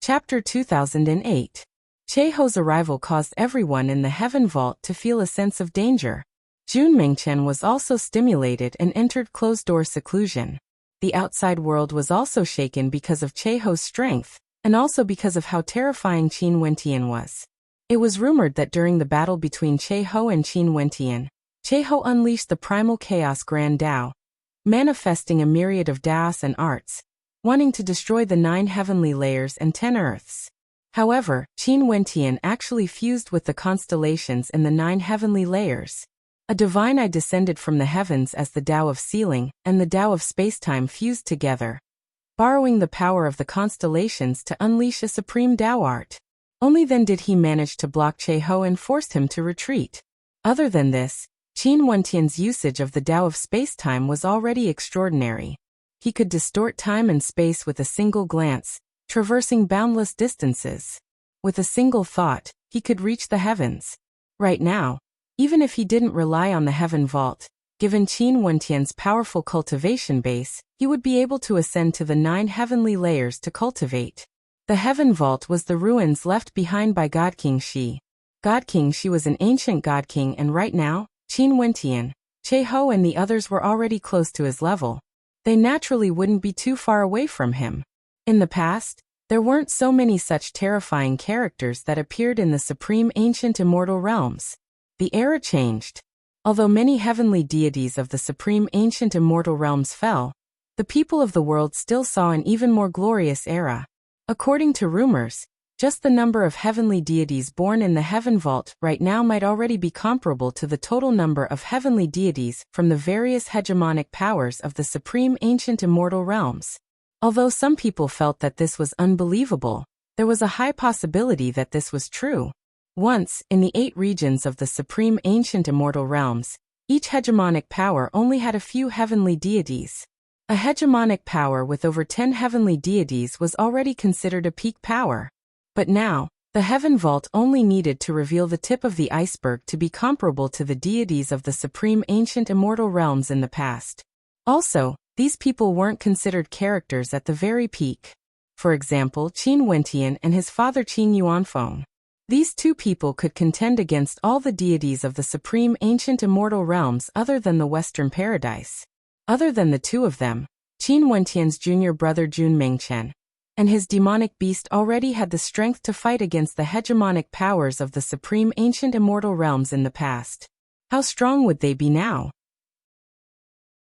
Chapter 2008. Cheho's arrival caused everyone in the Heaven Vault to feel a sense of danger. Jun Mengchen was also stimulated and entered closed-door seclusion. The outside world was also shaken because of Cheho's strength, and also because of how terrifying Qin Wentian was. It was rumored that during the battle between Cheho and Qin Wentian, Cheho unleashed the primal chaos Grand Dao, manifesting a myriad of Daos and arts, wanting to destroy the 9 heavenly layers and 10 earths. However, Qin Wentian actually fused with the constellations and the 9 heavenly layers. A divine eye descended from the heavens as the Tao of Sealing and the Tao of Spacetime fused together, borrowing the power of the constellations to unleash a supreme Tao art. Only then did he manage to block Cheho and forced him to retreat. Other than this, Qin Wentian's usage of the Tao of Spacetime was already extraordinary. He could distort time and space with a single glance, traversing boundless distances. With a single thought, he could reach the heavens. Right now, even if he didn't rely on the Heaven Vault, given Qin Wentian's powerful cultivation base, he would be able to ascend to the 9 heavenly layers to cultivate. The Heaven Vault was the ruins left behind by God King Shi. God King Shi was an ancient God King, and right now, Qin Wentian, Cheho and the others were already close to his level. They naturally wouldn't be too far away from him. In the past, there weren't so many such terrifying characters that appeared in the supreme ancient immortal realms. The era changed. Although many heavenly deities of the supreme ancient immortal realms fell, the people of the world still saw an even more glorious era. According to rumors, just the number of heavenly deities born in the Heaven Vault right now might already be comparable to the total number of heavenly deities from the various hegemonic powers of the supreme ancient immortal realms. Although some people felt that this was unbelievable, there was a high possibility that this was true. Once, in the 8 regions of the supreme ancient immortal realms, each hegemonic power only had a few heavenly deities. A hegemonic power with over 10 heavenly deities was already considered a peak power. But now, the Heaven Vault only needed to reveal the tip of the iceberg to be comparable to the deities of the supreme ancient immortal realms in the past. Also, these people weren't considered characters at the very peak. For example, Qin Wentian and his father Qin Yuanfeng. These 2 people could contend against all the deities of the supreme ancient immortal realms other than the Western Paradise. Other than the 2 of them, Qin Wentian's junior brother Jun Mengchen and his demonic beast already had the strength to fight against the hegemonic powers of the supreme ancient immortal realms in the past. How strong would they be now?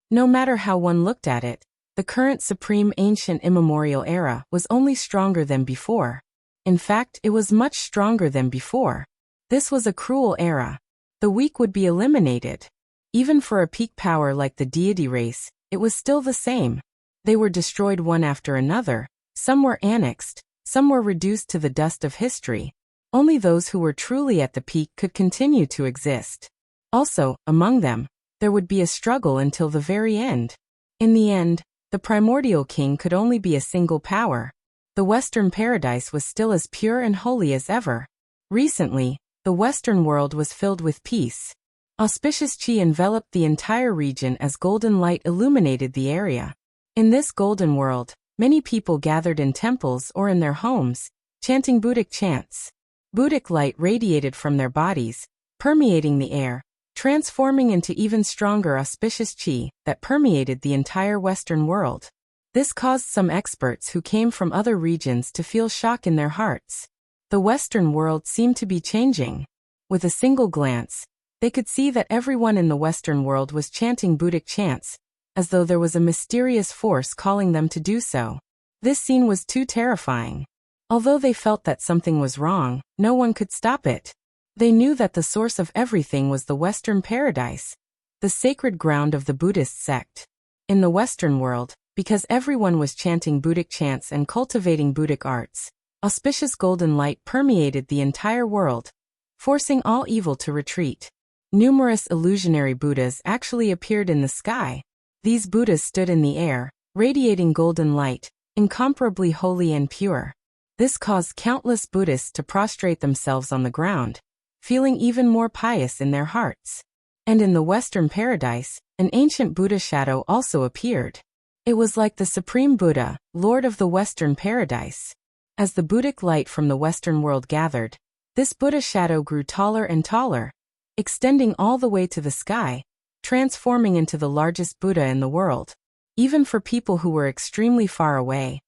No matter how one looked at it, the current supreme ancient immemorial era was only stronger than before. In fact, it was much stronger than before. This was a cruel era. The weak would be eliminated. Even for a peak power like the deity race, it was still the same. They were destroyed one after another. Some were annexed, some were reduced to the dust of history. Only those who were truly at the peak could continue to exist. Also, among them, there would be a struggle until the very end. In the end, the primordial king could only be a single power. The Western Paradise was still as pure and holy as ever. Recently, the Western world was filled with peace. Auspicious Qi enveloped the entire region as golden light illuminated the area. In this golden world, many people gathered in temples or in their homes, chanting Buddhic chants. Buddhic light radiated from their bodies, permeating the air, transforming into even stronger auspicious Qi that permeated the entire Western world. This caused some experts who came from other regions to feel shock in their hearts. The Western world seemed to be changing. With a single glance, they could see that everyone in the Western world was chanting Buddhic chants, as though there was a mysterious force calling them to do so. This scene was too terrifying. Although they felt that something was wrong, no one could stop it. They knew that the source of everything was the Western Paradise, the sacred ground of the Buddhist sect. In the Western world, because everyone was chanting Buddhic chants and cultivating Buddhic arts, auspicious golden light permeated the entire world, forcing all evil to retreat. Numerous illusionary Buddhas actually appeared in the sky. These Buddhas stood in the air, radiating golden light, incomparably holy and pure. This caused countless Buddhists to prostrate themselves on the ground, feeling even more pious in their hearts. And in the Western Paradise, an ancient Buddha shadow also appeared. It was like the Supreme Buddha, Lord of the Western Paradise. As the Buddhic light from the Western world gathered, this Buddha shadow grew taller and taller, extending all the way to the sky, transforming into the largest Buddha in the world. Even for people who were extremely far away,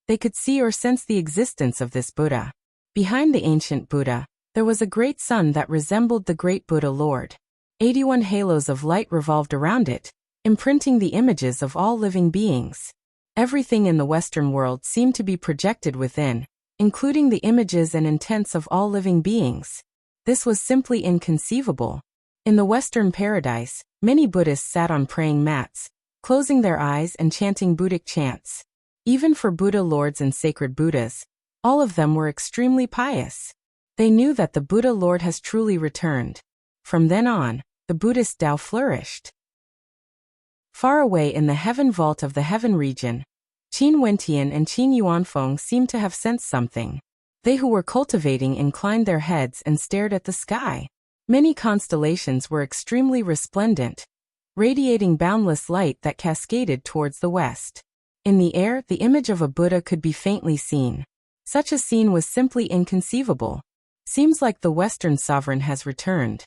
they could see or sense the existence of this Buddha. Behind the ancient Buddha, there was a great sun that resembled the great Buddha Lord. 81 halos of light revolved around it, imprinting the images of all living beings. Everything in the Western world seemed to be projected within, including the images and intents of all living beings. This was simply inconceivable. In the Western paradise, many Buddhists sat on praying mats, closing their eyes and chanting Buddhic chants. Even for Buddha lords and sacred Buddhas, all of them were extremely pious. They knew that the Buddha Lord has truly returned. From then on, the Buddhist Tao flourished. Far away in the heaven vault of the heaven region, Qin Wentian and Qin Yuanfeng seemed to have sensed something. They who were cultivating inclined their heads and stared at the sky. Many constellations were extremely resplendent, radiating boundless light that cascaded towards the west. In the air, the image of a Buddha could be faintly seen. Such a scene was simply inconceivable. Seems like the Western sovereign has returned.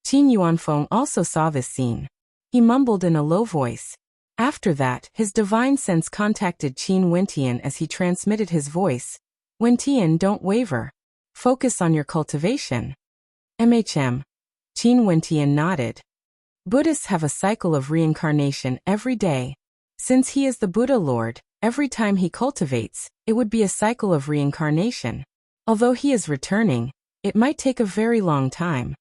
Qin Yuanfeng also saw this scene. He mumbled in a low voice. After that, his divine sense contacted Qin Wentian as he transmitted his voice. Wentian, don't waver. Focus on your cultivation. Qin Wentian nodded. Buddhists have a cycle of reincarnation every day. Since he is the Buddha Lord, every time he cultivates, it would be a cycle of reincarnation. Although he is returning, it might take a very long time.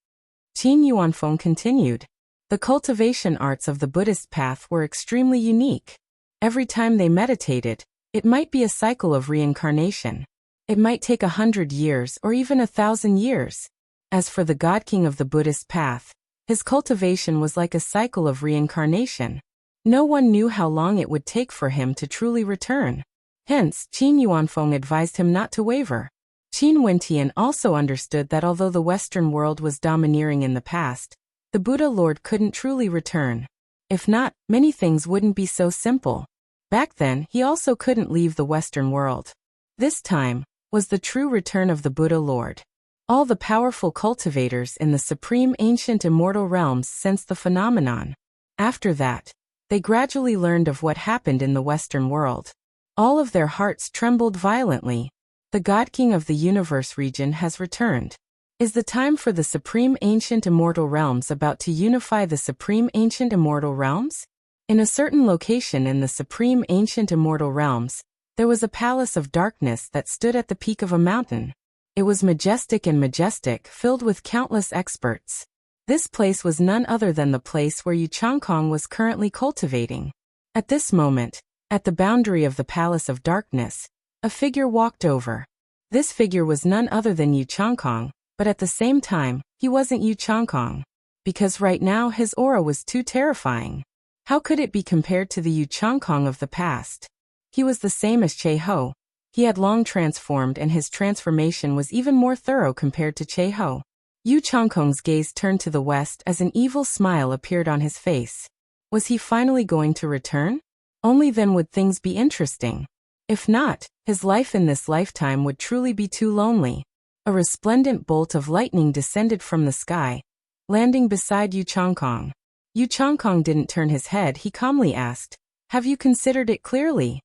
Qin Yuanfeng continued. The cultivation arts of the Buddhist path were extremely unique. Every time they meditated, it might be a cycle of reincarnation. It might take 100 years or even 1,000 years. As for the God King of the Buddhist path, his cultivation was like a cycle of reincarnation. No one knew how long it would take for him to truly return. Hence, Qin Yuanfeng advised him not to waver. Qin Wentian also understood that although the Western world was domineering in the past, the Buddha Lord couldn't truly return. If not, many things wouldn't be so simple. Back then, he also couldn't leave the Western world. This time was the true return of the Buddha Lord. All the powerful cultivators in the supreme ancient immortal realms sensed the phenomenon. After that, they gradually learned of what happened in the Western world. All of their hearts trembled violently. The God King of the universe region has returned. Is the time for the supreme ancient immortal realms about to unify the supreme ancient immortal realms? In a certain location in the supreme ancient immortal realms, there was a palace of darkness that stood at the peak of a mountain. It was majestic and majestic, filled with countless experts. This place was none other than the place where Yu Changkong was currently cultivating. At this moment, at the boundary of the palace of darkness, a figure walked over. This figure was none other than Yu Changkong. But at the same time, he wasn't Yu Changkong. Because right now his aura was too terrifying. How could it be compared to the Yu Changkong of the past? He was the same as Che Ho. He had long transformed and his transformation was even more thorough compared to Che Ho. Yu Changkong's gaze turned to the west as an evil smile appeared on his face. Was he finally going to return? Only then would things be interesting. If not, his life in this lifetime would truly be too lonely. A resplendent bolt of lightning descended from the sky, landing beside Yu Changkong. Yu Changkong didn't turn his head. He calmly asked, "Have you considered it clearly?"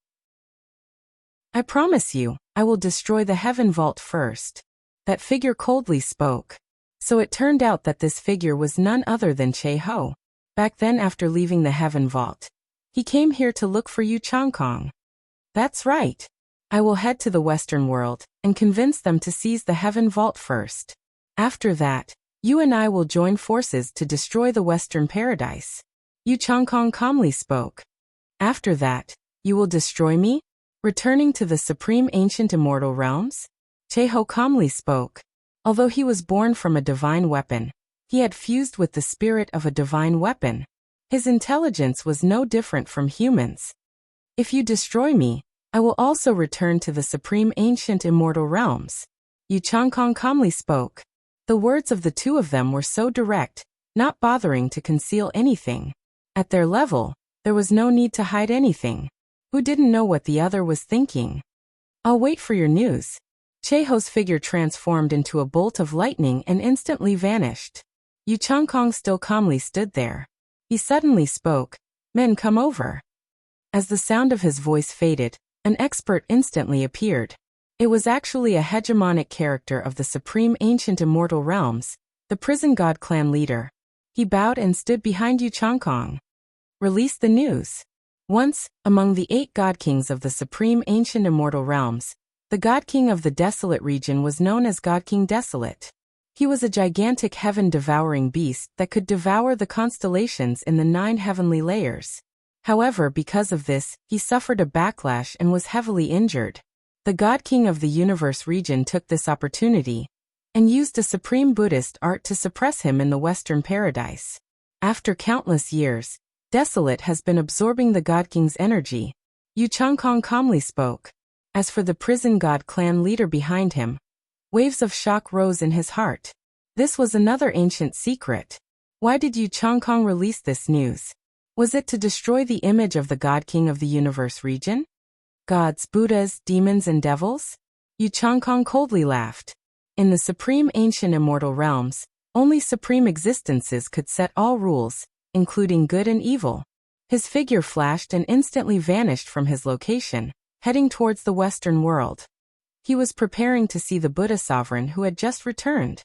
"I promise you, I will destroy the heaven vault first." That figure coldly spoke. So it turned out that this figure was none other than Che Ho. Back then, after leaving the heaven vault, he came here to look for Yu Changkong. That's right. I will head to the Western world and convince them to seize the heaven vault first. After that, you and I will join forces to destroy the Western paradise. Yu Changkong calmly spoke. After that, you will destroy me? Returning to the supreme ancient immortal realms? Che Ho calmly spoke. Although he was born from a divine weapon, he had fused with the spirit of a divine weapon. His intelligence was no different from humans. If you destroy me, I will also return to the supreme ancient immortal realms. Yu Changkong calmly spoke. The words of the two of them were so direct, not bothering to conceal anything. At their level, there was no need to hide anything. Who didn't know what the other was thinking? I'll wait for your news. Cheho's figure transformed into a bolt of lightning and instantly vanished. Yu Changkong still calmly stood there. He suddenly spoke, "Men, come over." As the sound of his voice faded, an expert instantly appeared. It was actually a hegemonic character of the supreme ancient immortal realms, the prison god clan leader. He bowed and stood behind Yu Changkong. Release the news. Once, among the 8 god kings of the supreme ancient immortal realms, the god king of the desolate region was known as God King Desolate. He was a gigantic heaven-devouring beast that could devour the constellations in the 9 heavenly layers. However, because of this, he suffered a backlash and was heavily injured. The God King of the universe region took this opportunity and used a supreme Buddhist art to suppress him in the Western paradise. After countless years, Desolate has been absorbing the God King's energy. Yu Changkong calmly spoke. As for the prison god clan leader behind him, waves of shock rose in his heart. This was another ancient secret. Why did Yu Changkong release this news? Was it to destroy the image of the God King of the universe region? Gods, Buddhas, demons and devils? Yu Changkong coldly laughed. In the supreme ancient immortal realms, only supreme existences could set all rules, including good and evil. His figure flashed and instantly vanished from his location, heading towards the Western world. He was preparing to see the Buddha sovereign who had just returned.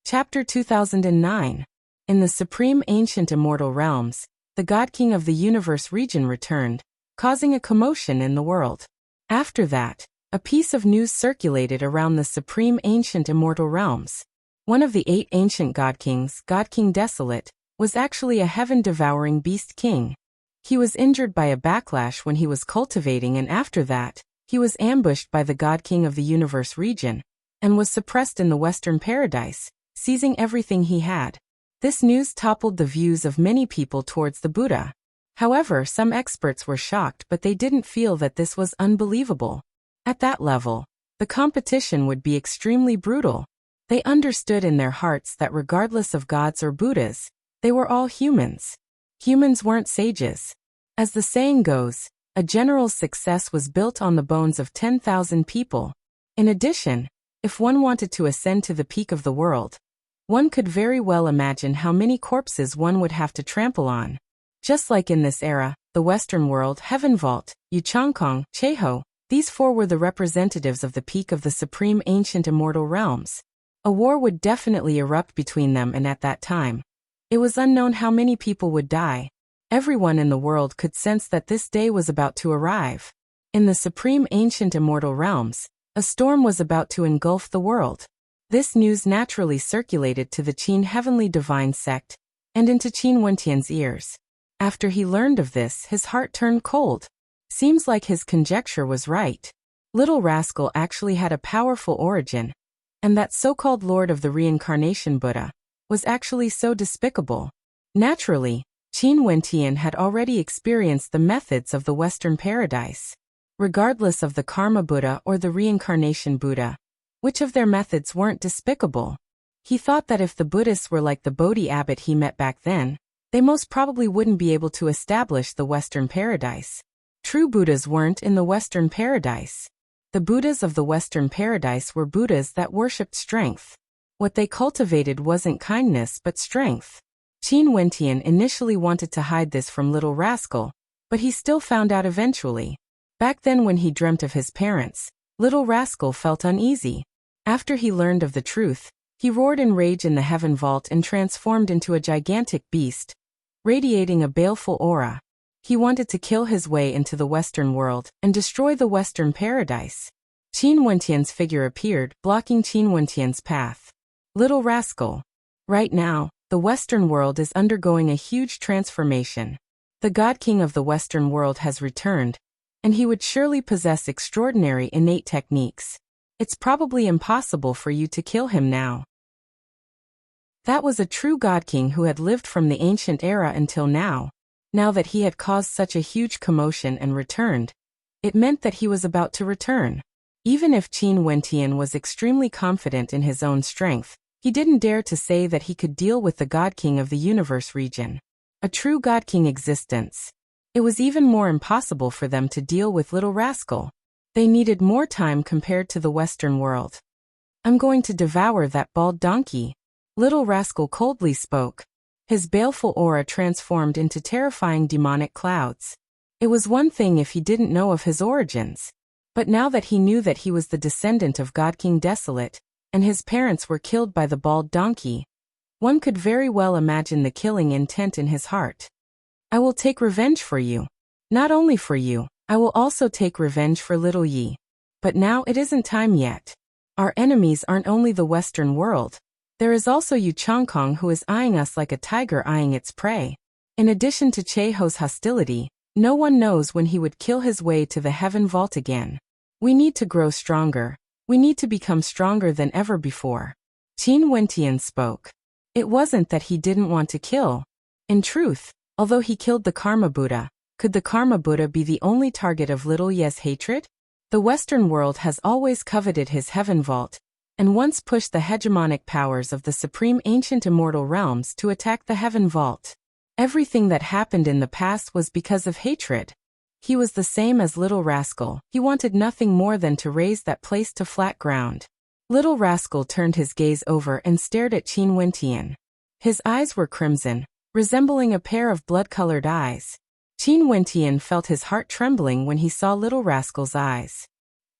Chapter 2009. In the supreme ancient immortal realms, the God King of the universe region returned, causing a commotion in the world. After that, a piece of news circulated around the supreme ancient immortal realms. One of the 8 ancient God Kings, God King Desolate, was actually a heaven-devouring beast king. He was injured by a backlash when he was cultivating, and after that, he was ambushed by the God King of the universe region, and was suppressed in the Western paradise, seizing everything he had. This news toppled the views of many people towards the Buddha. However, some experts were shocked, but they didn't feel that this was unbelievable. At that level, the competition would be extremely brutal. They understood in their hearts that regardless of gods or Buddhas, they were all humans. Humans weren't sages. As the saying goes, a general's success was built on the bones of 10,000 people. In addition, if one wanted to ascend to the peak of the world, one could very well imagine how many corpses one would have to trample on. Just like in this era, the Western world, Heaven Vault, Yu Changkong, Cheho, these 4 were the representatives of the peak of the supreme ancient immortal realms. A war would definitely erupt between them, and at that time, it was unknown how many people would die. Everyone in the world could sense that this day was about to arrive. In the supreme ancient immortal realms, a storm was about to engulf the world. This news naturally circulated to the Qin Heavenly Divine sect, and into Qin Wentian's ears. After he learned of this, his heart turned cold. Seems like his conjecture was right. Little Rascal actually had a powerful origin, and that so-called Lord of the Reincarnation Buddha was actually so despicable. Naturally, Qin Wentian had already experienced the methods of the Western paradise. Regardless of the Karma Buddha or the Reincarnation Buddha, which of their methods weren't despicable? He thought that if the Buddhists were like the Bodhi abbot he met back then, they most probably wouldn't be able to establish the Western paradise. True Buddhas weren't in the Western paradise. The Buddhas of the Western paradise were Buddhas that worshipped strength. What they cultivated wasn't kindness but strength. Qin Wentian initially wanted to hide this from Little Rascal, but he still found out eventually. Back then when he dreamt of his parents, Little Rascal felt uneasy. After he learned of the truth, he roared in rage in the Heaven Vault and transformed into a gigantic beast, radiating a baleful aura. He wanted to kill his way into the Western world and destroy the Western paradise. Qin Wentian's figure appeared, blocking Qin Wentian's path. Little Rascal. Right now, the Western world is undergoing a huge transformation. The God King of the Western world has returned, and he would surely possess extraordinary innate techniques. It's probably impossible for you to kill him now. That was a true God King who had lived from the ancient era until now. Now that he had caused such a huge commotion and returned, it meant that he was about to return. Even if Qin Wentian was extremely confident in his own strength, he didn't dare to say that he could deal with the God King of the universe region. A true God King existence. It was even more impossible for them to deal with Little Rascal. They needed more time compared to the Western world. "I'm going to devour that bald donkey," Little Rascal coldly spoke. His baleful aura transformed into terrifying demonic clouds. It was one thing if he didn't know of his origins. But now that he knew that he was the descendant of God King Desolate, and his parents were killed by the bald donkey, one could very well imagine the killing intent in his heart. "I will take revenge for you. Not only for you, I will also take revenge for Little Yi. But now it isn't time yet. Our enemies aren't only the Western world. There is also Yu Changkong, who is eyeing us like a tiger eyeing its prey. In addition to Cheho's hostility, no one knows when he would kill his way to the Heaven Vault again. We need to grow stronger. We need to become stronger than ever before." Qin Wentian spoke. It wasn't that he didn't want to kill. In truth, although he killed the Karma Buddha, could the Karma Buddha be the only target of Little Ye's hatred? The Western world has always coveted his Heaven Vault, and once pushed the hegemonic powers of the supreme ancient immortal realms to attack the Heaven Vault. Everything that happened in the past was because of hatred. He was the same as Little Rascal. He wanted nothing more than to raise that place to flat ground. Little Rascal turned his gaze over and stared at Qin Wentian. His eyes were crimson, resembling a pair of blood-colored eyes. Qin Wentian felt his heart trembling when he saw Little Rascal's eyes.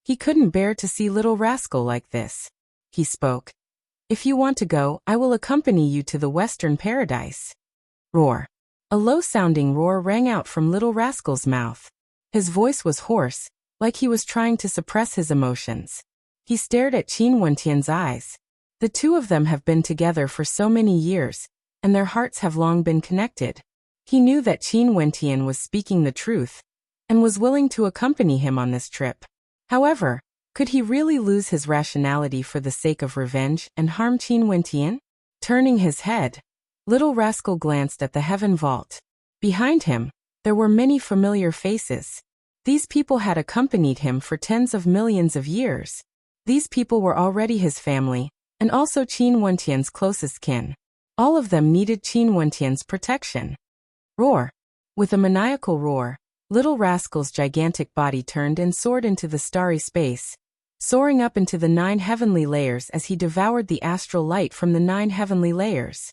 He couldn't bear to see Little Rascal like this. He spoke. "If you want to go, I will accompany you to the Western Paradise." Roar. A low-sounding roar rang out from Little Rascal's mouth. His voice was hoarse, like he was trying to suppress his emotions. He stared at Qin Wentian's eyes. The two of them have been together for so many years, and their hearts have long been connected. He knew that Qin Wentian was speaking the truth, and was willing to accompany him on this trip. However, could he really lose his rationality for the sake of revenge and harm Qin Wentian? Turning his head, Little Rascal glanced at the Heaven Vault. Behind him, there were many familiar faces. These people had accompanied him for tens of millions of years. These people were already his family, and also Qin Wentian's closest kin. All of them needed Qin Wentian's protection. Roar. With a maniacal roar, Little Rascal's gigantic body turned and soared into the starry space, soaring up into the 9 heavenly layers as he devoured the astral light from the 9 heavenly layers.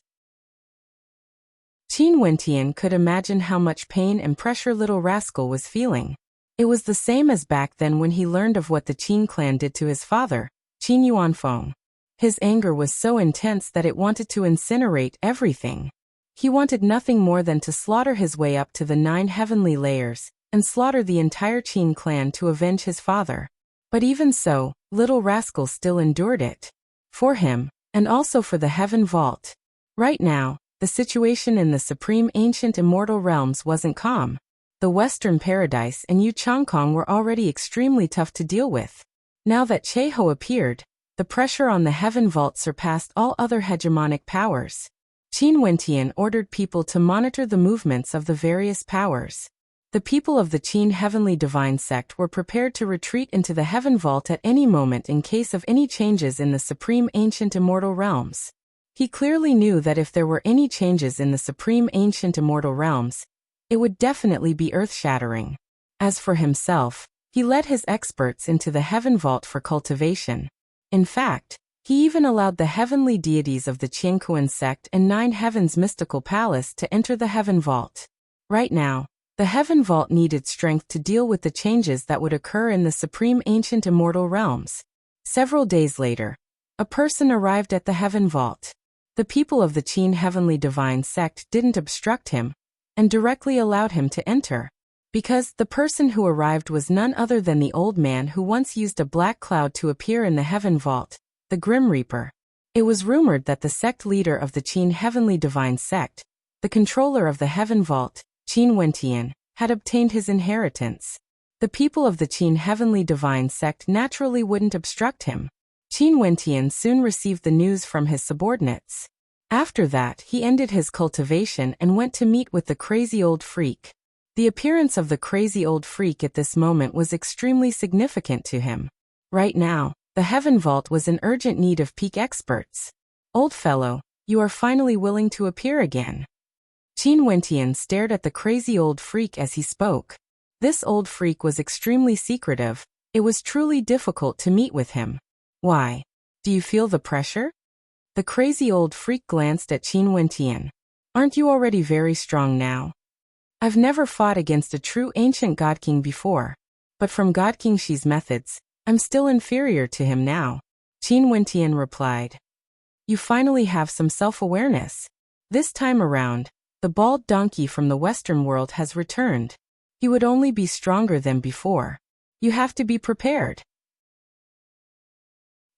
Qin Wentian could imagine how much pain and pressure Little Rascal was feeling. It was the same as back then when he learned of what the Qin clan did to his father, Qin Yuanfeng. His anger was so intense that it wanted to incinerate everything. He wanted nothing more than to slaughter his way up to the 9 heavenly layers, and slaughter the entire Qin clan to avenge his father. But even so, Little Rascal still endured it. For him, and also for the Heaven Vault. Right now, the situation in the supreme ancient immortal realms wasn't calm. The Western Paradise and Yu Changkong were already extremely tough to deal with. Now that Cheho appeared, the pressure on the Heaven Vault surpassed all other hegemonic powers. Qin Wentian ordered people to monitor the movements of the various powers. The people of the Qin Heavenly Divine Sect were prepared to retreat into the Heaven Vault at any moment in case of any changes in the supreme ancient immortal realms. He clearly knew that if there were any changes in the supreme ancient immortal realms, it would definitely be earth-shattering. As for himself, he led his experts into the Heaven Vault for cultivation. In fact, he even allowed the heavenly deities of the Qiankuan sect and 9 Heavens mystical palace to enter the Heaven Vault. Right now, the Heaven Vault needed strength to deal with the changes that would occur in the supreme ancient immortal realms. Several days later, a person arrived at the Heaven Vault. The people of the Qin Heavenly Divine Sect didn't obstruct him, and directly allowed him to enter. Because the person who arrived was none other than the old man who once used a black cloud to appear in the Heaven Vault, the Grim Reaper. It was rumored that the sect leader of the Qin Heavenly Divine Sect, the controller of the Heaven Vault, Qin Wentian, had obtained his inheritance. The people of the Qin Heavenly Divine Sect naturally wouldn't obstruct him. Qin Wentian soon received the news from his subordinates. After that, he ended his cultivation and went to meet with the crazy old freak. The appearance of the crazy old freak at this moment was extremely significant to him. Right now, the Heaven Vault was in urgent need of peak experts. "Old fellow, you are finally willing to appear again." Qin Wentian stared at the crazy old freak as he spoke. This old freak was extremely secretive. It was truly difficult to meet with him. Why? Do you feel the pressure? The crazy old freak glanced at Qin Wentian. Aren't you already very strong now? I've never fought against a true ancient God King before. But from God King Shi's methods, I'm still inferior to him now. Qin Wentian replied. You finally have some self-awareness. This time around, the bald donkey from the Western world has returned. He would only be stronger than before. You have to be prepared.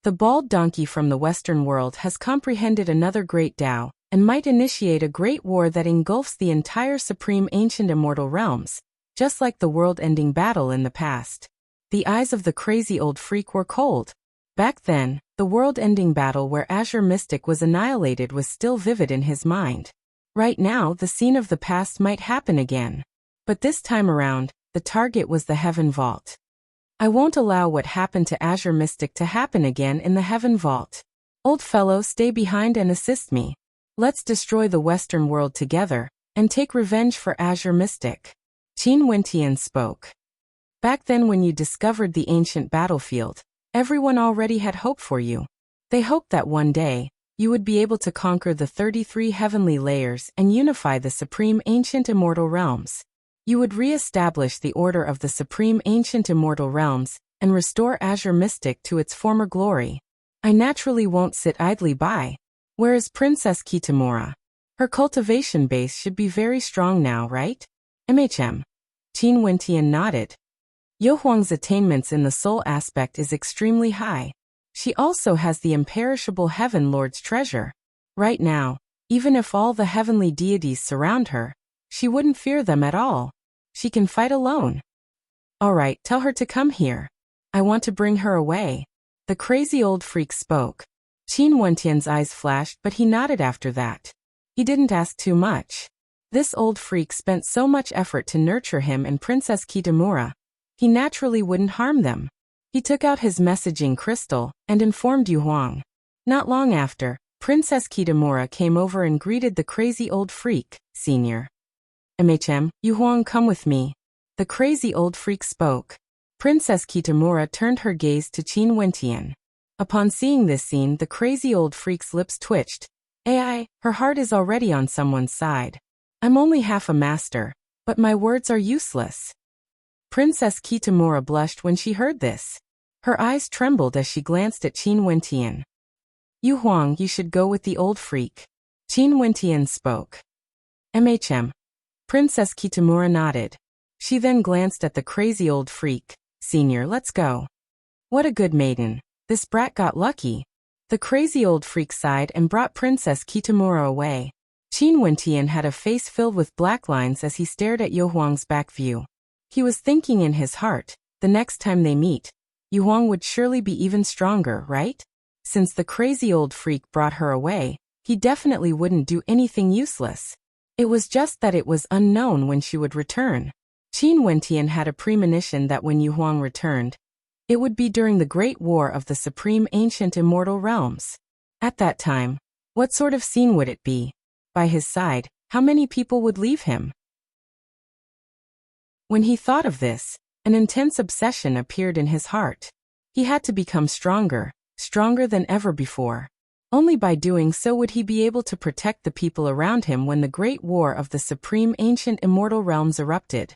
The bald donkey from the Western world has comprehended another great Tao, and might initiate a great war that engulfs the entire supreme ancient immortal realms, just like the world-ending battle in the past. The eyes of the crazy old freak were cold. Back then, the world-ending battle where Azure Mystic was annihilated was still vivid in his mind. Right now, the scene of the past might happen again. But this time around, the target was the Heaven Vault. I won't allow what happened to Azure Mystic to happen again in the Heaven Vault. Old fellow, stay behind and assist me. Let's destroy the Western world together, and take revenge for Azure Mystic. Qin Wentian spoke. Back then when you discovered the ancient battlefield, everyone already had hope for you. They hoped that one day, you would be able to conquer the 33 heavenly layers and unify the supreme ancient immortal realms. You would re-establish the order of the supreme ancient immortal realms, and restore Azure Mystic to its former glory. I naturally won't sit idly by. Where is Princess Kitamura? Her cultivation base should be very strong now, right? Qin Wentian nodded. Yohuang's attainments in the soul aspect is extremely high. She also has the imperishable Heaven Lord's treasure. Right now, even if all the heavenly deities surround her, she wouldn't fear them at all. She can fight alone. Alright, tell her to come here. I want to bring her away. The crazy old freak spoke. Qin Wentian's eyes flashed, but he nodded after that. He didn't ask too much. This old freak spent so much effort to nurture him and Princess Kitamura. He naturally wouldn't harm them. He took out his messaging crystal and informed Yuhuang. Not long after, Princess Kitamura came over and greeted the crazy old freak, Senior. Yuhuang, come with me. The crazy old freak spoke. Princess Kitamura turned her gaze to Qin Wentian. Upon seeing this scene, the crazy old freak's lips twitched. Her heart is already on someone's side. I'm only half a master, but my words are useless. Princess Kitamura blushed when she heard this. Her eyes trembled as she glanced at Qin Wentian. Yuhuang, you should go with the old freak. Qin Wentian spoke. Princess Kitamura nodded. She then glanced at the crazy old freak. Senior, let's go. What a good maiden. This brat got lucky. The crazy old freak sighed and brought Princess Kitamura away. Qin Wentian had a face filled with black lines as he stared at Yuhuang's back view. He was thinking in his heart, the next time they meet, Yuhuang would surely be even stronger, right? Since the crazy old freak brought her away, he definitely wouldn't do anything useless. It was just that it was unknown when she would return. Qin Wentian had a premonition that when Yuhuang returned, it would be during the Great War of the Supreme Ancient Immortal Realms. At that time, what sort of scene would it be? By his side, how many people would leave him? When he thought of this, an intense obsession appeared in his heart. He had to become stronger, stronger than ever before. Only by doing so would he be able to protect the people around him when the Great War of the Supreme Ancient Immortal Realms erupted.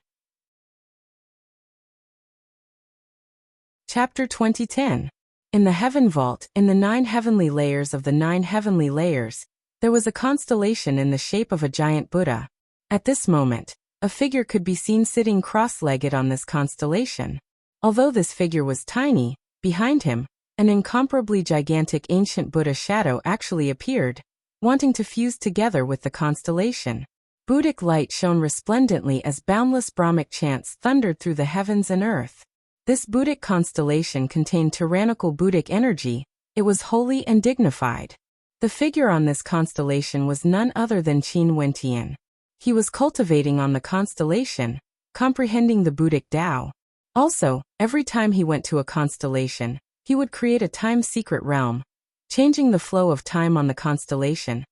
Chapter 2010. In the Heaven Vault, in the 9 heavenly layers of the 9 heavenly layers, there was a constellation in the shape of a giant Buddha. At this moment, a figure could be seen sitting cross-legged on this constellation. Although this figure was tiny, behind him, an incomparably gigantic ancient Buddha shadow actually appeared, wanting to fuse together with the constellation. Buddhic light shone resplendently as boundless Brahmic chants thundered through the heavens and earth. This Buddhic constellation contained tyrannical Buddhic energy. It was holy and dignified. The figure on this constellation was none other than Qin Wentian. He was cultivating on the constellation, comprehending the Buddhic Tao. Also, every time he went to a constellation, he would create a time-secret realm, changing the flow of time on the constellation,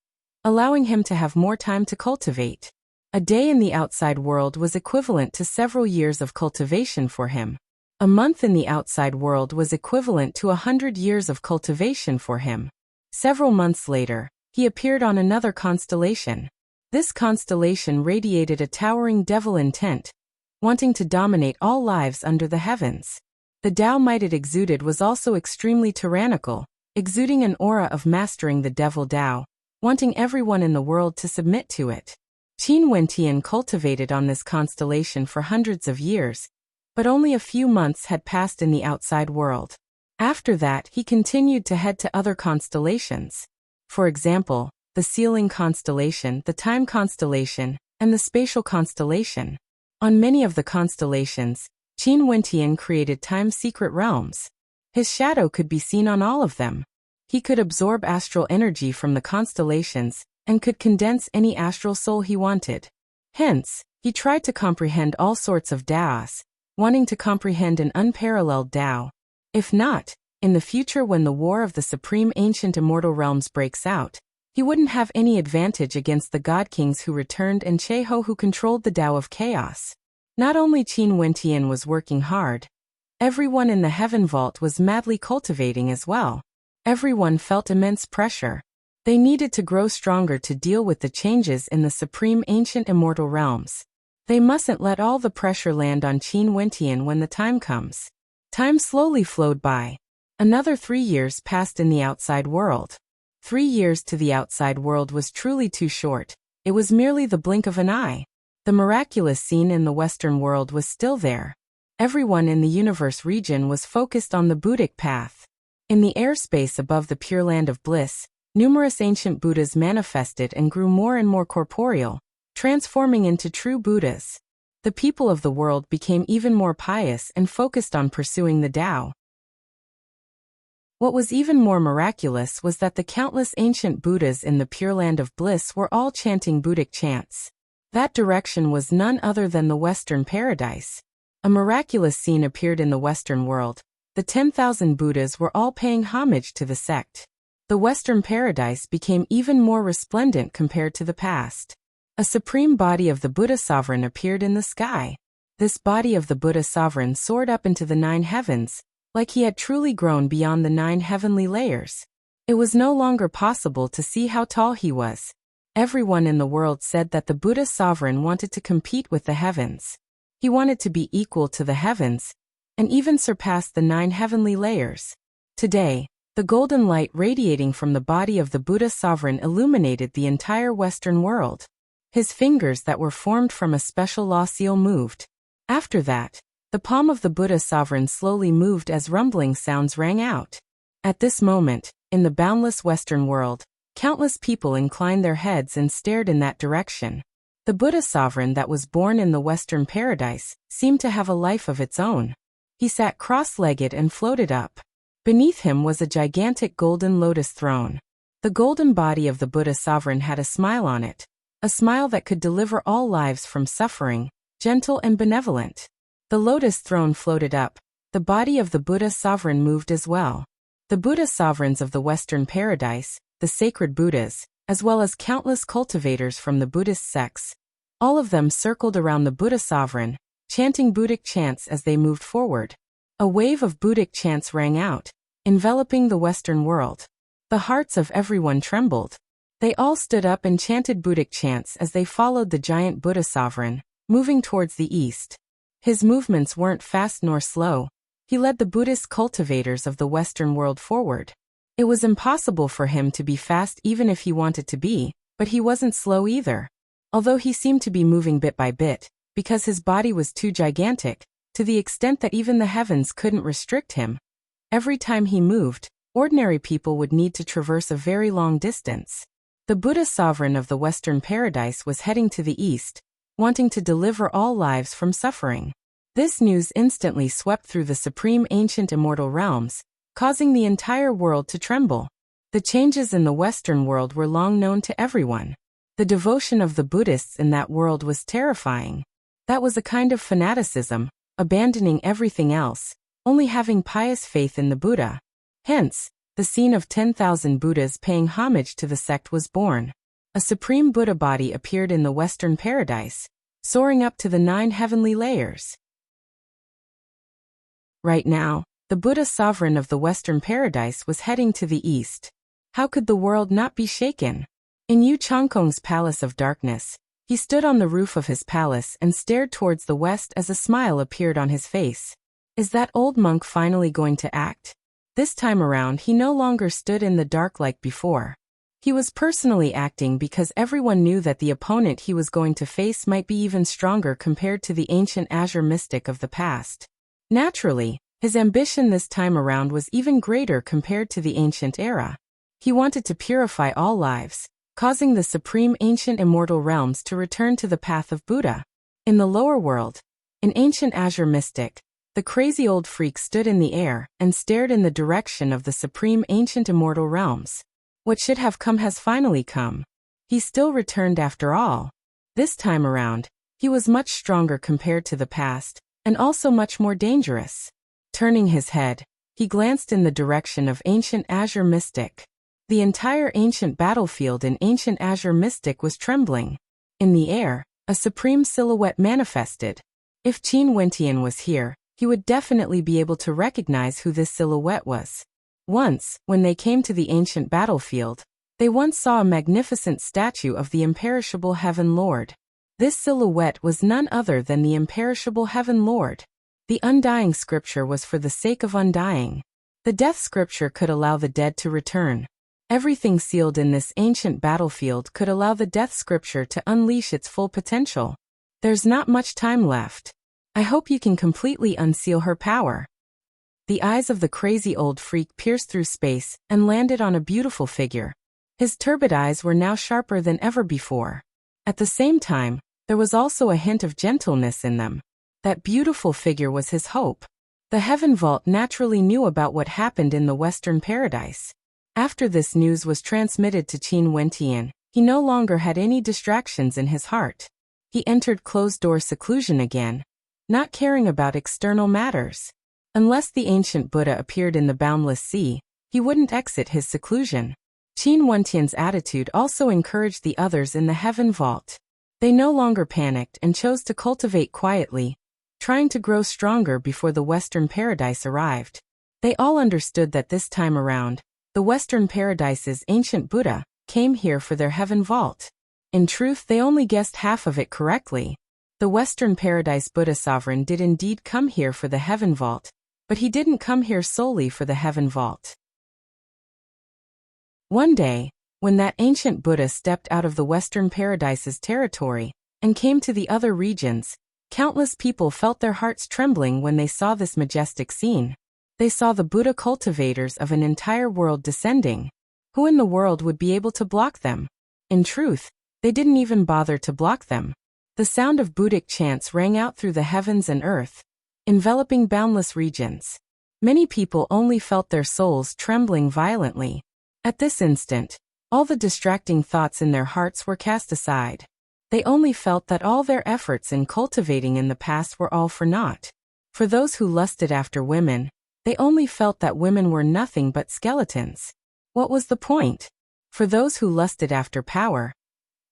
allowing him to have more time to cultivate. A day in the outside world was equivalent to several years of cultivation for him. A month in the outside world was equivalent to 100 years of cultivation for him. Several months later, he appeared on another constellation. This constellation radiated a towering devil intent, wanting to dominate all lives under the heavens. The Tao might it exuded was also extremely tyrannical, exuding an aura of mastering the devil Tao, wanting everyone in the world to submit to it. Qin Wentian cultivated on this constellation for hundreds of years, but only a few months had passed in the outside world. After that, he continued to head to other constellations. For example, the Sealing constellation, the Time constellation, and the Spatial constellation. On many of the constellations, Qin Wentian created time-secret realms. His shadow could be seen on all of them. He could absorb astral energy from the constellations and could condense any astral soul he wanted. Hence, he tried to comprehend all sorts of Daos, wanting to comprehend an unparalleled Tao. If not, in the future when the War of the Supreme Ancient Immortal Realms breaks out, he wouldn't have any advantage against the God Kings who returned and Cheho who controlled the Tao of Chaos. Not only Qin Wentian was working hard, everyone in the Heaven Vault was madly cultivating as well. Everyone felt immense pressure. They needed to grow stronger to deal with the changes in the Supreme Ancient Immortal Realms. They mustn't let all the pressure land on Qin Wentian when the time comes. Time slowly flowed by. Another 3 years passed in the outside world. 3 years to the outside world was truly too short. It was merely the blink of an eye. The miraculous scene in the Western world was still there. Everyone in the universe region was focused on the Buddhic path. In the airspace above the Pure Land of Bliss, numerous ancient Buddhas manifested and grew more and more corporeal, transforming into true Buddhas. The people of the world became even more pious and focused on pursuing the Tao. What was even more miraculous was that the countless ancient Buddhas in the Pure Land of Bliss were all chanting Buddhic chants. That direction was none other than the Western paradise. A miraculous scene appeared in the Western world. The 10,000 Buddhas were all paying homage to the sect. The Western paradise became even more resplendent compared to the past. A supreme body of the Buddha sovereign appeared in the sky. This body of the Buddha sovereign soared up into the 9 heavens, like he had truly grown beyond the 9 heavenly layers. It was no longer possible to see how tall he was. Everyone in the world said that the Buddha sovereign wanted to compete with the heavens. He wanted to be equal to the heavens, and even surpass the 9 heavenly layers. Today, the golden light radiating from the body of the Buddha sovereign illuminated the entire Western world. His fingers that were formed from a special law seal moved. After that, the palm of the Buddha sovereign slowly moved as rumbling sounds rang out. At this moment, in the boundless Western world, countless people inclined their heads and stared in that direction. The Buddha sovereign that was born in the Western paradise seemed to have a life of its own. He sat cross-legged and floated up. Beneath him was a gigantic golden lotus throne. The golden body of the Buddha sovereign had a smile on it. A smile that could deliver all lives from suffering, gentle and benevolent. The lotus throne floated up. The body of the Buddha sovereign moved as well. The Buddha sovereigns of the Western paradise, the sacred Buddhas, as well as countless cultivators from the Buddhist sects, all of them circled around the Buddha sovereign, chanting Buddhic chants as they moved forward. A wave of Buddhic chants rang out, enveloping the Western world. The hearts of everyone trembled. They all stood up and chanted Buddhic chants as they followed the giant Buddha sovereign, moving towards the east. His movements weren't fast nor slow. He led the Buddhist cultivators of the Western world forward. It was impossible for him to be fast even if he wanted to be, but he wasn't slow either. Although he seemed to be moving bit by bit, because his body was too gigantic, to the extent that even the heavens couldn't restrict him. Every time he moved, ordinary people would need to traverse a very long distance. The Buddha sovereign of the Western paradise was heading to the east, wanting to deliver all lives from suffering. This news instantly swept through the supreme ancient immortal realms, causing the entire world to tremble. The changes in the Western world were long known to everyone. The devotion of the Buddhists in that world was terrifying. That was a kind of fanaticism, abandoning everything else, only having pious faith in the Buddha. Hence, the scene of 10,000 Buddhas paying homage to the sect was born. a supreme Buddha body appeared in the Western paradise, soaring up to the 9 heavenly layers. Right now, the Buddha sovereign of the Western paradise was heading to the east. How could the world not be shaken? In Yu Changkong's palace of darkness, he stood on the roof of his palace and stared towards the west as a smile appeared on his face. Is that old monk finally going to act? This time around he no longer stood in the dark like before. He was personally acting because everyone knew that the opponent he was going to face might be even stronger compared to the ancient azure mystic of the past. Naturally, his ambition this time around was even greater compared to the ancient era. He wanted to purify all lives, causing the supreme ancient immortal realms to return to the path of Buddha. In the lower world, an ancient azure mystic, the crazy old freak stood in the air and stared in the direction of the supreme ancient immortal realms. What should have come has finally come. He still returned after all. This time around, he was much stronger compared to the past, and also much more dangerous. Turning his head, he glanced in the direction of ancient azure mystic. The entire ancient battlefield in ancient azure mystic was trembling. In the air, a supreme silhouette manifested. If Qin Wentian was here, he would definitely be able to recognize who this silhouette was. Once, when they came to the ancient battlefield, they once saw a magnificent statue of the imperishable Heaven Lord. This silhouette was none other than the imperishable Heaven Lord. The undying scripture was for the sake of undying. The death scripture could allow the dead to return. Everything sealed in this ancient battlefield could allow the death scripture to unleash its full potential. There's not much time left. I hope you can completely unseal her power. The eyes of the crazy old freak pierced through space and landed on a beautiful figure. His turbid eyes were now sharper than ever before. At the same time, there was also a hint of gentleness in them. That beautiful figure was his hope. The Heaven Vault naturally knew about what happened in the Western Paradise. After this news was transmitted to Qin Wentian, he no longer had any distractions in his heart. He entered closed-door seclusion again, not caring about external matters. Unless the ancient Buddha appeared in the boundless sea, he wouldn't exit his seclusion. Qin Wentian's attitude also encouraged the others in the Heaven Vault. They no longer panicked and chose to cultivate quietly, trying to grow stronger before the Western Paradise arrived. They all understood that this time around, the Western Paradise's ancient Buddha came here for their Heaven Vault. In truth, they only guessed half of it correctly. The Western Paradise Buddha Sovereign did indeed come here for the Heaven Vault, but he didn't come here solely for the Heaven Vault. One day, when that ancient Buddha stepped out of the Western Paradise's territory and came to the other regions, countless people felt their hearts trembling when they saw this majestic scene. They saw the Buddha cultivators of an entire world descending. Who in the world would be able to block them? In truth, they didn't even bother to block them. The sound of Buddhic chants rang out through the heavens and earth, enveloping boundless regions. Many people only felt their souls trembling violently. At this instant, all the distracting thoughts in their hearts were cast aside. They only felt that all their efforts in cultivating in the past were all for naught. For those who lusted after women, they only felt that women were nothing but skeletons. What was the point? For those who lusted after power,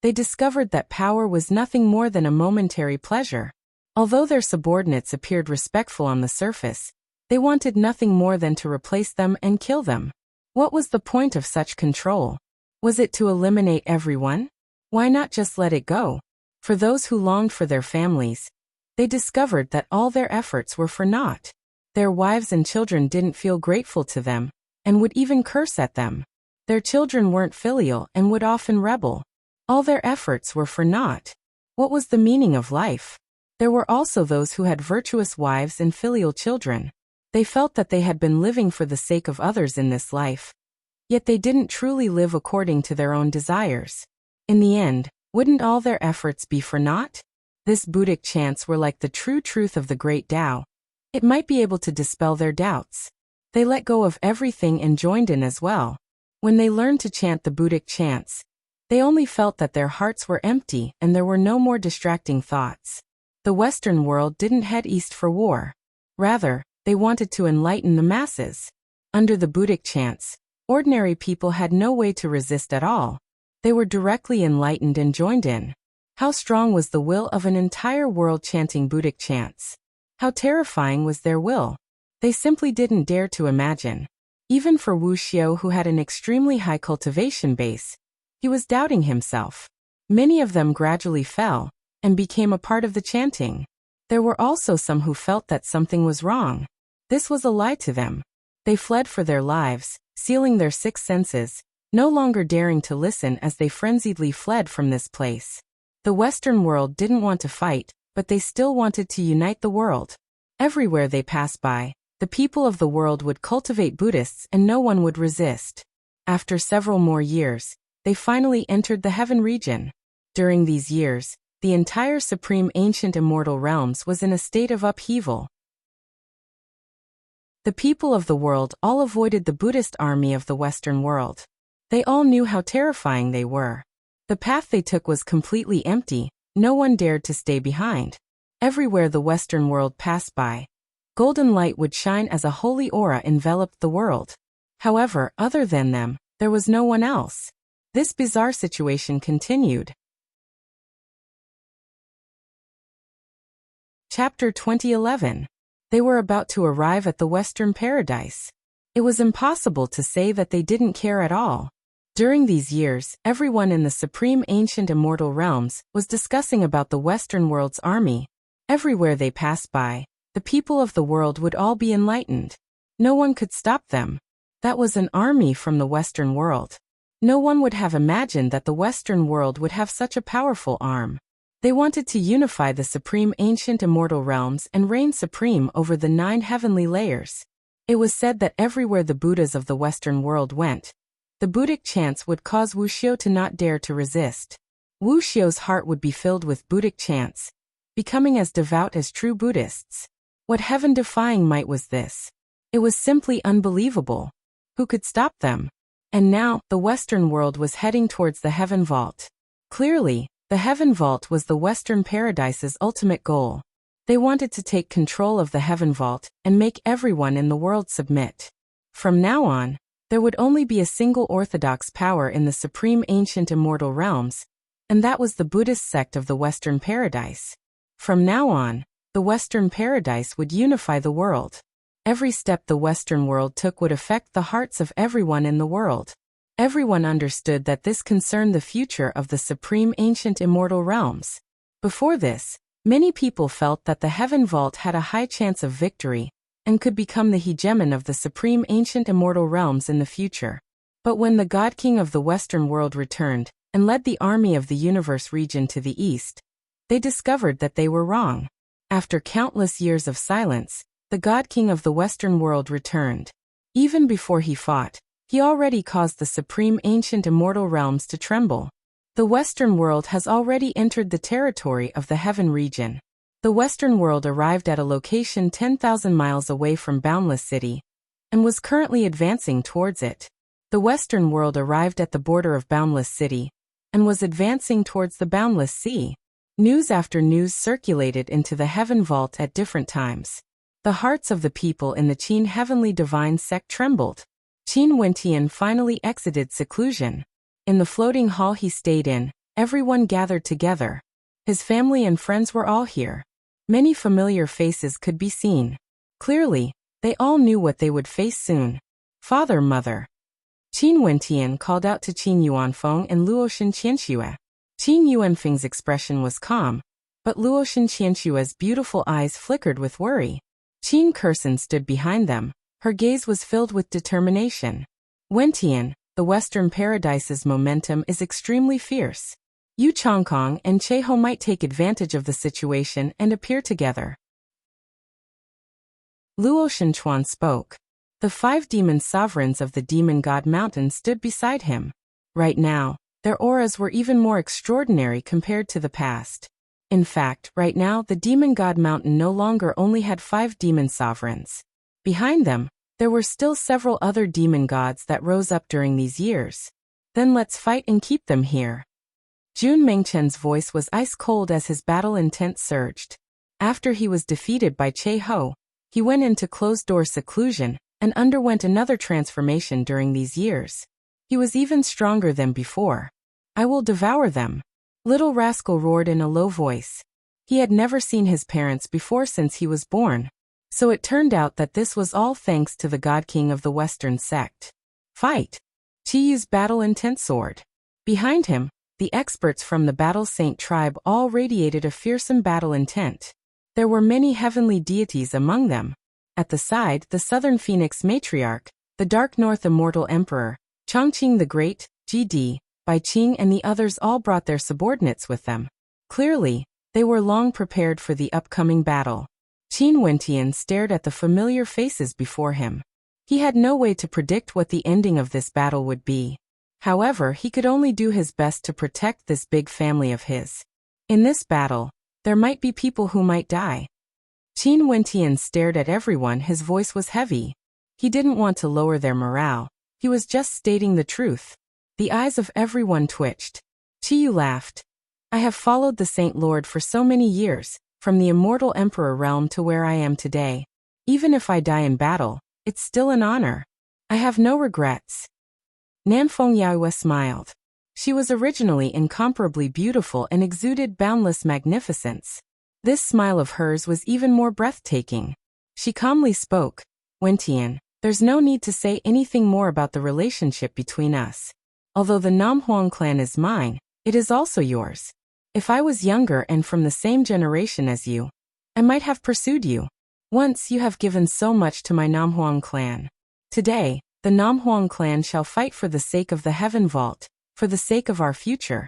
they discovered that power was nothing more than a momentary pleasure. Although their subordinates appeared respectful on the surface, they wanted nothing more than to replace them and kill them. What was the point of such control? Was it to eliminate everyone? Why not just let it go? For those who longed for their families, they discovered that all their efforts were for naught. Their wives and children didn't feel grateful to them, and would even curse at them. Their children weren't filial and would often rebel. All their efforts were for naught. What was the meaning of life? There were also those who had virtuous wives and filial children. They felt that they had been living for the sake of others in this life. Yet they didn't truly live according to their own desires. In the end, wouldn't all their efforts be for naught? This Buddhic chants were like the true truth of the great Tao. It might be able to dispel their doubts. They let go of everything and joined in as well. When they learned to chant the Buddhic chants, they only felt that their hearts were empty and there were no more distracting thoughts. The Western world didn't head east for war. Rather, they wanted to enlighten the masses. Under the Buddhic chants, ordinary people had no way to resist at all. They were directly enlightened and joined in. How strong was the will of an entire world chanting Buddhic chants? How terrifying was their will? They simply didn't dare to imagine. Even for Wuxia, who had an extremely high cultivation base, he was doubting himself. Many of them gradually fell and became a part of the chanting. There were also some who felt that something was wrong. This was a lie to them. They fled for their lives, sealing their six senses, no longer daring to listen as they frenziedly fled from this place. The Western world didn't want to fight, but they still wanted to unite the world. Everywhere they passed by, the people of the world would cultivate Buddhists and no one would resist. After several more years, they finally entered the heaven region. During these years, the entire supreme ancient immortal realms was in a state of upheaval. The people of the world all avoided the Buddhist army of the Western world. They all knew how terrifying they were. The path they took was completely empty, no one dared to stay behind. Everywhere the Western world passed by, golden light would shine as a holy aura enveloped the world. However, other than them, there was no one else. This bizarre situation continued. Chapter 2011. They were about to arrive at the Western Paradise. It was impossible to say that they didn't care at all. During these years, everyone in the supreme ancient immortal realms was discussing about the Western world's army. Everywhere they passed by, the people of the world would all be enlightened. No one could stop them. That was an army from the Western world. No one would have imagined that the Western world would have such a powerful arm. They wanted to unify the supreme ancient immortal realms and reign supreme over the 9 heavenly layers. It was said that everywhere the Buddhas of the Western world went, the Buddhic chants would cause Wuxia to not dare to resist. Wuxia's heart would be filled with Buddhic chants, becoming as devout as true Buddhists. What heaven-defying might was this? It was simply unbelievable. Who could stop them? And now, the Western world was heading towards the Heaven Vault. Clearly, the Heaven Vault was the Western Paradise's ultimate goal. They wanted to take control of the Heaven Vault and make everyone in the world submit. From now on, there would only be a single orthodox power in the supreme ancient immortal realms, and that was the Buddhist sect of the Western Paradise. From now on, the Western Paradise would unify the world. Every step the Western world took would affect the hearts of everyone in the world. Everyone understood that this concerned the future of the supreme ancient immortal realms. Before this, many people felt that the Heaven Vault had a high chance of victory and could become the hegemon of the supreme ancient immortal realms in the future. But when the God King of the Western world returned and led the army of the universe region to the east, they discovered that they were wrong. After countless years of silence, the God King of the Western world returned. Even before he fought, he already caused the supreme ancient immortal realms to tremble. The Western world has already entered the territory of the Heaven region. The Western world arrived at a location 10,000 miles away from Boundless City and was currently advancing towards it. The Western world arrived at the border of Boundless City and was advancing towards the Boundless Sea. News after news circulated into the Heaven Vault at different times. The hearts of the people in the Qin Heavenly Divine sect trembled. Qin Wentian finally exited seclusion. In the floating hall he stayed in, everyone gathered together. His family and friends were all here. Many familiar faces could be seen. Clearly, they all knew what they would face soon. Father, mother. Qin Wentian called out to Qin Yuanfeng and Luoshan Qianxue. Qin Yuanfeng's expression was calm, but Luoshan Qianxue's beautiful eyes flickered with worry. Qin Kursen stood behind them. Her gaze was filled with determination. Wentian, the Western Paradise's momentum is extremely fierce. Yu Chongkong and Cheho might take advantage of the situation and appear together. Luo Shenchuan spoke. The 5 demon sovereigns of the Demon God Mountain stood beside him. Right now, their auras were even more extraordinary compared to the past. In fact, right now the Demon God Mountain no longer only had 5 demon sovereigns. Behind them, there were still several other demon gods that rose up during these years. Then let's fight and keep them here. Jun Mengchen's voice was ice-cold as his battle intent surged. After he was defeated by Che Ho, he went into closed-door seclusion and underwent another transformation during these years. He was even stronger than before. I will devour them. Little rascal roared in a low voice. He had never seen his parents before since he was born. So it turned out that this was all thanks to the God King of the Western sect. Fight! Chiyu's battle-intent sword. Behind him, the experts from the Battle Saint tribe all radiated a fearsome battle intent. There were many heavenly deities among them. At the side, the Southern Phoenix Matriarch, the Dark North Immortal Emperor, Chongqing the Great, GD, Bai Qing and the others all brought their subordinates with them. Clearly, they were long prepared for the upcoming battle. Qin Wentian stared at the familiar faces before him. He had no way to predict what the ending of this battle would be. However, he could only do his best to protect this big family of his. In this battle, there might be people who might die. Qin Wentian stared at everyone. His voice was heavy. He didn't want to lower their morale. He was just stating the truth. The eyes of everyone twitched. Qiyu laughed. I have followed the Saint Lord for so many years, from the Immortal Emperor realm to where I am today. Even if I die in battle, it's still an honor. I have no regrets. Nanfeng Yaoyue smiled. She was originally incomparably beautiful and exuded boundless magnificence. This smile of hers was even more breathtaking. She calmly spoke. Wentian, there's no need to say anything more about the relationship between us. Although the Namhuang clan is mine, it is also yours. If I was younger and from the same generation as you, I might have pursued you. Once you have given so much to my Namhuang clan. Today, the Namhuang clan shall fight for the sake of the Heaven Vault, for the sake of our future.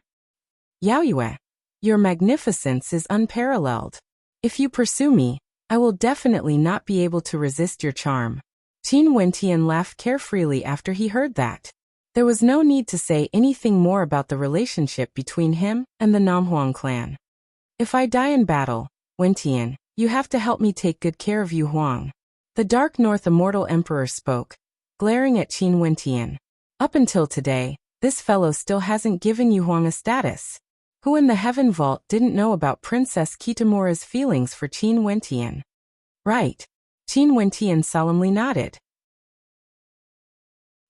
Yaoyue, your magnificence is unparalleled. If you pursue me, I will definitely not be able to resist your charm. Qin Wentian laughed carefreely after he heard that. There was no need to say anything more about the relationship between him and the Namhuang clan. If I die in battle, Wentian, you have to help me take good care of Yu Huang. The Dark North Immortal Emperor spoke, glaring at Qin Wentian. Up until today, this fellow still hasn't given Yu Huang a status. Who in the Heaven Vault didn't know about Princess Kitamura's feelings for Qin Wentian? Right. Qin Wentian solemnly nodded.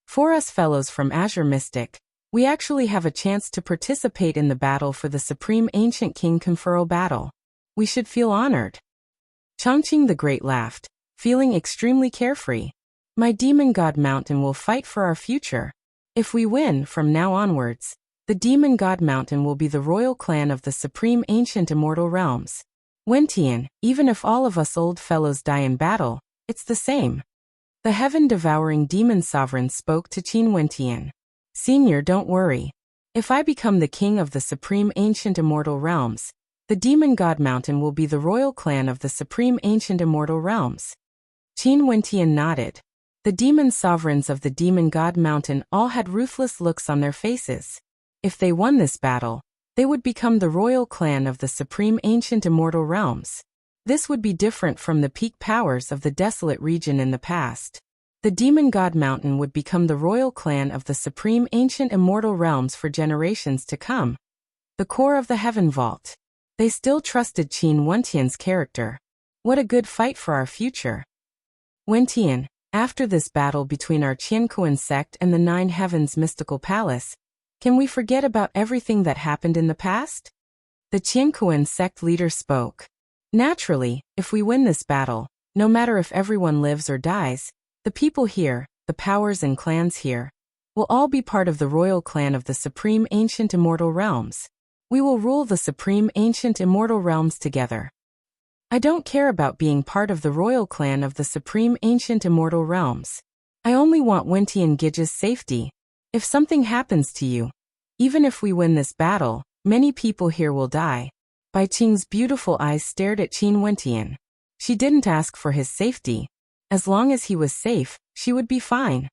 For us fellows from Azure Mystic, we actually have a chance to participate in the battle for the Supreme Ancient King conferral battle. We should feel honored. Chongqing the Great laughed, feeling extremely carefree. My Demon God Mountain will fight for our future. If we win from now onwards, the Demon God Mountain will be the royal clan of the Supreme Ancient Immortal Realms. Wentian, even if all of us old fellows die in battle, it's the same. The heaven-devouring demon sovereign spoke to Qin Wentian. Senior, don't worry. If I become the king of the Supreme Ancient Immortal Realms, the Demon God Mountain will be the royal clan of the Supreme Ancient Immortal Realms. Qin Wentian nodded. The demon sovereigns of the Demon God Mountain all had ruthless looks on their faces. If they won this battle, they would become the royal clan of the Supreme Ancient Immortal Realms. This would be different from the peak powers of the desolate region in the past. The Demon God Mountain would become the royal clan of the Supreme Ancient Immortal Realms for generations to come. The core of the Heaven Vault. They still trusted Qin Wentian's character. What a good fight for our future. Wentian, after this battle between our Qiankuan sect and the Nine Heavens Mystical Palace, can we forget about everything that happened in the past? The Qiankuan sect leader spoke. Naturally, if we win this battle, no matter if everyone lives or dies, the people here, the powers and clans here, will all be part of the royal clan of the Supreme Ancient Immortal Realms. We will rule the Supreme Ancient Immortal Realms together. I don't care about being part of the royal clan of the Supreme Ancient Immortal Realms. I only want Wentian Gige's safety. If something happens to you, even if we win this battle, many people here will die. Bai Qing's beautiful eyes stared at Qin Wentian. She didn't ask for his safety. As long as he was safe, she would be fine.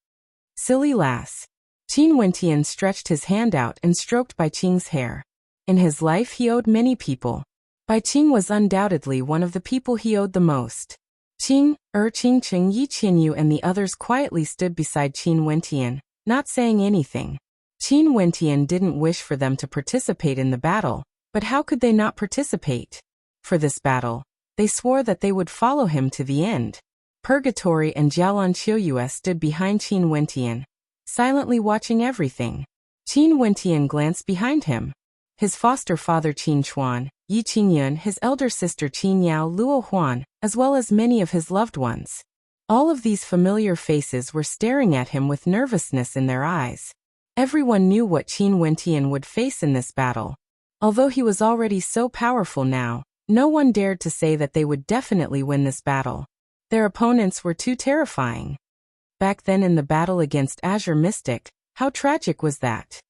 Silly lass. Qin Wentian stretched his hand out and stroked Bai Qing's hair. In his life he owed many people. Bai Qing was undoubtedly one of the people he owed the most. Qing, Qingqing, Yi Qianyu and the others quietly stood beside Qin Wentian, not saying anything. Qin Wentian didn't wish for them to participate in the battle. But how could they not participate? For this battle, they swore that they would follow him to the end. Purgatory and Jialan Qiuyue stood behind Qin Wentian, silently watching everything. Qin Wentian glanced behind him. His foster father Qin Chuan, Yi Qingyun, his elder sister Qin Yao Luo Huan, as well as many of his loved ones. All of these familiar faces were staring at him with nervousness in their eyes. Everyone knew what Qin Wentian would face in this battle. Although he was already so powerful now, no one dared to say that they would definitely win this battle. Their opponents were too terrifying. Back then in the battle against Azure Mystic, how tragic was that?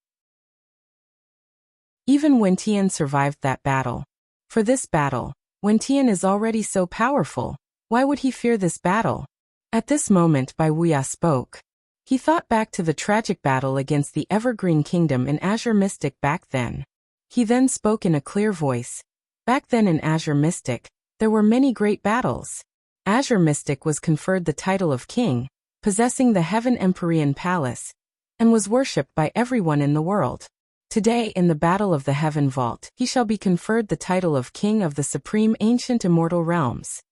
Even Wentian survived that battle. For this battle, Wentian is already so powerful, why would he fear this battle? At this moment Wuxia spoke. He thought back to the tragic battle against the Evergreen Kingdom in Azure Mystic back then. He then spoke in a clear voice. Back then in Azure Mystic, there were many great battles. Azure Mystic was conferred the title of king, possessing the Heaven Empyrean Palace, and was worshipped by everyone in the world. Today in the Battle of the Heaven Vault, he shall be conferred the title of King of the Supreme Ancient Immortal Realms.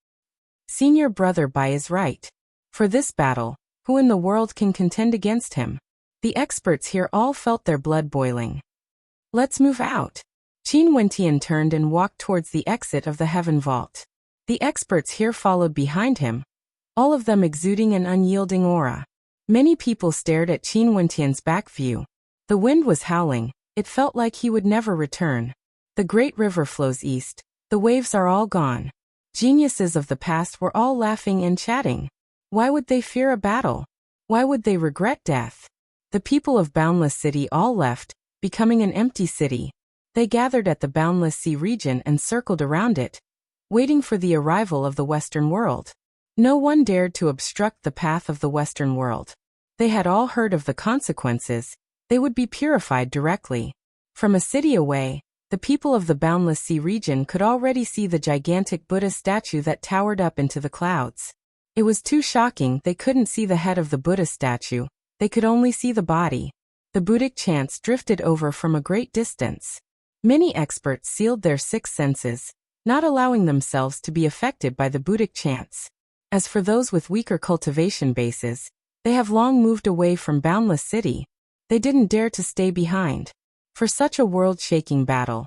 Senior brother by his right. For this battle, who in the world can contend against him? The experts here all felt their blood boiling. Let's move out. Qin Wentian turned and walked towards the exit of the Heaven Vault. The experts here followed behind him, all of them exuding an unyielding aura. Many people stared at Qin Wentian's back view. The wind was howling. It felt like he would never return. The great river flows east. The waves are all gone. Geniuses of the past were all laughing and chatting. Why would they fear a battle? Why would they regret death? The people of Boundless City all left, becoming an empty city. They gathered at the Boundless Sea region and circled around it, waiting for the arrival of the Western world. No one dared to obstruct the path of the Western world. They had all heard of the consequences. They would be purified directly. From a city away, the people of the Boundless Sea region could already see the gigantic Buddha statue that towered up into the clouds. It was too shocking. They couldn't see the head of the Buddha statue. They could only see the body. The Buddhic chants drifted over from a great distance. Many experts sealed their sixth senses, not allowing themselves to be affected by the Buddhic chants. As for those with weaker cultivation bases, they have long moved away from Boundless City. They didn't dare to stay behind. For such a world-shaking battle,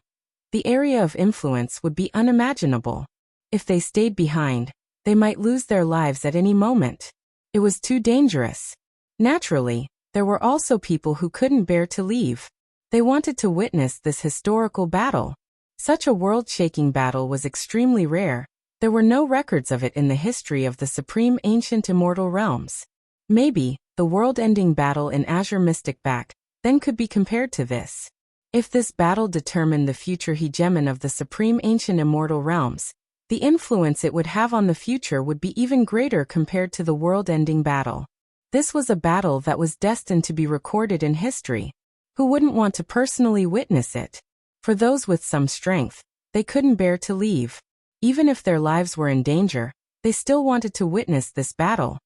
the area of influence would be unimaginable. If they stayed behind, they might lose their lives at any moment. It was too dangerous. Naturally, there were also people who couldn't bear to leave. They wanted to witness this historical battle. Such a world-shaking battle was extremely rare. There were no records of it in the history of the Supreme Ancient Immortal Realms. Maybe, the world-ending battle in Azure Mystic back then could be compared to this. If this battle determined the future hegemon of the Supreme Ancient Immortal Realms, the influence it would have on the future would be even greater compared to the world-ending battle. This was a battle that was destined to be recorded in history. Who wouldn't want to personally witness it? For those with some strength, they couldn't bear to leave. Even if their lives were in danger, they still wanted to witness this battle.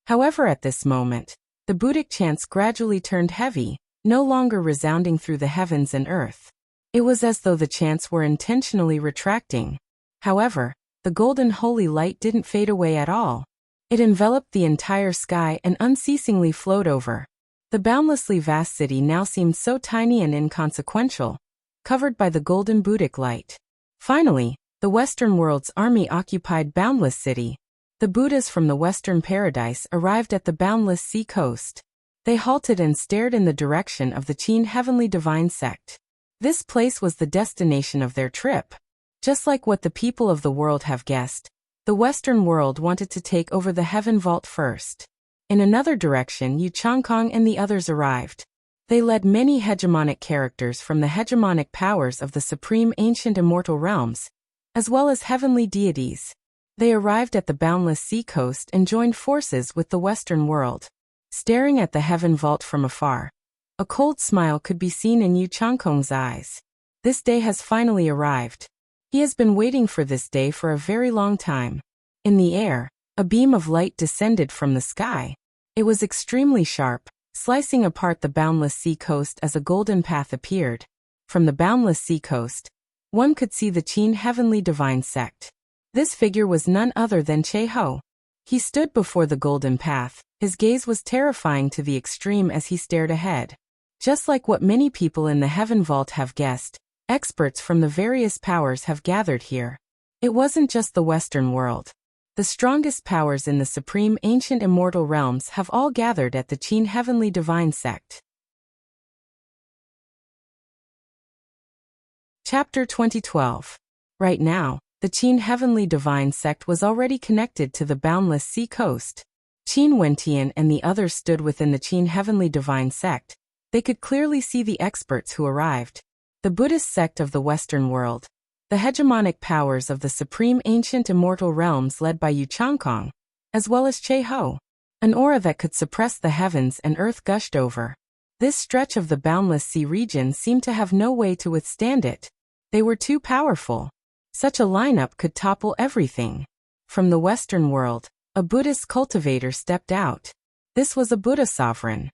However, at this moment, the Buddhic chants gradually turned heavy, no longer resounding through the heavens and earth. It was as though the chants were intentionally retracting. However, the golden holy light didn't fade away at all. It enveloped the entire sky and unceasingly flowed over. The boundlessly vast city now seemed so tiny and inconsequential, covered by the golden Buddhic light. Finally, the Western world's army occupied Boundless City. The Buddhas from the Western Paradise arrived at the Boundless Sea coast. They halted and stared in the direction of the Qin Heavenly Divine Sect. This place was the destination of their trip. Just like what the people of the world have guessed, the Western world wanted to take over the Heaven Vault first. In another direction, Yu Changkong and the others arrived. They led many hegemonic characters from the hegemonic powers of the Supreme Ancient Immortal Realms, as well as heavenly deities. They arrived at the Boundless Sea coast and joined forces with the Western world. Staring at the Heaven Vault from afar, a cold smile could be seen in Yu Changkong's eyes. This day has finally arrived. He has been waiting for this day for a very long time. In the air, a beam of light descended from the sky. It was extremely sharp, slicing apart the Boundless Sea coast as a golden path appeared. From the Boundless Sea coast, one could see the Qin Heavenly Divine Sect. This figure was none other than Che Ho. He stood before the golden path. His gaze was terrifying to the extreme as he stared ahead. Just like what many people in the Heaven Vault have guessed, experts from the various powers have gathered here. It wasn't just the Western world. The strongest powers in the supreme ancient immortal realms have all gathered at the Qin Heavenly Divine Sect. Chapter 2012. Right now, the Qin Heavenly Divine Sect was already connected to the boundless sea coast. Qin Wentian and the others stood within the Qin Heavenly Divine Sect. They could clearly see the experts who arrived. The Buddhist sect of the Western world. The hegemonic powers of the supreme ancient immortal realms led by Yu Changkong, as well as Che Ho. An aura that could suppress the heavens and earth gushed over. This stretch of the boundless sea region seemed to have no way to withstand it. They were too powerful. Such a lineup could topple everything. From the Western world, a Buddhist cultivator stepped out. This was a Buddha sovereign.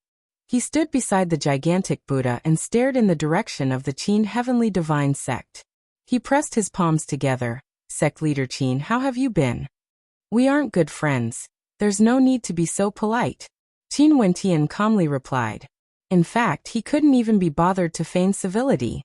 He stood beside the gigantic Buddha and stared in the direction of the Qin Heavenly Divine Sect. He pressed his palms together. Sect leader Qin, how have you been? We aren't good friends. There's no need to be so polite. Qin Wentian calmly replied. In fact, he couldn't even be bothered to feign civility.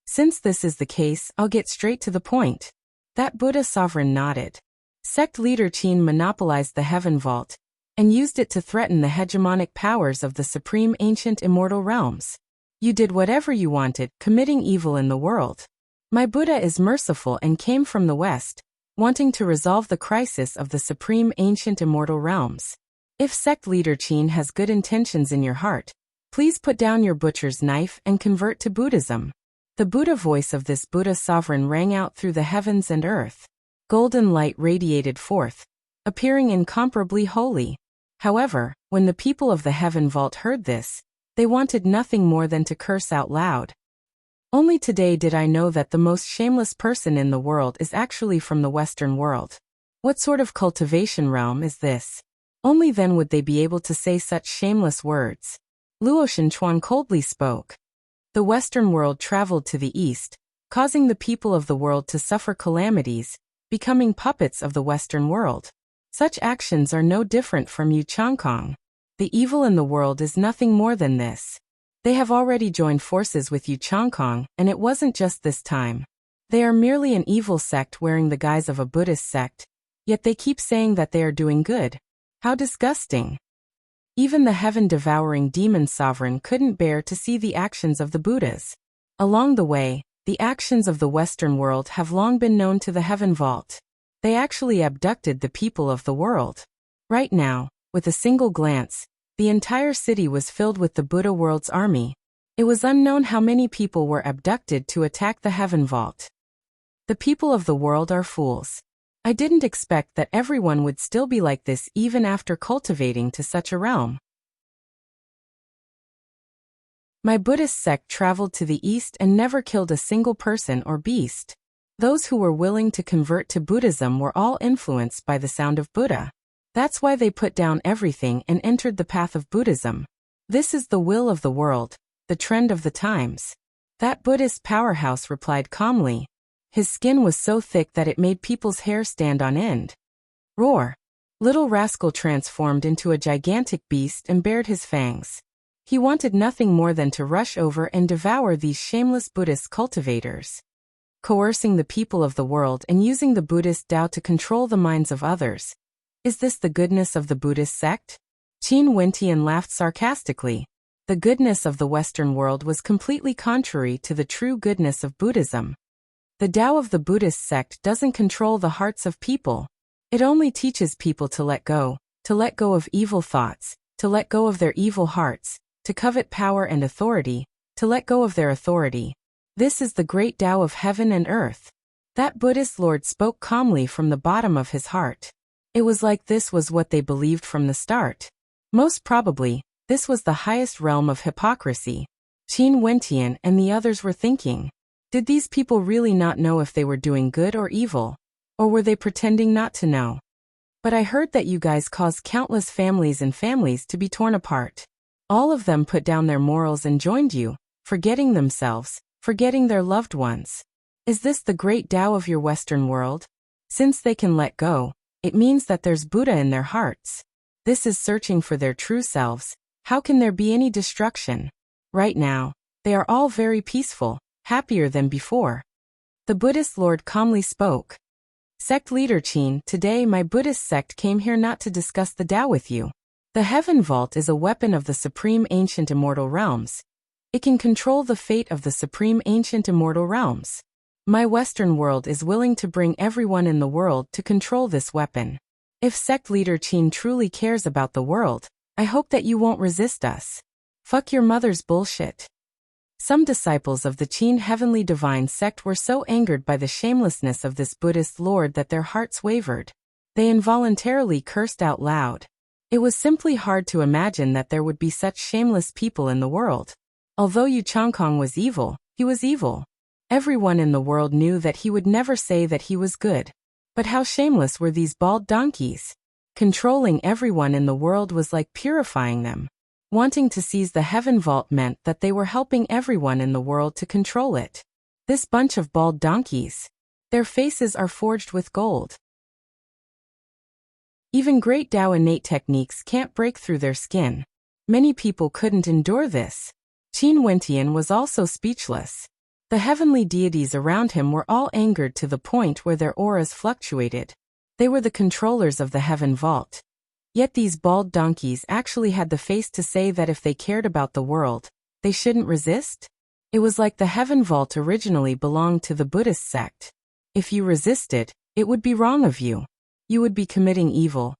Since this is the case, I'll get straight to the point. That Buddha sovereign nodded. Sect leader Qin monopolized the Heaven Vault and used it to threaten the hegemonic powers of the supreme ancient immortal realms. You did whatever you wanted, committing evil in the world. My Buddha is merciful and came from the West, wanting to resolve the crisis of the supreme ancient immortal realms. If sect leader Qin has good intentions in your heart, please put down your butcher's knife and convert to Buddhism. The Buddha voice of this Buddha sovereign rang out through the heavens and earth. Golden light radiated forth, appearing incomparably holy. However, when the people of the Heaven Vault heard this, they wanted nothing more than to curse out loud. Only today did I know that the most shameless person in the world is actually from the Western world. What sort of cultivation realm is this? Only then would they be able to say such shameless words. Luo Shenchuan coldly spoke. The Western world traveled to the east, causing the people of the world to suffer calamities, becoming puppets of the Western world. Such actions are no different from Yu Changkong. The evil in the world is nothing more than this. They have already joined forces with Yu Changkong, and it wasn't just this time. They are merely an evil sect wearing the guise of a Buddhist sect, yet they keep saying that they are doing good. How disgusting. Even the heaven-devouring demon sovereign couldn't bear to see the actions of the Buddhas. Along the way, the actions of the Western world have long been known to the Heaven Vault. They actually abducted the people of the world. Right now, with a single glance, the entire city was filled with the Buddha world's army. It was unknown how many people were abducted to attack the Heaven Vault. The people of the world are fools. I didn't expect that everyone would still be like this even after cultivating to such a realm. My Buddhist sect traveled to the east and never killed a single person or beast. Those who were willing to convert to Buddhism were all influenced by the sound of Buddha. That's why they put down everything and entered the path of Buddhism. This is the will of the world, the trend of the times. That Buddhist powerhouse replied calmly. His skin was so thick that it made people's hair stand on end. Roar! Little rascal transformed into a gigantic beast and bared his fangs. He wanted nothing more than to rush over and devour these shameless Buddhist cultivators. Coercing the people of the world and using the Buddhist Tao to control the minds of others. Is this the goodness of the Buddhist sect? Qin Wentian laughed sarcastically. The goodness of the Western world was completely contrary to the true goodness of Buddhism. The Tao of the Buddhist sect doesn't control the hearts of people. It only teaches people to let go of evil thoughts, to let go of their evil hearts, to covet power and authority, to let go of their authority. This is the great Tao of heaven and earth. That Buddhist lord spoke calmly from the bottom of his heart. It was like this was what they believed from the start. Most probably, this was the highest realm of hypocrisy. Qin Wentian and the others were thinking. Did these people really not know if they were doing good or evil? Or were they pretending not to know? But I heard that you guys caused countless families to be torn apart. All of them put down their morals and joined you, forgetting themselves, forgetting their loved ones. Is this the great Tao of your Western world? Since they can let go, It means that there's Buddha in their hearts. This is searching for their true selves. How can there be any destruction? Right now, they are all very peaceful, happier than before. The Buddhist Lord calmly spoke. Sect leader Qin, today my Buddhist sect came here not to discuss the Tao with you. The Heaven Vault is a weapon of the Supreme Ancient Immortal Realms. It can control the fate of the Supreme Ancient Immortal Realms. My Western world is willing to bring everyone in the world to control this weapon. If sect leader Qin truly cares about the world, I hope that you won't resist us. Fuck your mother's bullshit. Some disciples of the Qin Heavenly Divine sect were so angered by the shamelessness of this Buddhist lord that their hearts wavered. They involuntarily cursed out loud. It was simply hard to imagine that there would be such shameless people in the world. Although Yu Changkong was evil, he was evil. Everyone in the world knew that he would never say that he was good. But how shameless were these bald donkeys? Controlling everyone in the world was like purifying them. Wanting to seize the Heaven Vault meant that they were helping everyone in the world to control it. This bunch of bald donkeys. Their faces are forged with gold. Even great Tao innate techniques can't break through their skin. Many people couldn't endure this. Qin Wentian was also speechless. The heavenly deities around him were all angered to the point where their auras fluctuated. They were the controllers of the Heaven Vault. Yet these bald donkeys actually had the face to say that if they cared about the world, they shouldn't resist? It was like the Heaven Vault originally belonged to the Buddhist sect. If you resisted, it would be wrong of you. You would be committing evil,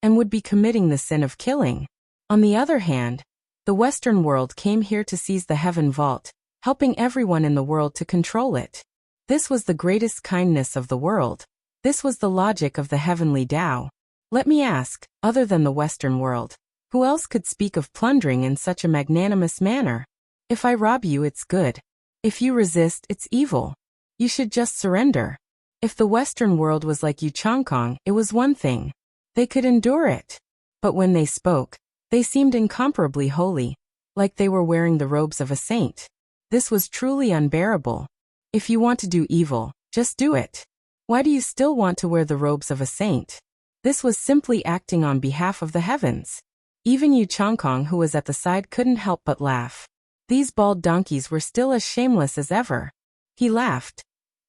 and would be committing the sin of killing. On the other hand, the Western world came here to seize the Heaven Vault, helping everyone in the world to control it. This was the greatest kindness of the world. This was the logic of the heavenly Tao. Let me ask, other than the Western world, who else could speak of plundering in such a magnanimous manner? If I rob you, it's good. If you resist, it's evil. You should just surrender. If the Western world was like Yu Changkong, it was one thing. They could endure it. But when they spoke, they seemed incomparably holy, like they were wearing the robes of a saint. This was truly unbearable. If you want to do evil, just do it. Why do you still want to wear the robes of a saint? This was simply acting on behalf of the heavens. Even Yu Changkong, who was at the side, couldn't help but laugh. These bald donkeys were still as shameless as ever. He laughed.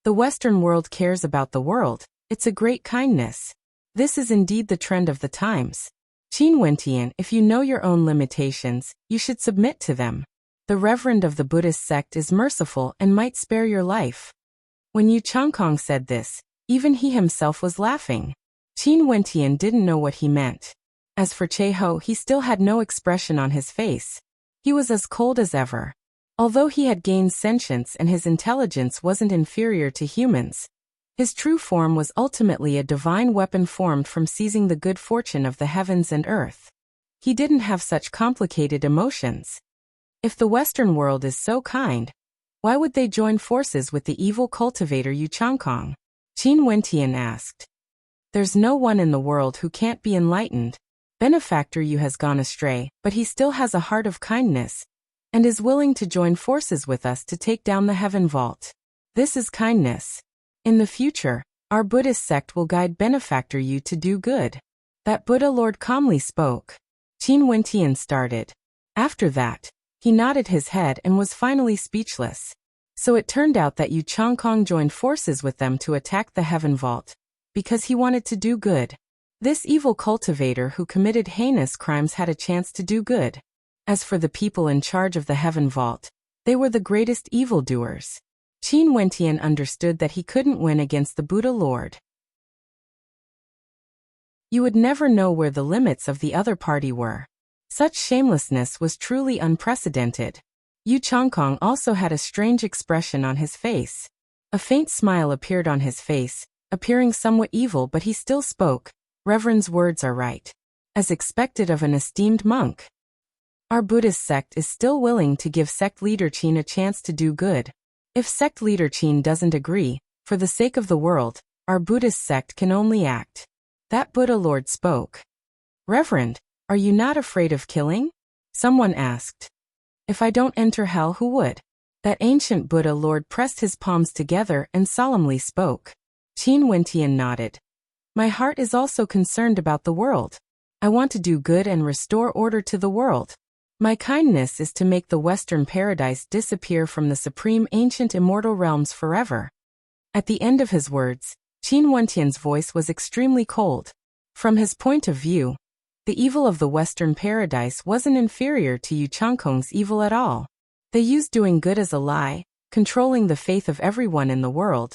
The Western world cares about the world. It's a great kindness. This is indeed the trend of the times. Qin Wentian, if you know your own limitations, you should submit to them. The Reverend of the Buddhist sect is merciful and might spare your life. When Yu Changkong said this, even he himself was laughing. Qin Wentian didn't know what he meant. As for Che Ho, he still had no expression on his face. He was as cold as ever. Although he had gained sentience and his intelligence wasn't inferior to humans, his true form was ultimately a divine weapon formed from seizing the good fortune of the heavens and earth. He didn't have such complicated emotions. If the Western world is so kind, why would they join forces with the evil cultivator Yu Changkong? Qin Wentian asked. There's no one in the world who can't be enlightened. Benefactor Yu has gone astray, but he still has a heart of kindness, and is willing to join forces with us to take down the Heaven Vault. This is kindness. In the future, our Buddhist sect will guide Benefactor Yu to do good. That Buddha Lord calmly spoke. Qin Wentian started. After that, he nodded his head and was finally speechless. So it turned out that Yu Changkong joined forces with them to attack the Heaven Vault, because he wanted to do good. This evil cultivator who committed heinous crimes had a chance to do good. As for the people in charge of the Heaven Vault, they were the greatest evildoers. Qin Wentian understood that he couldn't win against the Buddha Lord. You would never know where the limits of the other party were. Such shamelessness was truly unprecedented. Yu Changkong also had a strange expression on his face. A faint smile appeared on his face, appearing somewhat evil, but he still spoke. Reverend's words are right. As expected of an esteemed monk. Our Buddhist sect is still willing to give sect leader Qin a chance to do good. If sect leader Qin doesn't agree, for the sake of the world, our Buddhist sect can only act. That Buddha Lord spoke. Reverend, are you not afraid of killing? Someone asked. If I don't enter hell, who would? That ancient Buddha Lord pressed his palms together and solemnly spoke. Qin Wentian nodded. My heart is also concerned about the world. I want to do good and restore order to the world. My kindness is to make the Western paradise disappear from the supreme ancient immortal realms forever." At the end of his words, Qin Wentian's voice was extremely cold. From his point of view, the evil of the Western paradise wasn't inferior to Yu Changkong's evil at all. They used doing good as a lie, controlling the faith of everyone in the world,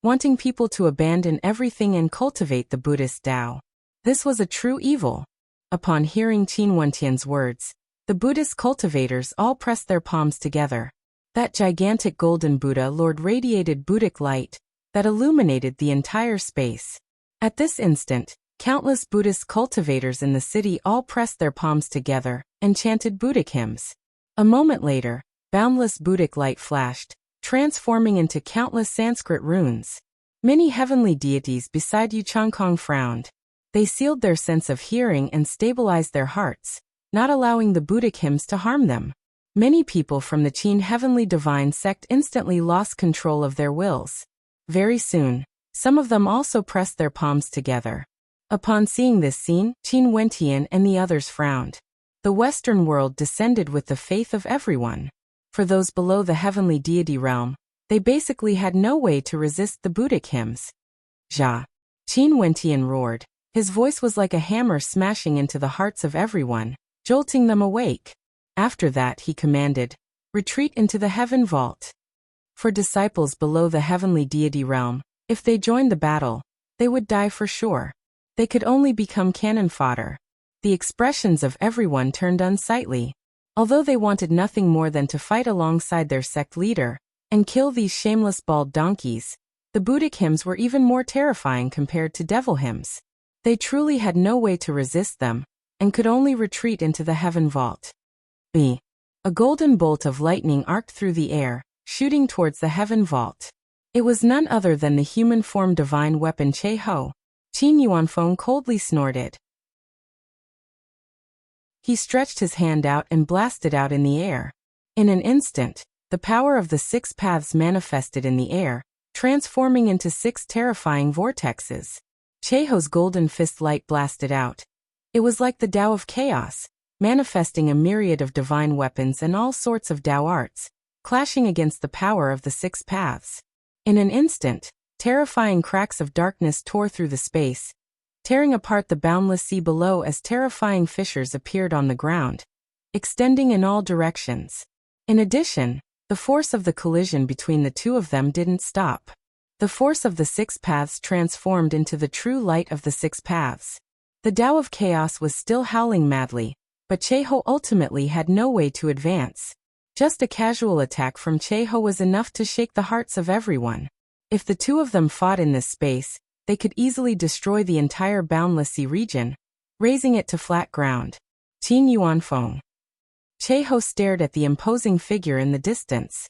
wanting people to abandon everything and cultivate the Buddhist Tao. This was a true evil. Upon hearing Qin Wentian's words, the Buddhist cultivators all pressed their palms together. That gigantic golden Buddha Lord radiated Buddhic light that illuminated the entire space. At this instant, countless Buddhist cultivators in the city all pressed their palms together and chanted Buddhic hymns. A moment later, boundless Buddhic light flashed, transforming into countless Sanskrit runes. Many heavenly deities beside Yu Changkong frowned. They sealed their sense of hearing and stabilized their hearts, not allowing the Buddhic hymns to harm them. Many people from the Qin Heavenly Divine sect instantly lost control of their wills. Very soon, some of them also pressed their palms together. Upon seeing this scene, Qin Wentian and the others frowned. The Western world descended with the faith of everyone. For those below the heavenly deity realm, they basically had no way to resist the Buddhic hymns. Ja! Qin Wentian roared. His voice was like a hammer smashing into the hearts of everyone, jolting them awake. After that he commanded, "Retreat into the heaven vault." For disciples below the heavenly deity realm, if they joined the battle, they would die for sure. They could only become cannon fodder. The expressions of everyone turned unsightly. Although they wanted nothing more than to fight alongside their sect leader and kill these shameless bald donkeys, the Buddhic hymns were even more terrifying compared to devil hymns. They truly had no way to resist them and could only retreat into the heaven vault. A golden bolt of lightning arced through the air, shooting towards the heaven vault. It was none other than the human form divine weapon Che Ho. Qin Yuanfeng coldly snorted. He stretched his hand out and blasted out in the air. In an instant, the power of the 6 paths manifested in the air, transforming into 6 terrifying vortexes. Che Ho's golden fist light blasted out. It was like the Tao of chaos, manifesting a myriad of divine weapons and all sorts of Tao arts, clashing against the power of the 6 paths. In an instant, terrifying cracks of darkness tore through the space, tearing apart the boundless sea below as terrifying fissures appeared on the ground, extending in all directions. In addition, the force of the collision between the two of them didn't stop. The force of the 6 paths transformed into the true light of the 6 paths. The Tao of chaos was still howling madly, but Che Ho ultimately had no way to advance. Just a casual attack from Che Ho was enough to shake the hearts of everyone. If the two of them fought in this space, they could easily destroy the entire boundless sea region, raising it to flat ground. Qin Yuanfeng. Che Ho stared at the imposing figure in the distance.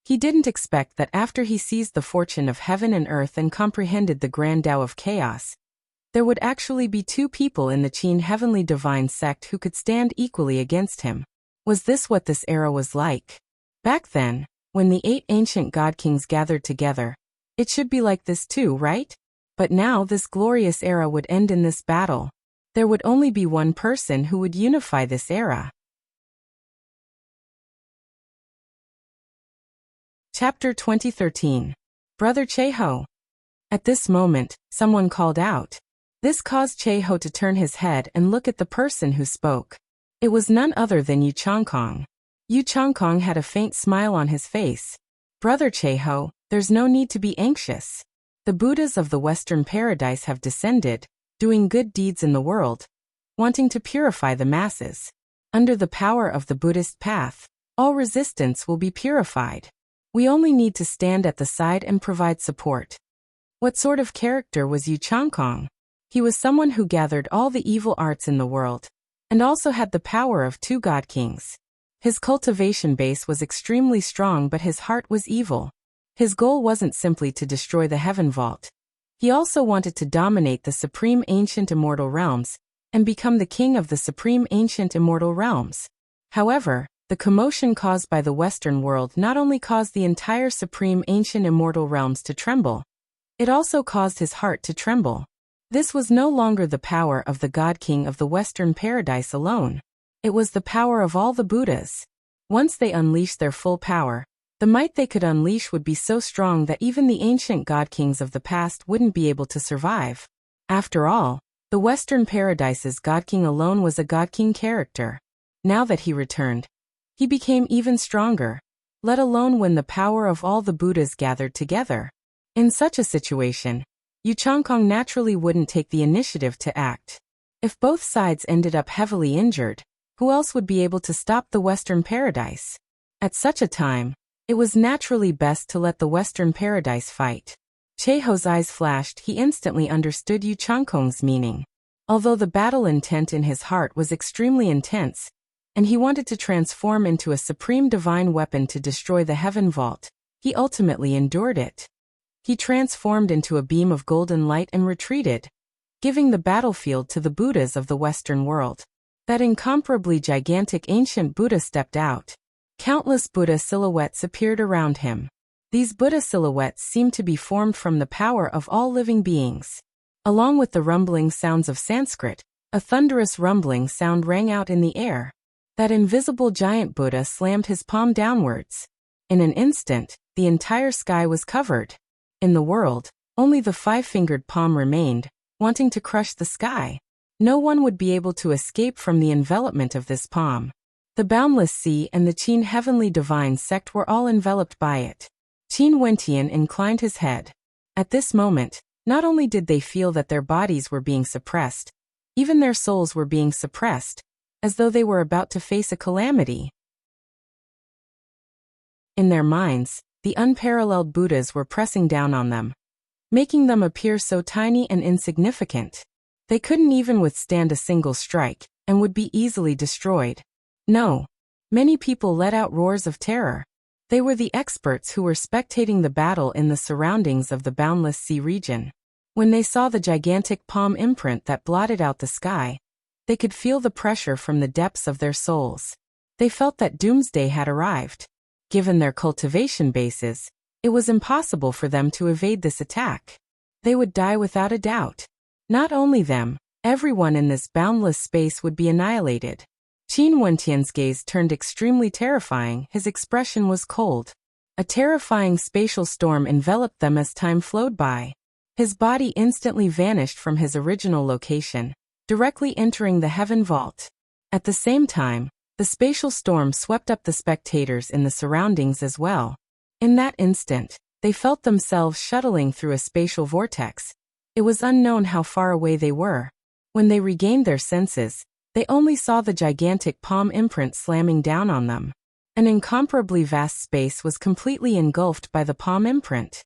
He didn't expect that after he seized the fortune of heaven and earth and comprehended the grand Tao of chaos, there would actually be 2 people in the Qin Heavenly Divine sect who could stand equally against him. Was this what this era was like? Back then, when the 8 ancient god kings gathered together, it should be like this too, right? But now this glorious era would end in this battle. There would only be one person who would unify this era. Chapter 2013. Brother Che Ho. At this moment, someone called out. This caused Che Ho to turn his head and look at the person who spoke. It was none other than Yu Changkong. Yu Changkong had a faint smile on his face. Brother Che Ho, there's no need to be anxious. The Buddhas of the Western paradise have descended, doing good deeds in the world, wanting to purify the masses. Under the power of the Buddhist path, all resistance will be purified. We only need to stand at the side and provide support. What sort of character was Yu Changkong? He was someone who gathered all the evil arts in the world, and also had the power of 2 god kings. His cultivation base was extremely strong, but his heart was evil. His goal wasn't simply to destroy the heaven vault. He also wanted to dominate the supreme ancient immortal realms, and become the king of the supreme ancient immortal realms. However, the commotion caused by the Western world not only caused the entire supreme ancient immortal realms to tremble, it also caused his heart to tremble. This was no longer the power of the God King of the Western Paradise alone. It was the power of all the Buddhas. Once they unleashed their full power, the might they could unleash would be so strong that even the ancient God Kings of the past wouldn't be able to survive. After all, the Western Paradise's God King alone was a God King character. Now that he returned, he became even stronger, let alone when the power of all the Buddhas gathered together. In such a situation, Yu Changkong naturally wouldn't take the initiative to act. If both sides ended up heavily injured, who else would be able to stop the Western Paradise? At such a time, it was naturally best to let the Western Paradise fight. Cheho's eyes flashed. He instantly understood Yu Changkong's meaning. Although the battle intent in his heart was extremely intense, and he wanted to transform into a supreme divine weapon to destroy the heaven vault, he ultimately endured it. He transformed into a beam of golden light and retreated, giving the battlefield to the Buddhas of the Western world. That incomparably gigantic ancient Buddha stepped out. Countless Buddha silhouettes appeared around him. These Buddha silhouettes seemed to be formed from the power of all living beings. Along with the rumbling sounds of Sanskrit, a thunderous rumbling sound rang out in the air. That invisible giant Buddha slammed his palm downwards. In an instant, the entire sky was covered. In the world, only the five-fingered palm remained, wanting to crush the sky. No one would be able to escape from the envelopment of this palm. The boundless sea and the Qin heavenly divine sect were all enveloped by it. Qin Wentian inclined his head. At this moment, not only did they feel that their bodies were being suppressed, even their souls were being suppressed, as though they were about to face a calamity. In their minds, the unparalleled Buddhas were pressing down on them, making them appear so tiny and insignificant. They couldn't even withstand a single strike, and would be easily destroyed. No. Many people let out roars of terror. They were the experts who were spectating the battle in the surroundings of the boundless sea region. When they saw the gigantic palm imprint that blotted out the sky, they could feel the pressure from the depths of their souls. They felt that doomsday had arrived. Given their cultivation bases, it was impossible for them to evade this attack. They would die without a doubt. Not only them, everyone in this boundless space would be annihilated. Qin Wentian's gaze turned extremely terrifying. His expression was cold. A terrifying spatial storm enveloped them as time flowed by. His body instantly vanished from his original location, directly entering the heaven vault. At the same time, the spatial storm swept up the spectators in the surroundings as well. In that instant, they felt themselves shuttling through a spatial vortex. It was unknown how far away they were. When they regained their senses, they only saw the gigantic palm imprint slamming down on them. An incomparably vast space was completely engulfed by the palm imprint.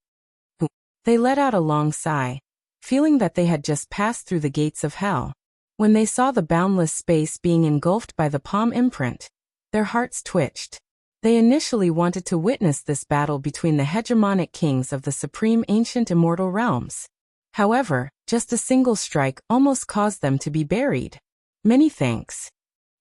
They let out a long sigh, feeling that they had just passed through the gates of hell. When they saw the boundless space being engulfed by the palm imprint, their hearts twitched. They initially wanted to witness this battle between the hegemonic kings of the supreme ancient immortal realms. However, just a single strike almost caused them to be buried. Many thanks.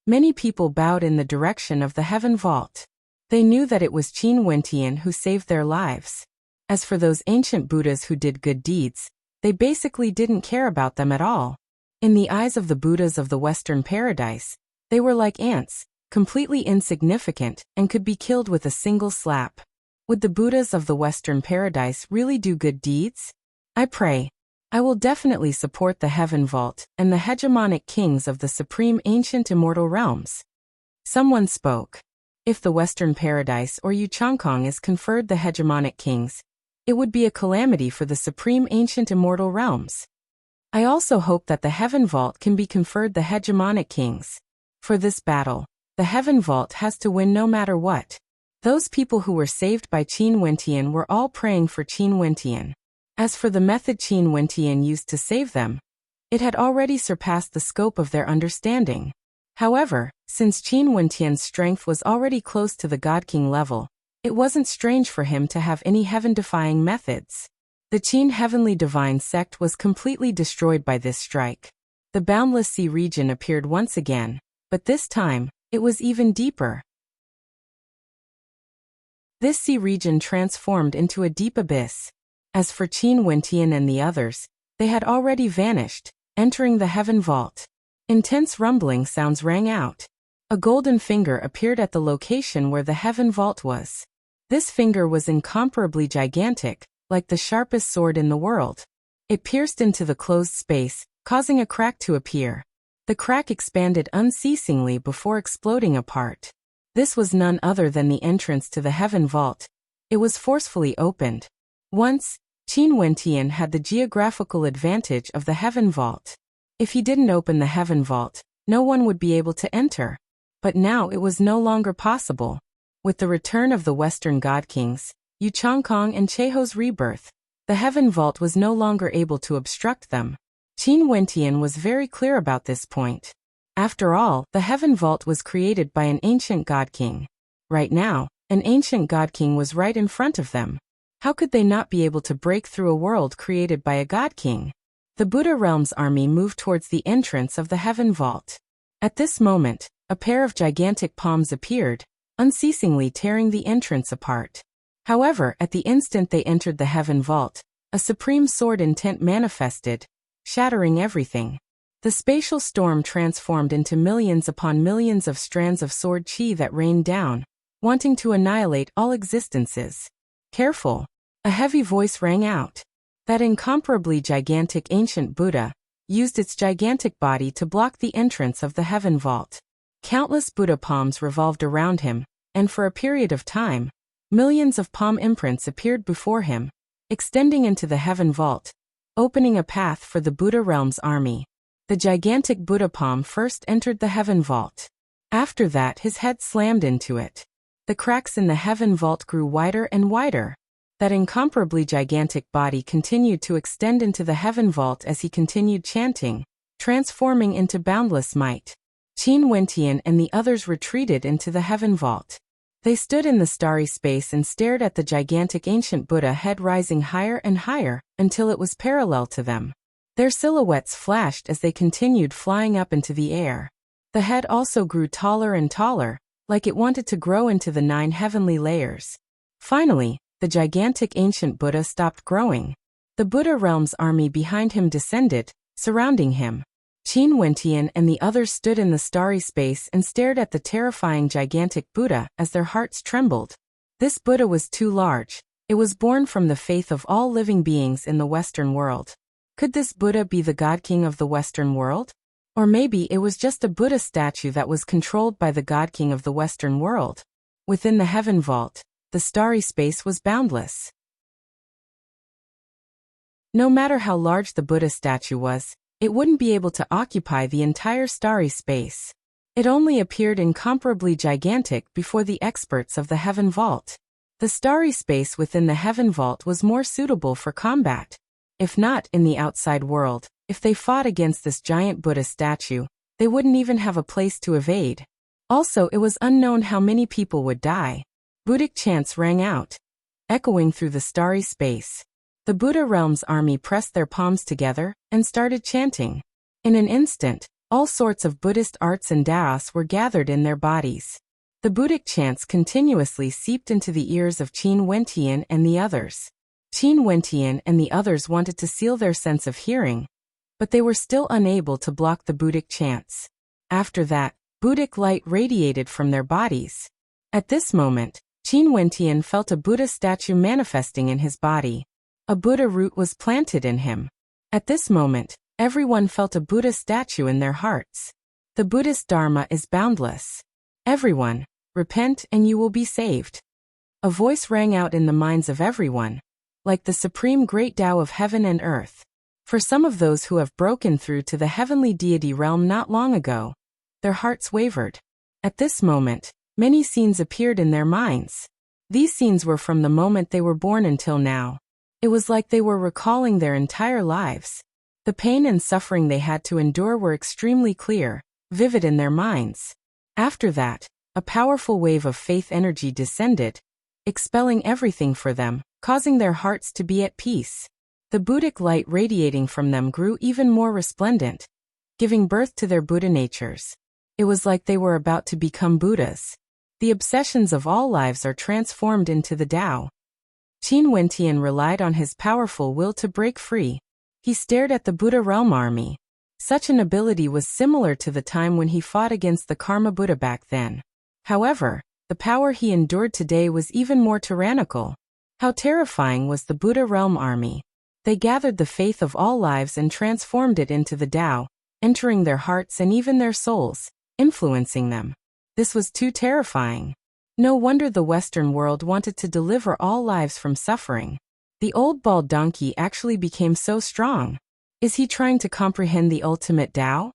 Many people bowed in the direction of the heaven vault. They knew that it was Qin Wentian who saved their lives. As for those ancient Buddhas who did good deeds, they basically didn't care about them at all. In the eyes of the Buddhas of the Western Paradise, they were like ants, completely insignificant, and could be killed with a single slap. Would the Buddhas of the Western Paradise really do good deeds? I pray. I will definitely support the Heaven Vault and the hegemonic kings of the supreme ancient immortal realms. Someone spoke. If the Western Paradise or Yu Changkong is conferred the hegemonic kings, it would be a calamity for the supreme ancient immortal realms. I also hope that the Heaven Vault can be conferred the hegemonic kings. For this battle, the Heaven Vault has to win no matter what. Those people who were saved by Qin Wentian were all praying for Qin Wentian. As for the method Qin Wentian used to save them, it had already surpassed the scope of their understanding. However, since Qin Wentian's strength was already close to the God King level, it wasn't strange for him to have any heaven-defying methods. The Qin heavenly divine sect was completely destroyed by this strike. The boundless sea region appeared once again, but this time, it was even deeper. This sea region transformed into a deep abyss. As for Qin Wentian and the others, They had already vanished, entering the heaven vault. Intense rumbling sounds rang out. A golden finger appeared at the location where the heaven vault was. This finger was incomparably gigantic, like the sharpest sword in the world. It pierced into the closed space, causing a crack to appear. The crack expanded unceasingly before exploding apart. This was none other than the entrance to the heaven vault. It was forcefully opened. Once, Qin Wentian had the geographical advantage of the heaven vault. If he didn't open the heaven vault, no one would be able to enter. But now it was no longer possible. With the return of the Western God Kings, Yu Changkong and Cheho's rebirth, the heaven vault was no longer able to obstruct them. Qin Wentian was very clear about this point. After all, the heaven vault was created by an ancient God King. Right now, an ancient God King was right in front of them. How could they not be able to break through a world created by a God King? The Buddha Realm's army moved towards the entrance of the heaven vault. At this moment, a pair of gigantic palms appeared, unceasingly tearing the entrance apart. However, at the instant they entered the heaven vault, a supreme sword intent manifested, shattering everything. The spatial storm transformed into millions upon millions of strands of sword chi that rained down, wanting to annihilate all existences. Careful! A heavy voice rang out. That incomparably gigantic ancient Buddha used its gigantic body to block the entrance of the heaven vault. Countless Buddha palms revolved around him, and for a period of time, millions of palm imprints appeared before him, extending into the heaven vault, opening a path for the Buddha Realm's army. The gigantic Buddha palm first entered the heaven vault. After that, his head slammed into it. The cracks in the heaven vault grew wider and wider. That incomparably gigantic body continued to extend into the heaven vault as he continued chanting, transforming into boundless might. Qin Wentian and the others retreated into the heaven vault. They stood in the starry space and stared at the gigantic ancient Buddha head rising higher and higher until it was parallel to them. Their silhouettes flashed as they continued flying up into the air. The head also grew taller and taller, like it wanted to grow into the 9 heavenly layers. Finally, the gigantic ancient Buddha stopped growing. The Buddha Realm's army behind him descended, surrounding him. Qin Wentian and the others stood in the starry space and stared at the terrifying gigantic Buddha as their hearts trembled. This Buddha was too large. It was born from the faith of all living beings in the Western world. Could this Buddha be the God King of the Western world? Or maybe it was just a Buddha statue that was controlled by the God King of the Western world. Within the heaven vault, the starry space was boundless. No matter how large the Buddha statue was, it wouldn't be able to occupy the entire starry space. It only appeared incomparably gigantic before the experts of the heaven vault. The starry space within the heaven vault was more suitable for combat. If not in the outside world, if they fought against this giant Buddha statue, they wouldn't even have a place to evade. Also, it was unknown how many people would die. Buddhic chants rang out, echoing through the starry space. The Buddha Realm's army pressed their palms together and started chanting. In an instant, all sorts of Buddhist arts and Taoists were gathered in their bodies. The Buddhic chants continuously seeped into the ears of Qin Wentian and the others. Qin Wentian and the others wanted to seal their sense of hearing, but they were still unable to block the Buddhic chants. After that, Buddhic light radiated from their bodies. At this moment, Qin Wentian felt a Buddha statue manifesting in his body. A Buddha root was planted in him. At this moment, everyone felt a Buddha statue in their hearts. The Buddhist Dharma is boundless. Everyone, repent and you will be saved. A voice rang out in the minds of everyone, like the supreme great Tao of heaven and earth. For some of those who have broken through to the heavenly deity realm not long ago, their hearts wavered. At this moment, many scenes appeared in their minds. These scenes were from the moment they were born until now. It was like they were recalling their entire lives. The pain and suffering they had to endure were extremely clear, vivid in their minds. After that, a powerful wave of faith energy descended, expelling everything for them, causing their hearts to be at peace. The Buddhic light radiating from them grew even more resplendent, giving birth to their Buddha natures. It was like they were about to become Buddhas. The obsessions of all lives are transformed into the Tao. Qin Wentian relied on his powerful will to break free. He stared at the Buddha realm army. Such an ability was similar to the time when he fought against the Karma Buddha back then. However, the power he endured today was even more tyrannical. How terrifying was the Buddha realm army! They gathered the faith of all lives and transformed it into the Tao, entering their hearts and even their souls, influencing them. This was too terrifying. No wonder the Western world wanted to deliver all lives from suffering. The old bald donkey actually became so strong. Is he trying to comprehend the ultimate Tao?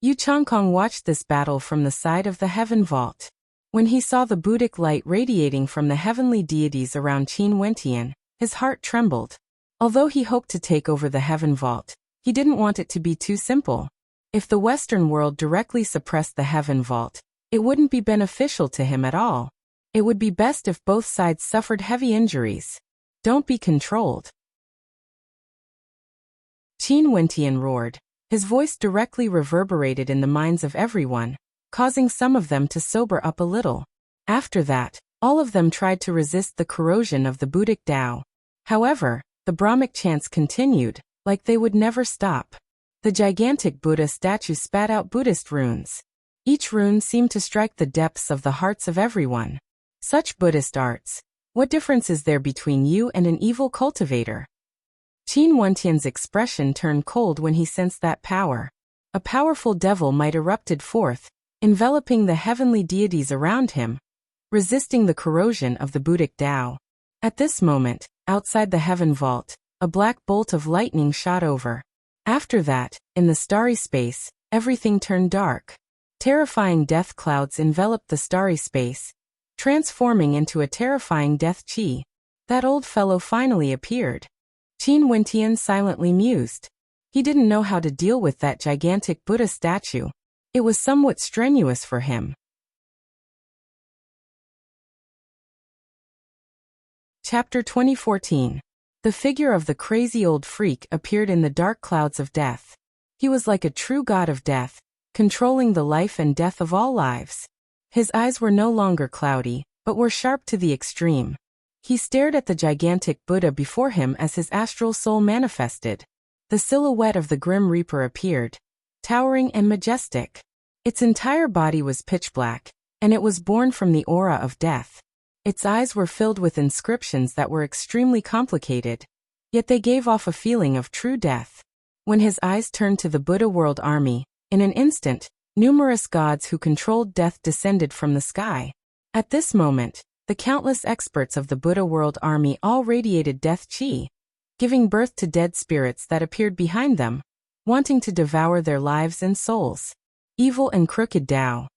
Yu Changkong watched this battle from the side of the heaven vault. When he saw the Buddhic light radiating from the heavenly deities around Qin Wentian, his heart trembled. Although he hoped to take over the heaven vault, he didn't want it to be too simple. If the Western world directly suppressed the heaven vault, it wouldn't be beneficial to him at all. It would be best if both sides suffered heavy injuries. Don't be controlled. Qin Wentian roared. His voice directly reverberated in the minds of everyone, causing some of them to sober up a little. After that, all of them tried to resist the corrosion of the Buddhic Tao. However, the Brahmic chants continued, like they would never stop. The gigantic Buddha statue spat out Buddhist runes. Each rune seemed to strike the depths of the hearts of everyone. Such Buddhist arts. What difference is there between you and an evil cultivator? Qin Wentian's expression turned cold when he sensed that power. A powerful devil might erupted forth, enveloping the heavenly deities around him, resisting the corrosion of the Buddhic Tao. At this moment, outside the heaven vault, a black bolt of lightning shot over. After that, in the starry space, everything turned dark. Terrifying death clouds enveloped the starry space, transforming into a terrifying death chi. That old fellow finally appeared. Qin Wentian silently mused. He didn't know how to deal with that gigantic Buddha statue. It was somewhat strenuous for him. Chapter 2014. The figure of the crazy old freak appeared in the dark clouds of death. He was like a true god of death, controlling the life and death of all lives. His eyes were no longer cloudy, but were sharp to the extreme. He stared at the gigantic Buddha before him as his astral soul manifested. The silhouette of the Grim Reaper appeared, towering and majestic. Its entire body was pitch black, and it was born from the aura of death. Its eyes were filled with inscriptions that were extremely complicated, yet they gave off a feeling of true death. When his eyes turned to the Buddha world army, in an instant, numerous gods who controlled death descended from the sky. At this moment, the countless experts of the Buddha world army all radiated death chi, giving birth to dead spirits that appeared behind them, wanting to devour their lives and souls. Evil and crooked Tao.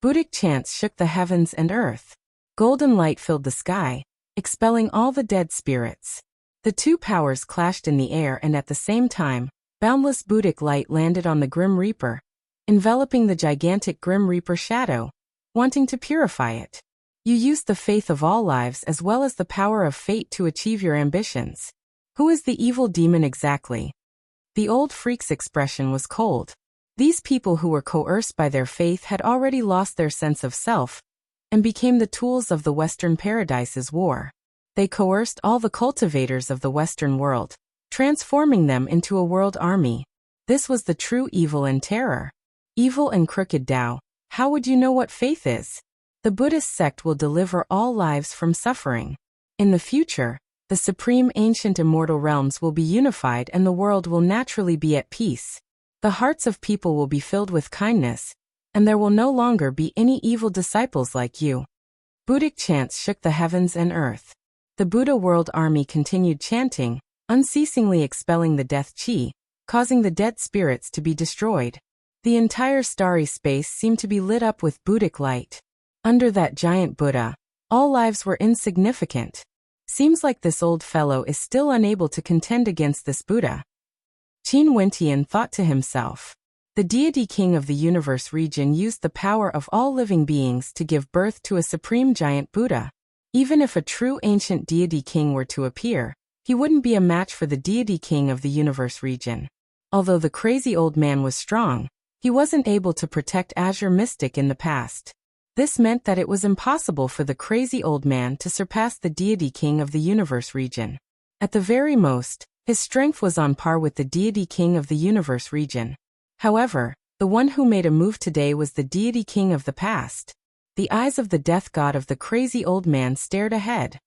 Buddhic chants shook the heavens and earth. Golden light filled the sky, expelling all the dead spirits. The two powers clashed in the air, and at the same time, boundless Buddhic light landed on the Grim Reaper, enveloping the gigantic Grim Reaper shadow, wanting to purify it. You used the faith of all lives as well as the power of fate to achieve your ambitions. Who is the evil demon exactly? The old freak's expression was cold. These people who were coerced by their faith had already lost their sense of self, and became the tools of the Western Paradise's war. They coerced all the cultivators of the Western world, transforming them into a world army. This was the true evil and terror. Evil and crooked Tao. How would you know what faith is? The Buddhist sect will deliver all lives from suffering. In the future, the supreme ancient immortal realms will be unified and the world will naturally be at peace. The hearts of people will be filled with kindness, and there will no longer be any evil disciples like you. Buddhic chants shook the heavens and earth. The Buddha world army continued chanting, unceasingly expelling the death chi, causing the dead spirits to be destroyed. The entire starry space seemed to be lit up with Buddhic light. Under that giant Buddha, all lives were insignificant. Seems like this old fellow is still unable to contend against this Buddha. Qin Wentian thought to himself. The deity king of the universe region used the power of all living beings to give birth to a supreme giant Buddha. Even if a true ancient deity king were to appear, he wouldn't be a match for the deity king of the universe region. Although the crazy old man was strong, he wasn't able to protect Azure Mystic in the past. This meant that it was impossible for the crazy old man to surpass the deity king of the universe region. At the very most, His strength was on par with the deity king of the universe region. However, the one who made a move today was the deity king of the past. The eyes of the death god of the crazy old man stared ahead.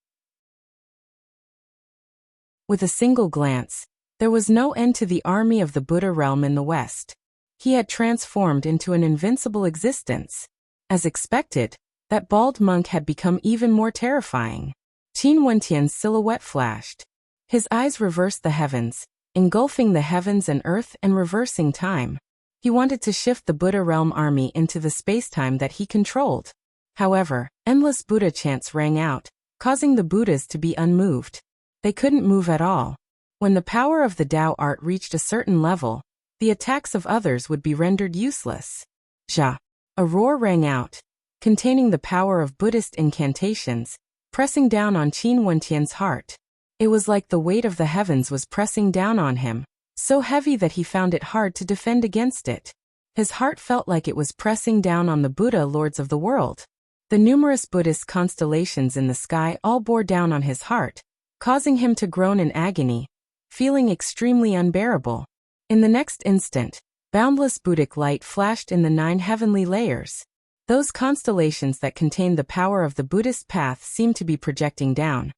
With a single glance, there was no end to the army of the Buddha realm in the west. He had transformed into an invincible existence. As expected, that bald monk had become even more terrifying. Qin Wentian's silhouette flashed. His eyes reversed the heavens, engulfing the heavens and earth and reversing time. He wanted to shift the Buddha realm army into the space-time that he controlled. However, endless Buddha chants rang out, causing the Buddhas to be unmoved. They couldn't move at all. When the power of the Tao art reached a certain level, the attacks of others would be rendered useless. Ja! A roar rang out, containing the power of Buddhist incantations, pressing down on Qin Wentian's heart. It was like the weight of the heavens was pressing down on him, so heavy that he found it hard to defend against it. His heart felt like it was pressing down on the Buddha lords of the world. The numerous Buddhist constellations in the sky all bore down on his heart, causing him to groan in agony, feeling extremely unbearable. In the next instant, boundless Buddhic light flashed in the 9 heavenly layers. Those constellations that contained the power of the Buddhist path seemed to be projecting down,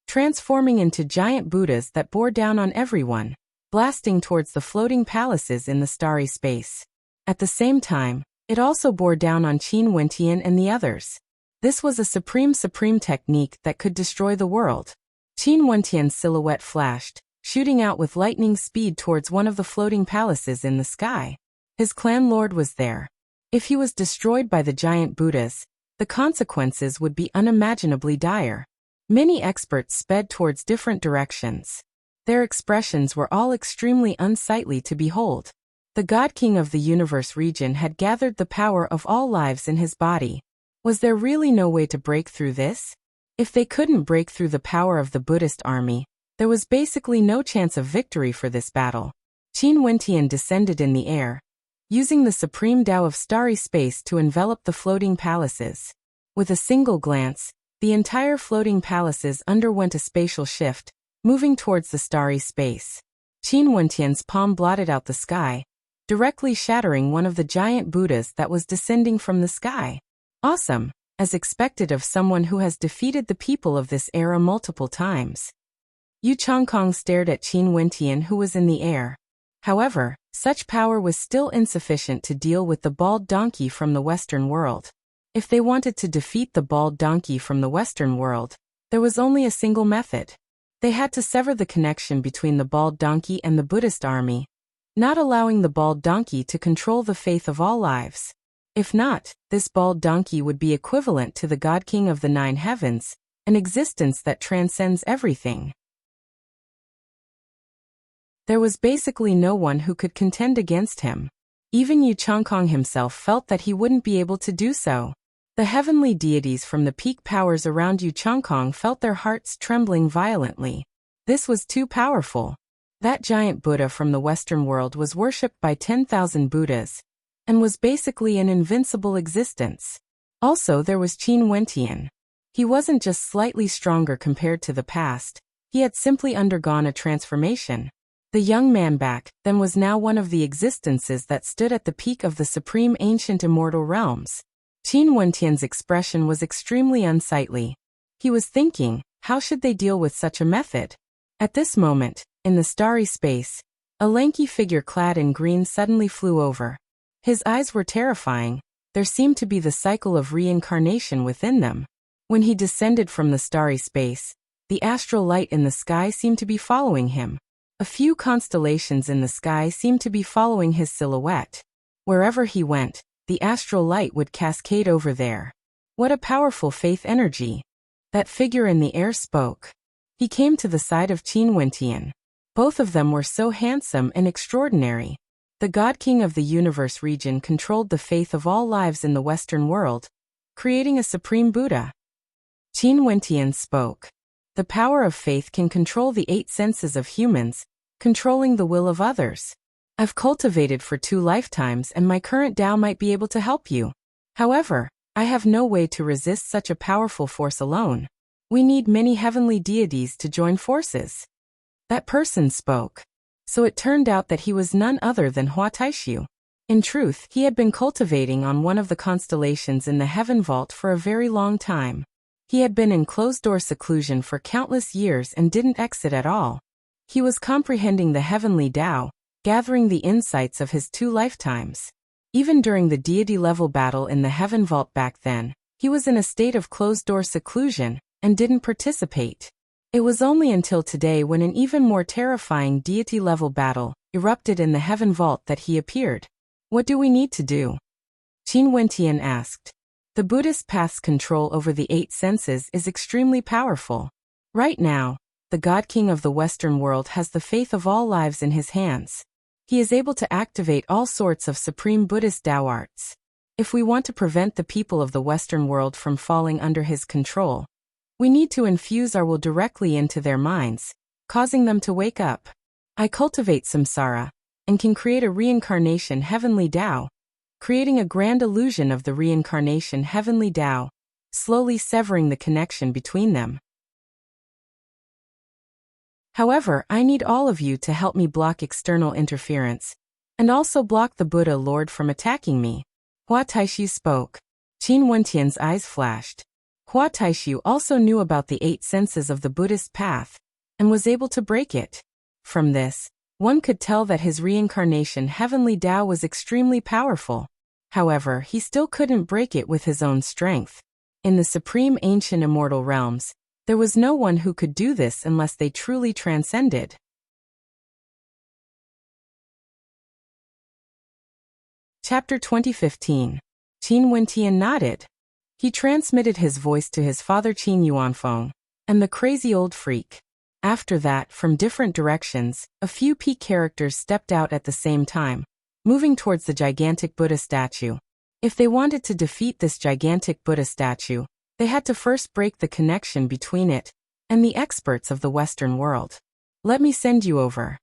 transforming into giant Buddhas that bore down on everyone, blasting towards the floating palaces in the starry space. At the same time, it also bore down on Qin Wentian and the others. This was a supreme technique that could destroy the world. Qin Wentian's silhouette flashed, shooting out with lightning speed towards one of the floating palaces in the sky. His clan lord was there. If he was destroyed by the giant Buddhas, the consequences would be unimaginably dire. Many experts sped towards different directions. Their expressions were all extremely unsightly to behold. The God King of the universe region had gathered the power of all lives in his body. Was there really no way to break through this? If they couldn't break through the power of the Buddhist army, there was basically no chance of victory for this battle. Qin Wentian descended in the air, using the supreme Tao of starry space to envelop the floating palaces. With a single glance, the entire floating palaces underwent a spatial shift, moving towards the starry space. Qin Wentian's palm blotted out the sky, directly shattering one of the giant Buddhas that was descending from the sky. Awesome, as expected of someone who has defeated the people of this era multiple times. Yu Changkong stared at Qin Wentian, who was in the air. However, such power was still insufficient to deal with the bald donkey from the Western world. If they wanted to defeat the bald donkey from the Western world, there was only a single method. They had to sever the connection between the bald donkey and the Buddhist army, not allowing the bald donkey to control the faith of all lives. If not, this bald donkey would be equivalent to the God King of the 9 heavens, an existence that transcends everything. There was basically no one who could contend against him. Even Yu Changkong himself felt that he wouldn't be able to do so. The heavenly deities from the peak powers around Yu Changkong felt their hearts trembling violently. This was too powerful. That giant Buddha from the Western world was worshipped by 10,000 Buddhas, and was basically an invincible existence. Also, there was Qin Wentian. He wasn't just slightly stronger compared to the past, he had simply undergone a transformation. The young man back then was now one of the existences that stood at the peak of the supreme ancient immortal realms. Qin Wentian's expression was extremely unsightly. He was thinking, how should they deal with such a method? At this moment, in the starry space, a lanky figure clad in green suddenly flew over. His eyes were terrifying. There seemed to be the cycle of reincarnation within them. When he descended from the starry space, the astral light in the sky seemed to be following him. A few constellations in the sky seemed to be following his silhouette. Wherever he went, the astral light would cascade over there. What a powerful faith energy. That figure in the air spoke. He came to the side of Qin Wentian. Both of them were so handsome and extraordinary. The God King of the universe region controlled the faith of all lives in the Western world, creating a supreme Buddha. Qin Wentian spoke. The power of faith can control the 8 senses of humans, controlling the will of others. I've cultivated for 2 lifetimes and my current Tao might be able to help you. However, I have no way to resist such a powerful force alone. We need many heavenly deities to join forces. That person spoke. So it turned out that he was none other than Hua Taishu. In truth, he had been cultivating on one of the constellations in the heaven vault for a very long time. He had been in closed-door seclusion for countless years and didn't exit at all. He was comprehending the heavenly Tao, gathering the insights of his 2 lifetimes. Even during the deity-level battle in the heaven vault back then, he was in a state of closed-door seclusion and didn't participate. It was only until today when an even more terrifying deity-level battle erupted in the heaven vault that he appeared. What do we need to do? Qin Wentian asked. The Buddhist path's control over the 8 senses is extremely powerful. Right now, the God King of the Western world has the faith of all lives in his hands. He is able to activate all sorts of supreme Buddhist Tao arts. If we want to prevent the people of the Western world from falling under his control, we need to infuse our will directly into their minds, causing them to wake up. I cultivate samsara, and can create a reincarnation heavenly Tao, creating a grand illusion of the reincarnation heavenly Tao, slowly severing the connection between them. However, I need all of you to help me block external interference, and also block the Buddha Lord from attacking me. Hua Taishu spoke. Qin Wentian's eyes flashed. Hua Taishu also knew about the 8 senses of the Buddhist path, and was able to break it. From this, one could tell that his reincarnation heavenly Tao was extremely powerful. However, he still couldn't break it with his own strength. In the supreme ancient immortal realms, there was no one who could do this unless they truly transcended. Chapter 2015. Qin Wentian nodded. He transmitted his voice to his father Qin Yuanfeng, and the crazy old freak. After that, from different directions, a few peak characters stepped out at the same time, moving towards the gigantic Buddha statue. If they wanted to defeat this gigantic Buddha statue, they had to first break the connection between it and the experts of the Western world. Let me send you over.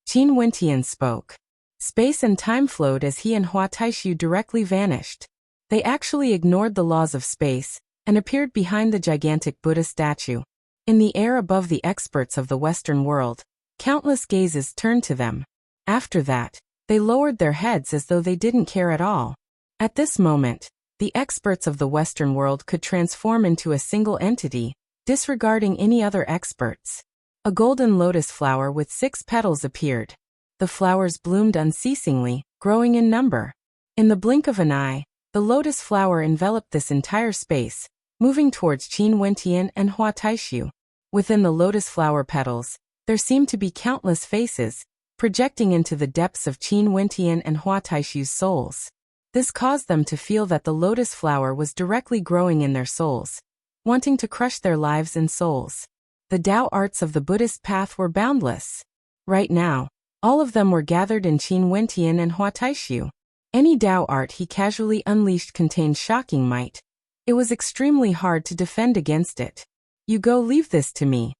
Qin Wentian spoke. Space and time flowed as he and Hua Taishu directly vanished. They actually ignored the laws of space and appeared behind the gigantic Buddha statue. In the air above the experts of the Western world, countless gazes turned to them. After that, they lowered their heads as though they didn't care at all. At this moment, the experts of the Western world could transform into a single entity, disregarding any other experts. A golden lotus flower with 6 petals appeared. The flowers bloomed unceasingly, growing in number. In the blink of an eye, the lotus flower enveloped this entire space, moving towards Qin Wentian and Hua Taishu. Within the lotus flower petals, there seemed to be countless faces, projecting into the depths of Qin Wentian and Hua Taishu's souls. This caused them to feel that the lotus flower was directly growing in their souls, wanting to crush their lives and souls. The Tao arts of the Buddhist path were boundless. Right now, all of them were gathered in Qin Wentian and Hua Taishu. Any Tao art he casually unleashed contained shocking might. It was extremely hard to defend against it. You go, leave this to me.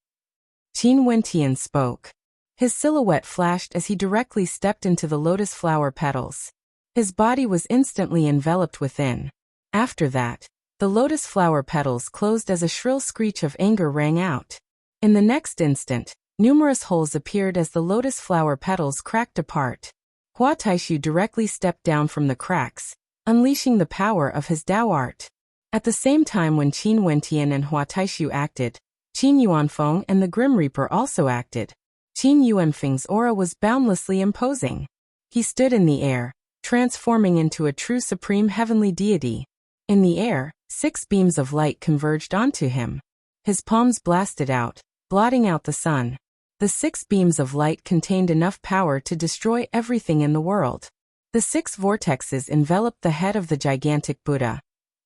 Qin Wentian spoke. His silhouette flashed as he directly stepped into the lotus flower petals. His body was instantly enveloped within. After that, the lotus flower petals closed as a shrill screech of anger rang out. In the next instant, numerous holes appeared as the lotus flower petals cracked apart. Hua Taishu directly stepped down from the cracks, unleashing the power of his Tao art. At the same time when Qin Wentian and Hua Taishu acted, Qin Yuanfeng and the Grim Reaper also acted. Qin Yuanfeng's aura was boundlessly imposing. He stood in the air, transforming into a true supreme heavenly deity. In the air, 6 beams of light converged onto him. His palms blasted out, blotting out the sun. The 6 beams of light contained enough power to destroy everything in the world. The 6 vortexes enveloped the head of the gigantic Buddha,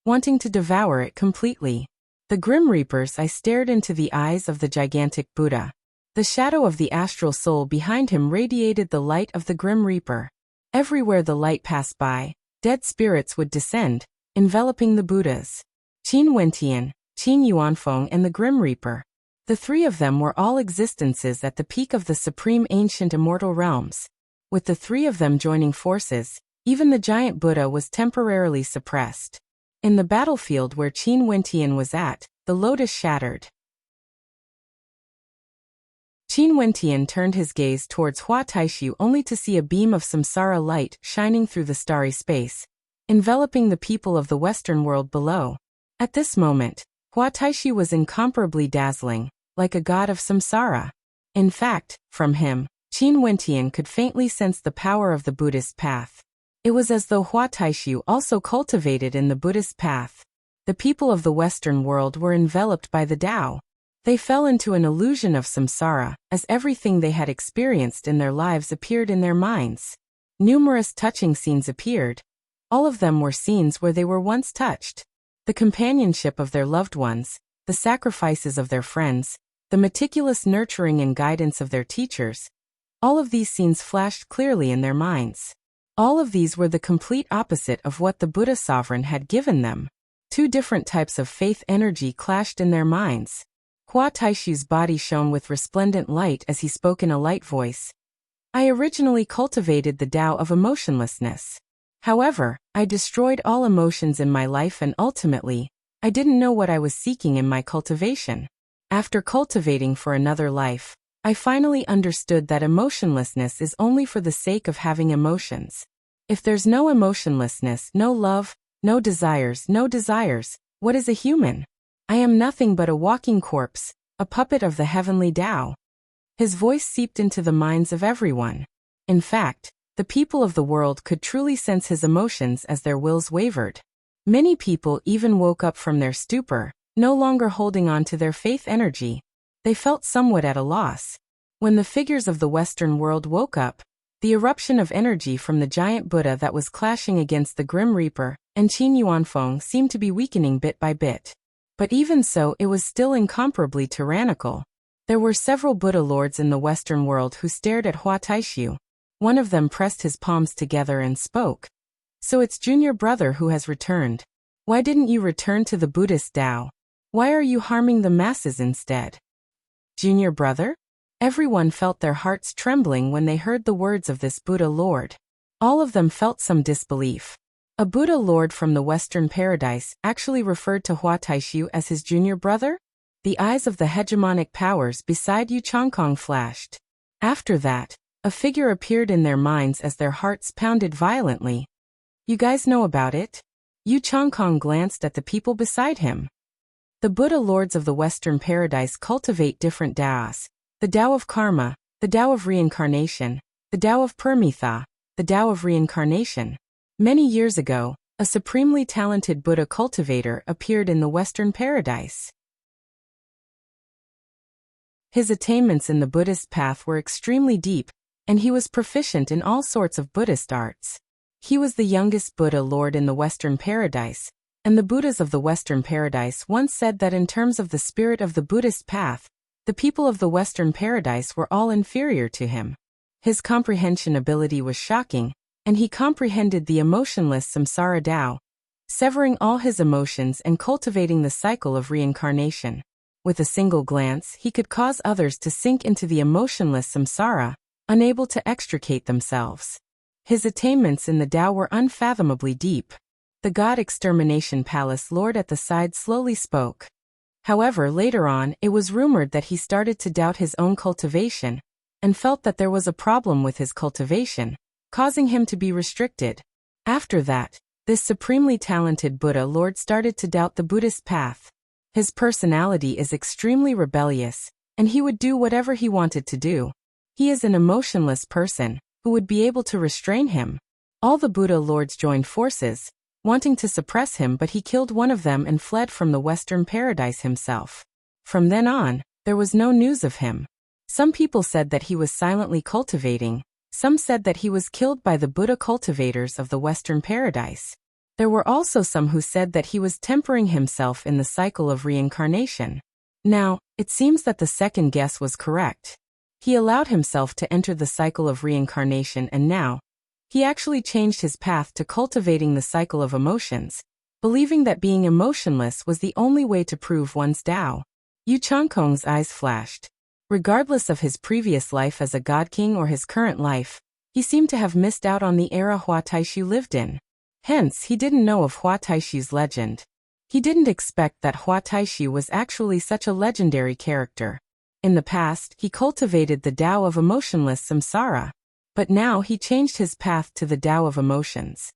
wanting to devour it completely. The Grim Reaper's eye stared into the eyes of the gigantic Buddha. The shadow of the astral soul behind him radiated the light of the Grim Reaper. Everywhere the light passed by, dead spirits would descend, enveloping the Buddhas. Qin Wentian, Qin Yuanfeng and the Grim Reaper. The 3 of them were all existences at the peak of the supreme ancient immortal realms. With the 3 of them joining forces, even the giant Buddha was temporarily suppressed. In the battlefield where Qin Wentian was at, the lotus shattered. Qin Wentian turned his gaze towards Hua Taishu only to see a beam of samsara light shining through the starry space, enveloping the people of the Western world below. At this moment, Hua Taishu was incomparably dazzling, like a god of samsara. In fact, from him, Qin Wentian could faintly sense the power of the Buddhist path. It was as though Hua Taishu also cultivated in the Buddhist path. The people of the Western world were enveloped by the Tao. They fell into an illusion of samsara, as everything they had experienced in their lives appeared in their minds. Numerous touching scenes appeared. All of them were scenes where they were once touched. The companionship of their loved ones, the sacrifices of their friends, the meticulous nurturing and guidance of their teachers. All of these scenes flashed clearly in their minds. All of these were the complete opposite of what the Buddha sovereign had given them. Two different types of faith energy clashed in their minds. Hua Taishu's body shone with resplendent light as he spoke in a light voice. I originally cultivated the Tao of emotionlessness. However, I destroyed all emotions in my life and ultimately, I didn't know what I was seeking in my cultivation. After cultivating for another life, I finally understood that emotionlessness is only for the sake of having emotions. If there's no emotionlessness, no love, no desires, what is a human? I am nothing but a walking corpse, a puppet of the heavenly Tao. His voice seeped into the minds of everyone. In fact, the people of the world could truly sense his emotions as their wills wavered. Many people even woke up from their stupor, no longer holding on to their faith energy. They felt somewhat at a loss. When the figures of the Western world woke up, the eruption of energy from the giant Buddha that was clashing against the Grim Reaper and Qin Yuanfeng seemed to be weakening bit by bit. But even so, it was still incomparably tyrannical. There were several Buddha lords in the Western world who stared at Hua Taishu. One of them pressed his palms together and spoke. So it's junior brother who has returned. Why didn't you return to the Buddhist Tao? Why are you harming the masses instead? Junior brother? Everyone felt their hearts trembling when they heard the words of this Buddha lord. All of them felt some disbelief. A Buddha lord from the Western paradise actually referred to Hua Taishu as his junior brother? The eyes of the hegemonic powers beside Yu Changkong flashed. After that, a figure appeared in their minds as their hearts pounded violently. You guys know about it? Yu Changkong glanced at the people beside him. The Buddha lords of the Western paradise cultivate different Taos. The Tao of karma, the Tao of reincarnation, the Tao of Permitha, the Tao of reincarnation. Many years ago, a supremely talented Buddha cultivator appeared in the Western paradise. His attainments in the Buddhist path were extremely deep, and he was proficient in all sorts of Buddhist arts. He was the youngest Buddha lord in the Western paradise, and the Buddhas of the Western paradise once said that in terms of the spirit of the Buddhist path, the people of the Western paradise were all inferior to him. His comprehension ability was shocking, and he comprehended the emotionless samsara Tao, severing all his emotions and cultivating the cycle of reincarnation. With a single glance, he could cause others to sink into the emotionless samsara, unable to extricate themselves. His attainments in the Tao were unfathomably deep. The God Extermination Palace Lord at the side slowly spoke. However, later on, it was rumored that he started to doubt his own cultivation, and felt that there was a problem with his cultivation, causing him to be restricted. After that, this supremely talented Buddha Lord started to doubt the Buddhist path. His personality is extremely rebellious, and he would do whatever he wanted to do. He is an emotionless person, who would be able to restrain him. All the Buddha Lords joined forces, wanting to suppress him, but he killed one of them and fled from the Western paradise himself. From then on, there was no news of him. Some people said that he was silently cultivating, some said that he was killed by the Buddha cultivators of the Western paradise. There were also some who said that he was tempering himself in the cycle of reincarnation. Now, it seems that the second guess was correct. He allowed himself to enter the cycle of reincarnation, and now, he actually changed his path to cultivating the cycle of emotions, believing that being emotionless was the only way to prove one's Tao. Yu Changkong's eyes flashed. Regardless of his previous life as a god king or his current life, he seemed to have missed out on the era Hua Taishu lived in. Hence, he didn't know of Hua Taishu's legend. He didn't expect that Hua Taishu was actually such a legendary character. In the past, he cultivated the Tao of emotionless samsara. But now he changed his path to the Tao of emotions.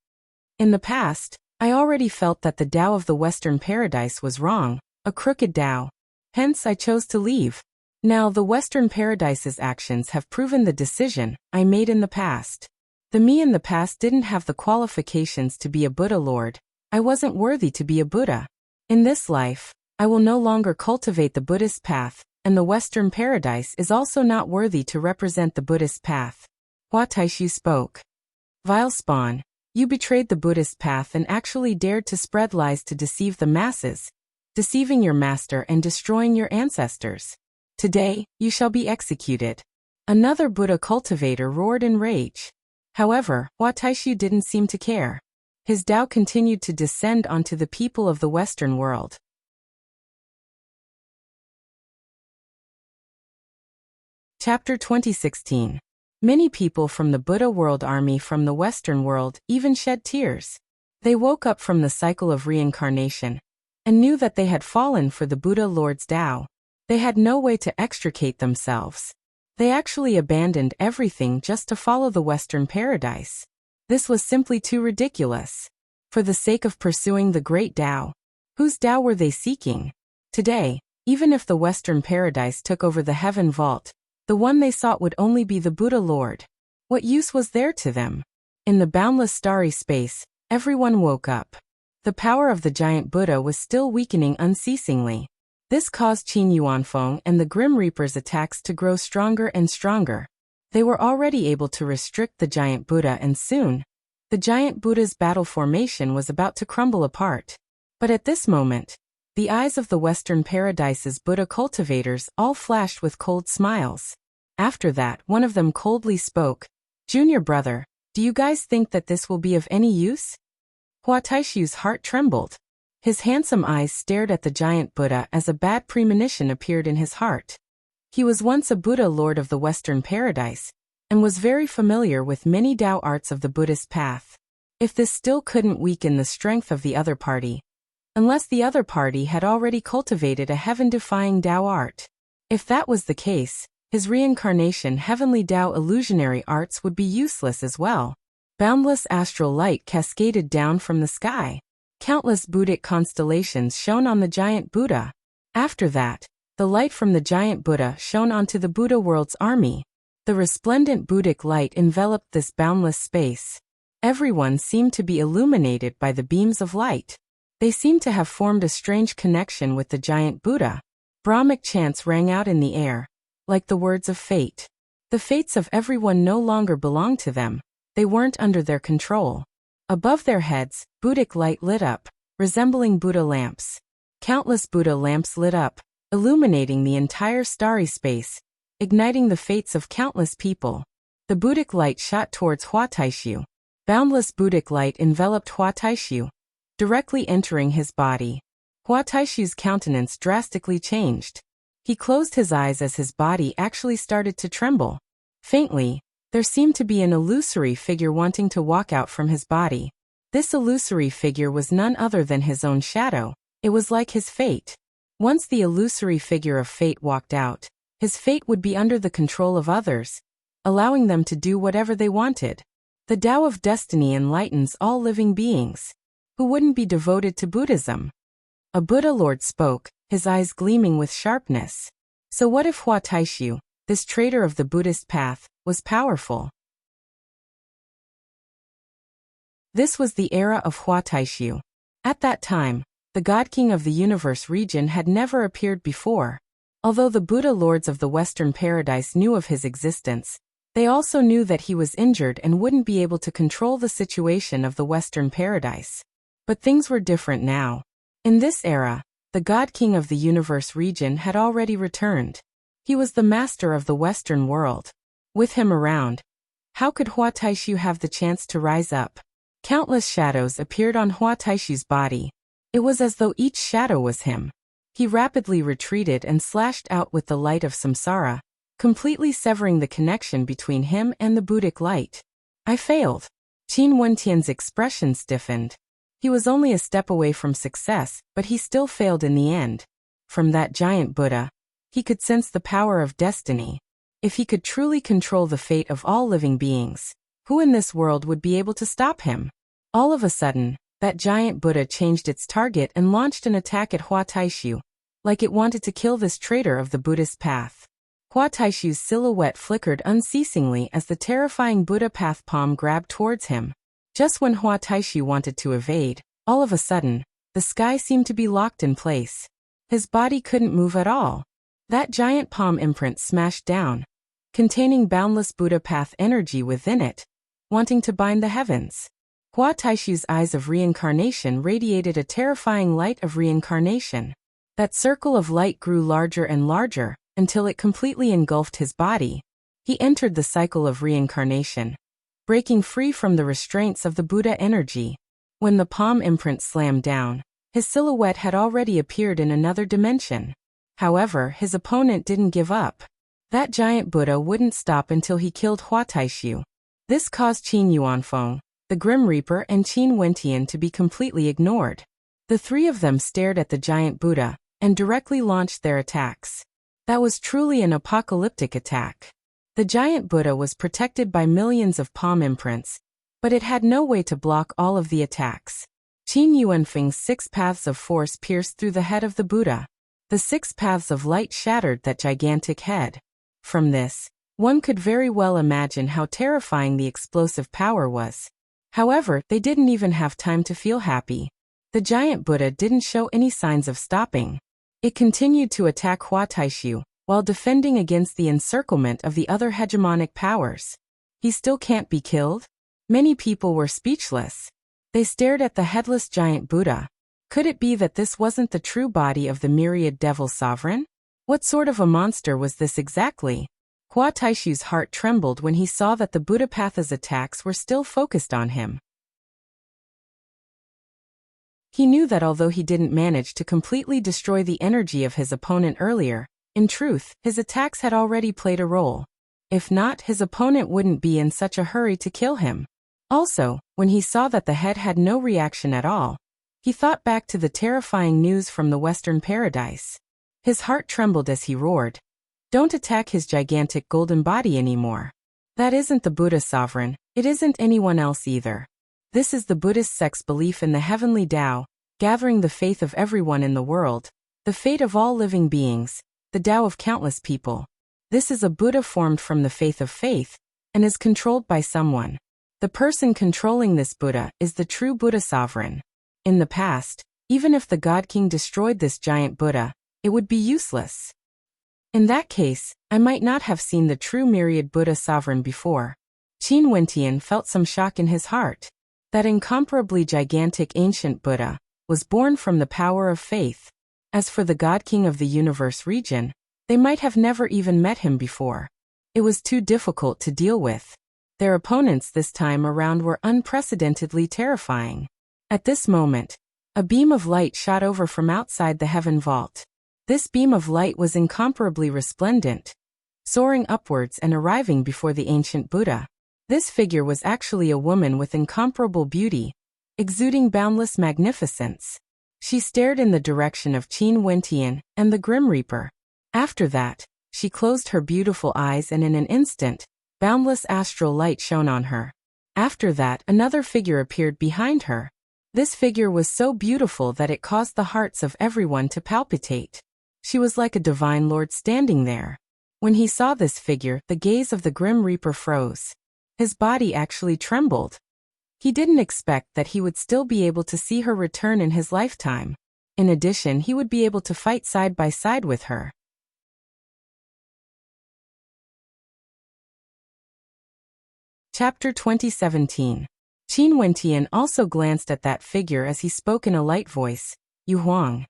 In the past, I already felt that the Tao of the Western paradise was wrong, a crooked Tao. Hence I chose to leave. Now the Western paradise's actions have proven the decision I made in the past. The me in the past didn't have the qualifications to be a Buddha Lord. I wasn't worthy to be a Buddha. In this life, I will no longer cultivate the Buddhist path, and the Western paradise is also not worthy to represent the Buddhist path. Hua Taishu spoke. Vile spawn, you betrayed the Buddhist path and actually dared to spread lies to deceive the masses, deceiving your master and destroying your ancestors. Today, you shall be executed. Another Buddha cultivator roared in rage. However, Hua Taishu didn't seem to care. His Tao continued to descend onto the people of the Western world. Chapter 2016. Many people from the Buddha World Army from the Western world even shed tears. They woke up from the cycle of reincarnation and knew that they had fallen for the Buddha Lord's Tao. They had no way to extricate themselves. They actually abandoned everything just to follow the Western paradise. This was simply too ridiculous. For the sake of pursuing the great Tao. Whose Tao were they seeking? Today, even if the Western paradise took over the heaven vault, the one they sought would only be the Buddha Lord. What use was there to them? In the boundless starry space, everyone woke up. The power of the giant Buddha was still weakening unceasingly. This caused Qin Yuanfeng and the Grim Reaper's attacks to grow stronger and stronger. They were already able to restrict the giant Buddha, and soon, the giant Buddha's battle formation was about to crumble apart. But at this moment, the eyes of the Western paradise's Buddha cultivators all flashed with cold smiles. After that, one of them coldly spoke. Junior brother, do you guys think that this will be of any use? Hua Taishu's heart trembled. His handsome eyes stared at the giant Buddha as a bad premonition appeared in his heart. He was once a Buddha Lord of the Western paradise, and was very familiar with many Tao arts of the Buddhist path. If this still couldn't weaken the strength of the other party, unless the other party had already cultivated a heaven-defying Tao art. If that was the case, his reincarnation heavenly Tao illusionary arts would be useless as well. Boundless astral light cascaded down from the sky. Countless Buddhic constellations shone on the giant Buddha. After that, the light from the giant Buddha shone onto the Buddha world's army. The resplendent Buddhic light enveloped this boundless space. Everyone seemed to be illuminated by the beams of light. They seemed to have formed a strange connection with the giant Buddha. Brahmic chants rang out in the air, like the words of fate. The fates of everyone no longer belonged to them. They weren't under their control. Above their heads, Buddhic light lit up, resembling Buddha lamps. Countless Buddha lamps lit up, illuminating the entire starry space, igniting the fates of countless people. The Buddhic light shot towards Hua Taishu. Boundless Buddhic light enveloped Hua Taishu, directly entering his body. Hua Taishu's countenance drastically changed. He closed his eyes as his body actually started to tremble. Faintly, there seemed to be an illusory figure wanting to walk out from his body. This illusory figure was none other than his own shadow. It was like his fate. Once the illusory figure of fate walked out, his fate would be under the control of others, allowing them to do whatever they wanted. The Tao of destiny enlightens all living beings. Who wouldn't be devoted to Buddhism? A Buddha Lord spoke, his eyes gleaming with sharpness. So what if Hua Taishu, this traitor of the Buddhist path, was powerful? This was the era of Hua Taishu. At that time, the God King of the Universe region had never appeared before. Although the Buddha Lords of the Western Paradise knew of his existence, they also knew that he was injured and wouldn't be able to control the situation of the Western Paradise. But things were different now. In this era, the God King of the Universe region had already returned. He was the master of the Western world. With him around, how could Hua Taishu have the chance to rise up? Countless shadows appeared on Hua Taishu's body. It was as though each shadow was him. He rapidly retreated and slashed out with the light of samsara, completely severing the connection between him and the Buddhic light. I failed. Qin Wentian's expression stiffened. He was only a step away from success, but he still failed in the end. From that giant Buddha, He could sense the power of destiny. If he could truly control the fate of all living beings, who in this world would be able to stop him? All of a sudden, that giant Buddha changed its target and launched an attack at Hua Taishu, like it wanted to kill this traitor of the Buddhist path. Hua Taishu's silhouette flickered unceasingly as the terrifying Buddha path palm grabbed towards him. Just when Hua Taishu wanted to evade, all of a sudden, the sky seemed to be locked in place. His body couldn't move at all. That giant palm imprint smashed down, containing boundless Buddha path energy within it, wanting to bind the heavens. Hua Taishu's eyes of reincarnation radiated a terrifying light of reincarnation. That circle of light grew larger and larger, until it completely engulfed his body. He entered the cycle of reincarnation, breaking free from the restraints of the Buddha energy. When the palm imprint slammed down, his silhouette had already appeared in another dimension. However, his opponent didn't give up. That giant Buddha wouldn't stop until he killed Hua Taishu. This caused Qin Yuanfeng, the Grim Reaper, and Qin Wentian to be completely ignored. The three of them stared at the giant Buddha and directly launched their attacks. That was truly an apocalyptic attack. The giant Buddha was protected by millions of palm imprints, but it had no way to block all of the attacks. Qin Yuanfeng's 6 paths of force pierced through the head of the Buddha. The 6 paths of light shattered that gigantic head. From this, one could very well imagine how terrifying the explosive power was. However, they didn't even have time to feel happy. The giant Buddha didn't show any signs of stopping. It continued to attack Hua Taishu, while defending against the encirclement of the other hegemonic powers. He still can't be killed? Many people were speechless. They stared at the headless giant Buddha. Could it be that this wasn't the true body of the myriad devil sovereign? What sort of a monster was this exactly? Hua Taishu's heart trembled when he saw that the Buddhapath's attacks were still focused on him. He knew that although he didn't manage to completely destroy the energy of his opponent earlier, in truth, his attacks had already played a role. If not, his opponent wouldn't be in such a hurry to kill him. Also, when he saw that the head had no reaction at all, he thought back to the terrifying news from the Western Paradise. His heart trembled as he roared, "Don't attack his gigantic golden body anymore. That isn't the Buddha sovereign, it isn't anyone else either. This is the Buddhist sect's belief in the heavenly Tao, gathering the faith of everyone in the world, the fate of all living beings, the Tao of countless people. This is a Buddha formed from the faith of faith, and is controlled by someone. The person controlling this Buddha is the true Buddha sovereign. In the past, even if the God King destroyed this giant Buddha, it would be useless. In that case, I might not have seen the true myriad Buddha sovereign before." Qin Wentian felt some shock in his heart. That incomparably gigantic ancient Buddha was born from the power of faith. As for the God King of the universe region, they might have never even met him before. It was too difficult to deal with. Their opponents this time around were unprecedentedly terrifying. At this moment, a beam of light shot over from outside the heaven vault. This beam of light was incomparably resplendent, soaring upwards and arriving before the ancient Buddha. This figure was actually a woman with incomparable beauty, exuding boundless magnificence. She stared in the direction of Qin Wentian and the Grim Reaper. After that, she closed her beautiful eyes and in an instant, boundless astral light shone on her. After that, another figure appeared behind her. This figure was so beautiful that it caused the hearts of everyone to palpitate. She was like a divine lord standing there. When he saw this figure, the gaze of the Grim Reaper froze. His body actually trembled. He didn't expect that he would still be able to see her return in his lifetime. In addition, he would be able to fight side by side with her. Chapter 2017. Qin Wentian also glanced at that figure as he spoke in a light voice, "Yu Huang."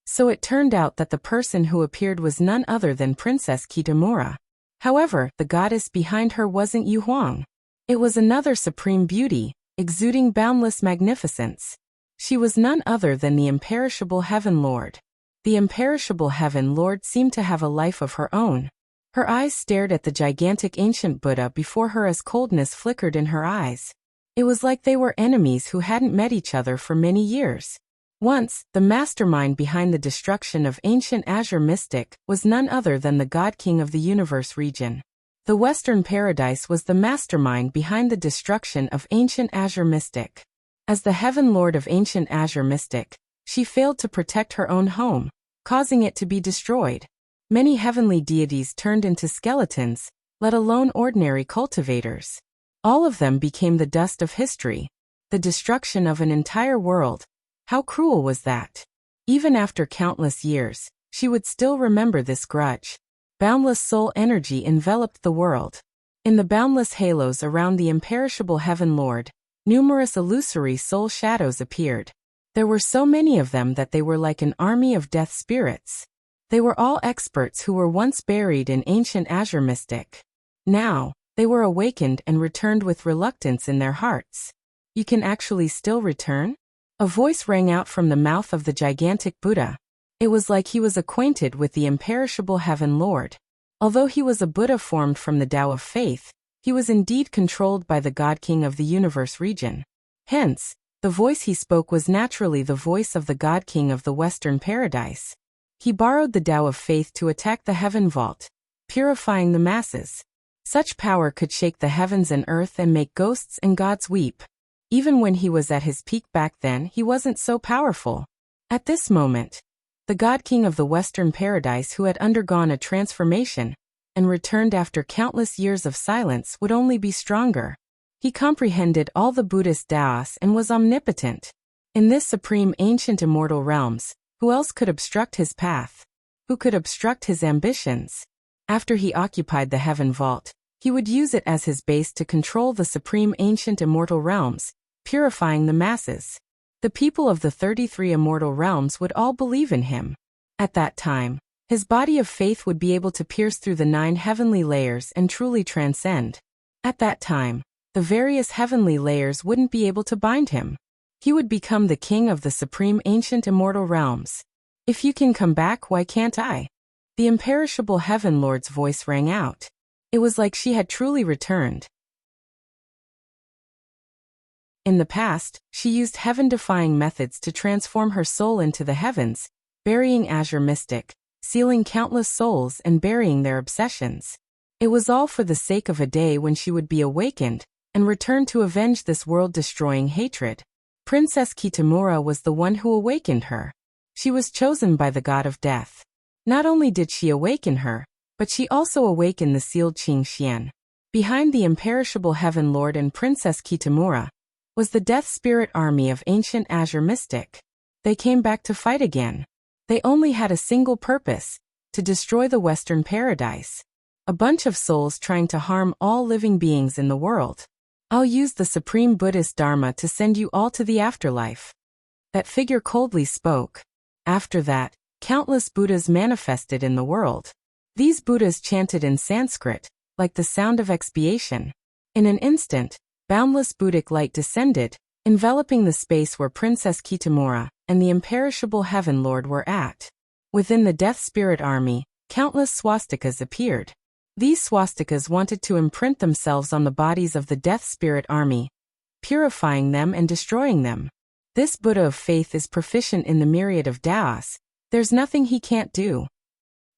So it turned out that the person who appeared was none other than Princess Kitamura. However, the goddess behind her wasn't Yu Huang. It was another supreme beauty, exuding boundless magnificence. She was none other than the imperishable Heaven Lord. The imperishable Heaven Lord seemed to have a life of her own. Her eyes stared at the gigantic ancient Buddha before her as coldness flickered in her eyes. It was like they were enemies who hadn't met each other for many years. Once, the mastermind behind the destruction of ancient Azure Mystic was none other than the God King of the Universe region. The Western Paradise was the mastermind behind the destruction of ancient Azure Mystic. As the Heaven Lord of ancient Azure Mystic, she failed to protect her own home, causing it to be destroyed. Many heavenly deities turned into skeletons, let alone ordinary cultivators. All of them became the dust of history. The destruction of an entire world. How cruel was that? Even after countless years, she would still remember this grudge. Boundless soul energy enveloped the world. In the boundless halos around the imperishable Heaven Lord, numerous illusory soul shadows appeared. There were so many of them that they were like an army of death spirits. They were all experts who were once buried in ancient Azure Mystic. Now, they were awakened and returned with reluctance in their hearts. You can actually still return? A voice rang out from the mouth of the gigantic Buddha. It was like he was acquainted with the imperishable Heaven Lord. Although he was a Buddha formed from the Tao of Faith, he was indeed controlled by the God King of the Universe region. Hence, the voice he spoke was naturally the voice of the God King of the Western Paradise. He borrowed the Tao of Faith to attack the Heaven Vault, purifying the masses. Such power could shake the heavens and earth and make ghosts and gods weep. Even when he was at his peak back then, he wasn't so powerful. At this moment, the God King of the Western Paradise, who had undergone a transformation and returned after countless years of silence, would only be stronger. He comprehended all the Buddhist Taoists and was omnipotent. In this supreme ancient immortal realms, who else could obstruct his path? Who could obstruct his ambitions? After he occupied the Heaven Vault, he would use it as his base to control the supreme ancient immortal realms, purifying the masses. The people of the 33 immortal realms would all believe in him. At that time, his body of faith would be able to pierce through the 9 heavenly layers and truly transcend. At that time, the various heavenly layers wouldn't be able to bind him. He would become the king of the supreme ancient immortal realms. If you can come back, why can't I? The imperishable Heaven Lord's voice rang out. It was like she had truly returned. In the past, she used heaven-defying methods to transform her soul into the heavens, burying Azure Mystic, sealing countless souls and burying their obsessions. It was all for the sake of a day when she would be awakened and return to avenge this world-destroying hatred. Princess Kitamura was the one who awakened her. She was chosen by the god of death. Not only did she awaken her, but she also awakened the sealed Qing Xian. Behind the imperishable Heaven Lord and Princess Kitamura was the death spirit army of ancient Azure Mystic. They came back to fight again. They only had a single purpose: to destroy the Western Paradise. A bunch of souls trying to harm all living beings in the world. I'll use the Supreme Buddhist Dharma to send you all to the afterlife. That figure coldly spoke. After that, countless Buddhas manifested in the world. These Buddhas chanted in Sanskrit, like the sound of expiation. In an instant, boundless Buddhic light descended, enveloping the space where Princess Kitamura and the imperishable Heaven Lord were at. Within the Death Spirit Army, countless swastikas appeared. These swastikas wanted to imprint themselves on the bodies of the Death Spirit Army, purifying them and destroying them. This Buddha of faith is proficient in the myriad of Taoists. There's nothing he can't do.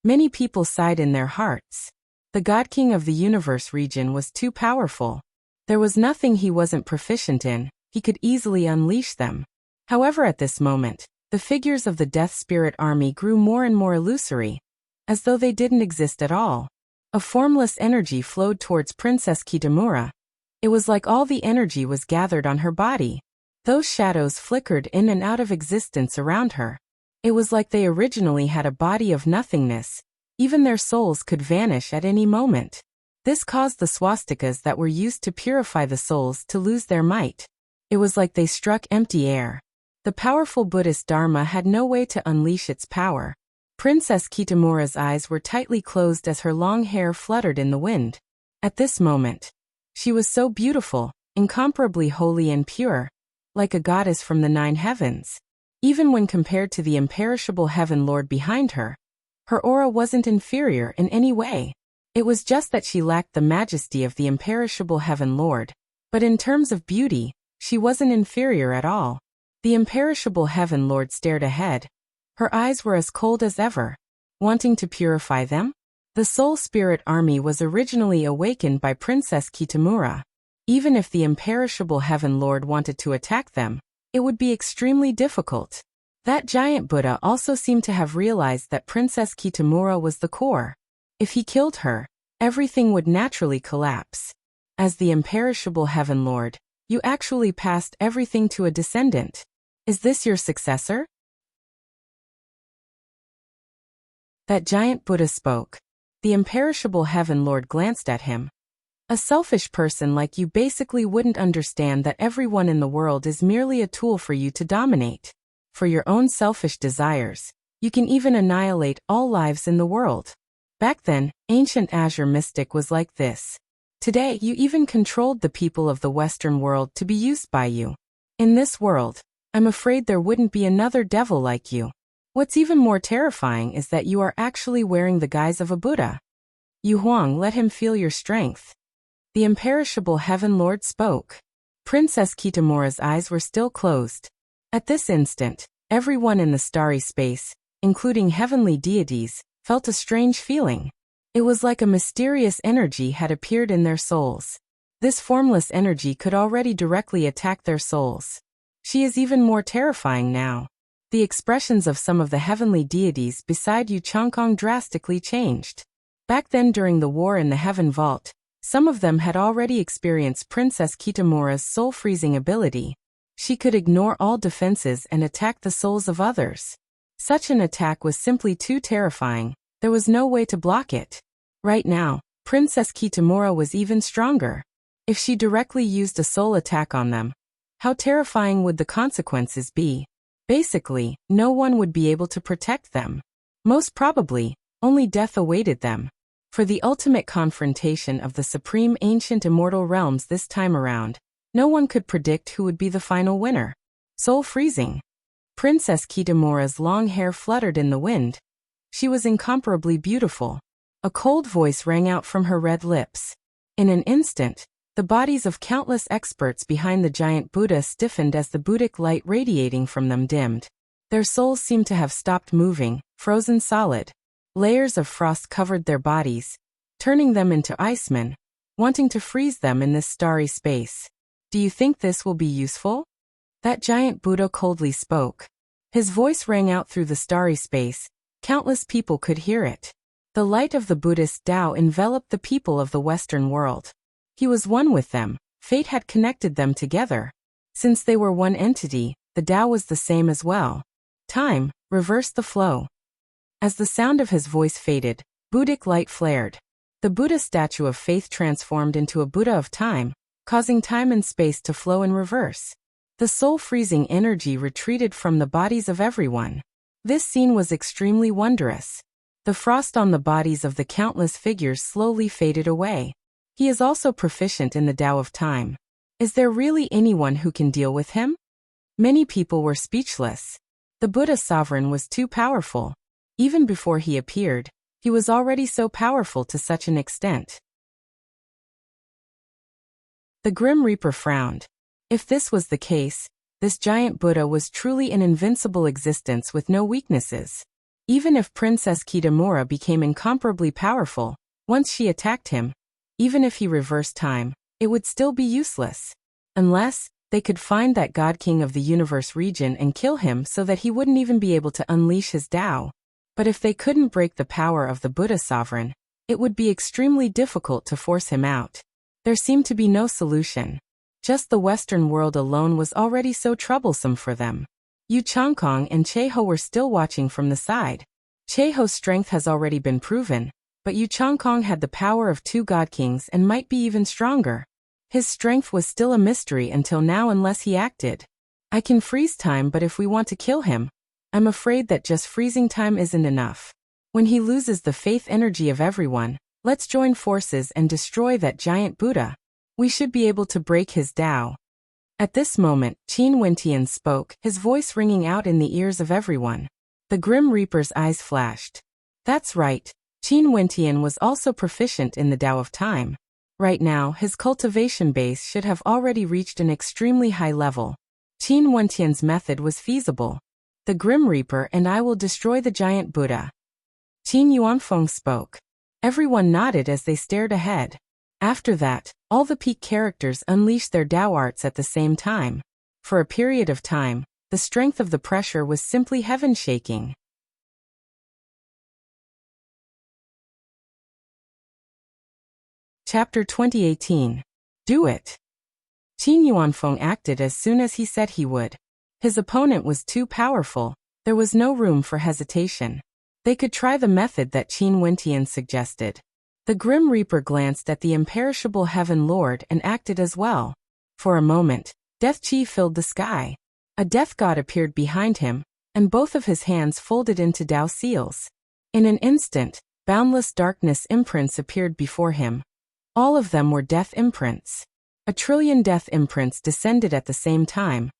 Many people sighed in their hearts. The God King of the Universe region was too powerful. There was nothing he wasn't proficient in. He could easily unleash them. However, at this moment, the figures of the Death Spirit Army grew more and more illusory, as though they didn't exist at all. A formless energy flowed towards Princess Kitamura. It was like all the energy was gathered on her body. Those shadows flickered in and out of existence around her. It was like they originally had a body of nothingness. Even their souls could vanish at any moment. This caused the swastikas that were used to purify the souls to lose their might. It was like they struck empty air. The powerful Buddhist Dharma had no way to unleash its power. Princess Kitamura's eyes were tightly closed as her long hair fluttered in the wind. At this moment, she was so beautiful, incomparably holy and pure, like a goddess from the 9 heavens. Even when compared to the imperishable Heaven Lord behind her, her aura wasn't inferior in any way. It was just that she lacked the majesty of the imperishable Heaven Lord. But in terms of beauty, she wasn't inferior at all. The imperishable Heaven Lord stared ahead. Her eyes were as cold as ever. Wanting to purify them? The Soul Spirit Army was originally awakened by Princess Kitamura. Even if the imperishable Heaven Lord wanted to attack them, it would be extremely difficult. That giant Buddha also seemed to have realized that Princess Kitamura was the core. If he killed her, everything would naturally collapse. As the imperishable Heaven Lord, you actually passed everything to a descendant. Is this your successor? That giant Buddha spoke. The imperishable Heaven Lord glanced at him. A selfish person like you basically wouldn't understand that everyone in the world is merely a tool for you to dominate. For your own selfish desires, you can even annihilate all lives in the world. Back then, ancient Azure mystic was like this. Today, you even controlled the people of the Western world to be used by you. In this world, I'm afraid there wouldn't be another devil like you. What's even more terrifying is that you are actually wearing the guise of a Buddha. Yu Huang, let him feel your strength. The imperishable Heaven Lord spoke. Princess Kitamura's eyes were still closed. At this instant, everyone in the starry space, including heavenly deities, felt a strange feeling. It was like a mysterious energy had appeared in their souls. This formless energy could already directly attack their souls. She is even more terrifying now. The expressions of some of the heavenly deities beside Yu Changkong drastically changed. Back then during the war in the Heaven Vault, some of them had already experienced Princess Kitamura's soul-freezing ability. She could ignore all defenses and attack the souls of others. Such an attack was simply too terrifying. There was no way to block it. Right now, Princess Kitamura was even stronger. If she directly used a soul attack on them, how terrifying would the consequences be? Basically, no one would be able to protect them. Most probably, only death awaited them. For the ultimate confrontation of the supreme ancient immortal realms this time around, no one could predict who would be the final winner. Soul freezing. Princess Kitamura's long hair fluttered in the wind. She was incomparably beautiful. A cold voice rang out from her red lips. In an instant, the bodies of countless experts behind the giant Buddha stiffened as the Buddhic light radiating from them dimmed. Their souls seemed to have stopped moving, frozen solid. Layers of frost covered their bodies, turning them into icemen, wanting to freeze them in this starry space. Do you think this will be useful? That giant Buddha coldly spoke. His voice rang out through the starry space. Countless people could hear it. The light of the Buddhist Tao enveloped the people of the Western world. He was one with them. Fate had connected them together. Since they were one entity, the Tao was the same as well. Time, reverse the flow. As the sound of his voice faded, Buddhic light flared. The Buddha statue of faith transformed into a Buddha of time, causing time and space to flow in reverse. The soul-freezing energy retreated from the bodies of everyone. This scene was extremely wondrous. The frost on the bodies of the countless figures slowly faded away. He is also proficient in the Tao of time. Is there really anyone who can deal with him? Many people were speechless. The Buddha sovereign was too powerful. Even before he appeared, he was already so powerful to such an extent. The Grim Reaper frowned. If this was the case, this giant Buddha was truly an invincible existence with no weaknesses. Even if Princess Kitamura became incomparably powerful, once she attacked him, even if he reversed time, it would still be useless. Unless they could find that God King of the Universe region and kill him so that he wouldn't even be able to unleash his Tao. But if they couldn't break the power of the Buddha sovereign, it would be extremely difficult to force him out. There seemed to be no solution. Just the Western world alone was already so troublesome for them. Yu Changkong and Cheho were still watching from the side. Cheho's strength has already been proven, but Yu Changkong had the power of 2 God Kings and might be even stronger. His strength was still a mystery until now unless he acted. I can freeze time, but if we want to kill him, I'm afraid that just freezing time isn't enough. When he loses the faith energy of everyone, let's join forces and destroy that giant Buddha. We should be able to break his Tao. At this moment, Qin Wentian spoke, his voice ringing out in the ears of everyone. The Grim Reaper's eyes flashed. That's right, Qin Wentian was also proficient in the Tao of time. Right now, his cultivation base should have already reached an extremely high level. Qin Wentian's method was feasible. The Grim Reaper and I will destroy the giant Buddha. Qin Yuanfeng spoke. Everyone nodded as they stared ahead. After that, all the peak characters unleashed their Dao arts at the same time. For a period of time, the strength of the pressure was simply heaven-shaking. Chapter 2018. Do it. Qin Yuanfeng acted as soon as he said he would. His opponent was too powerful. There was no room for hesitation. They could try the method that Qin Wentian suggested. The Grim Reaper glanced at the imperishable Heaven Lord and acted as well. For a moment, death qi filled the sky. A death god appeared behind him, and both of his hands folded into Dao seals. In an instant, boundless darkness imprints appeared before him. All of them were death imprints. 1 trillion death imprints descended at the same time,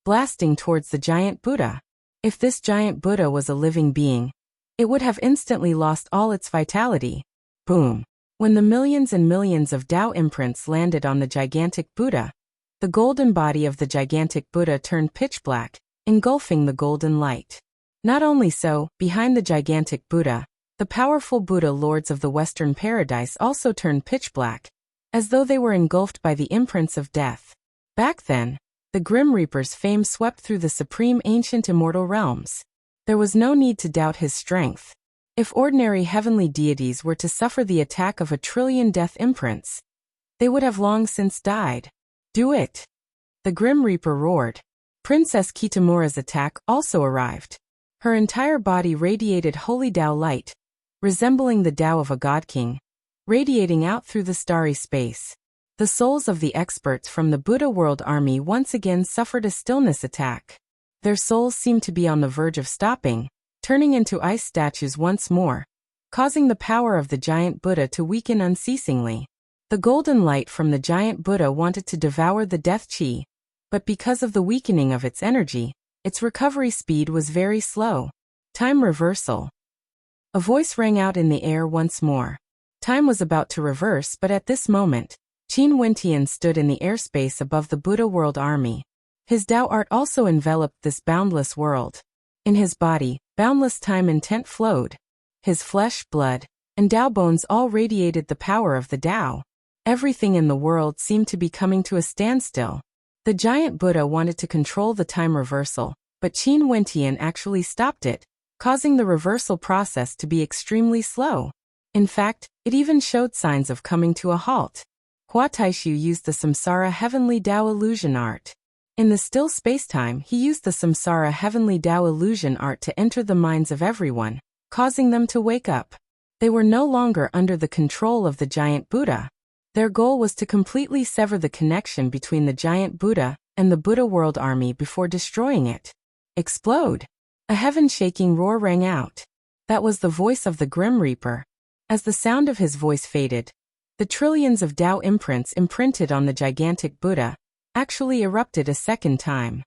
blasting towards the giant Buddha. If this giant Buddha was a living being, it would have instantly lost all its vitality. Boom! When the millions and millions of Dao imprints landed on the gigantic Buddha, the golden body of the gigantic Buddha turned pitch black, engulfing the golden light. Not only so, behind the gigantic Buddha, the powerful Buddha lords of the Western Paradise also turned pitch black, as though they were engulfed by the imprints of death. Back then, the Grim Reaper's fame swept through the supreme ancient immortal realms. There was no need to doubt his strength. If ordinary heavenly deities were to suffer the attack of 1 trillion death imprints, they would have long since died. Do it! The Grim Reaper roared. Princess Kitamura's attack also arrived. Her entire body radiated holy Dao light, resembling the Dao of a god king, radiating out through the starry space. The souls of the experts from the Buddha World Army once again suffered a stillness attack. Their souls seemed to be on the verge of stopping, turning into ice statues once more, causing the power of the giant Buddha to weaken unceasingly. The golden light from the giant Buddha wanted to devour the death qi, but because of the weakening of its energy, its recovery speed was very slow. Time reversal. A voice rang out in the air once more. Time was about to reverse, but at this moment, Qin Wentian stood in the airspace above the Buddha World Army. His Dao art also enveloped this boundless world. In his body, boundless time intent flowed. His flesh, blood, and Dao bones all radiated the power of the Dao. Everything in the world seemed to be coming to a standstill. The giant Buddha wanted to control the time reversal, but Qin Wentian actually stopped it, causing the reversal process to be extremely slow. In fact, it even showed signs of coming to a halt. Hua Taishu used the Samsara Heavenly Dao Illusion Art. In the still spacetime, he used the Samsara Heavenly Dao Illusion Art to enter the minds of everyone, causing them to wake up. They were no longer under the control of the giant Buddha. Their goal was to completely sever the connection between the giant Buddha and the Buddha World Army before destroying it. Explode! A heaven-shaking roar rang out. That was the voice of the Grim Reaper. As the sound of his voice faded, the trillions of Dao imprints imprinted on the gigantic Buddha actually erupted a second time.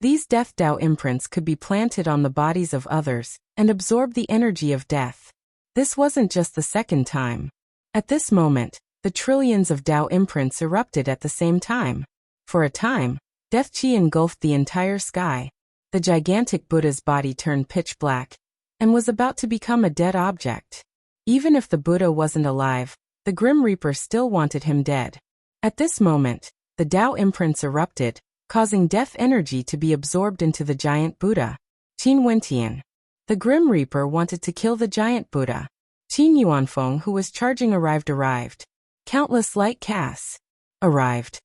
These death Dao imprints could be planted on the bodies of others and absorb the energy of death. This wasn't just the second time. At this moment, the trillions of Dao imprints erupted at the same time. For a time, death qi engulfed the entire sky. The gigantic Buddha's body turned pitch black and was about to become a dead object. Even if the Buddha wasn't alive, the Grim Reaper still wanted him dead. At this moment, the Dao imprints erupted, causing death energy to be absorbed into the giant Buddha. Qin Wentian. The Grim Reaper wanted to kill the giant Buddha. Qin Yuanfeng, who was charging, arrived. Countless light casts. Arrived.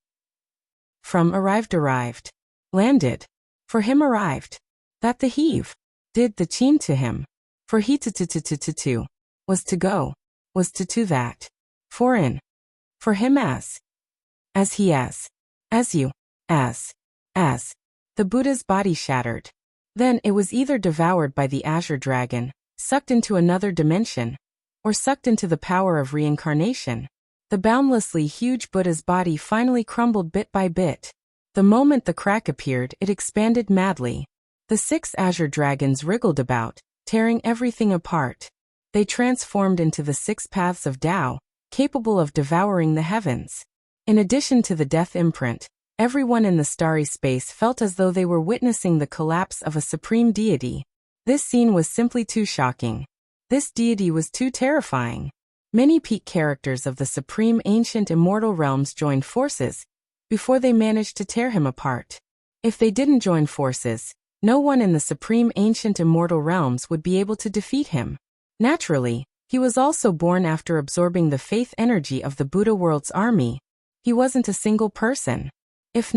From arrived. Landed. For him arrived. That the heave. Did the Qin to him. For he to. Was to go. Was to that. For in. For him as. As he as. As you. As. The Buddha's body shattered. Then it was either devoured by the Azure Dragon, sucked into another dimension, or sucked into the power of reincarnation. The boundlessly huge Buddha's body finally crumbled bit by bit. The moment the crack appeared, it expanded madly. The 6 Azure Dragons wriggled about, tearing everything apart. They transformed into the 6 paths of Dao, capable of devouring the heavens. In addition to the death imprint, everyone in the starry space felt as though they were witnessing the collapse of a supreme deity. This scene was simply too shocking. This deity was too terrifying. Many peak characters of the supreme ancient immortal realms joined forces before they managed to tear him apart. If they didn't join forces, no one in the supreme ancient immortal realms would be able to defeat him. Naturally, he was also born after absorbing the faith energy of the Buddha world's army. He wasn't a single person. If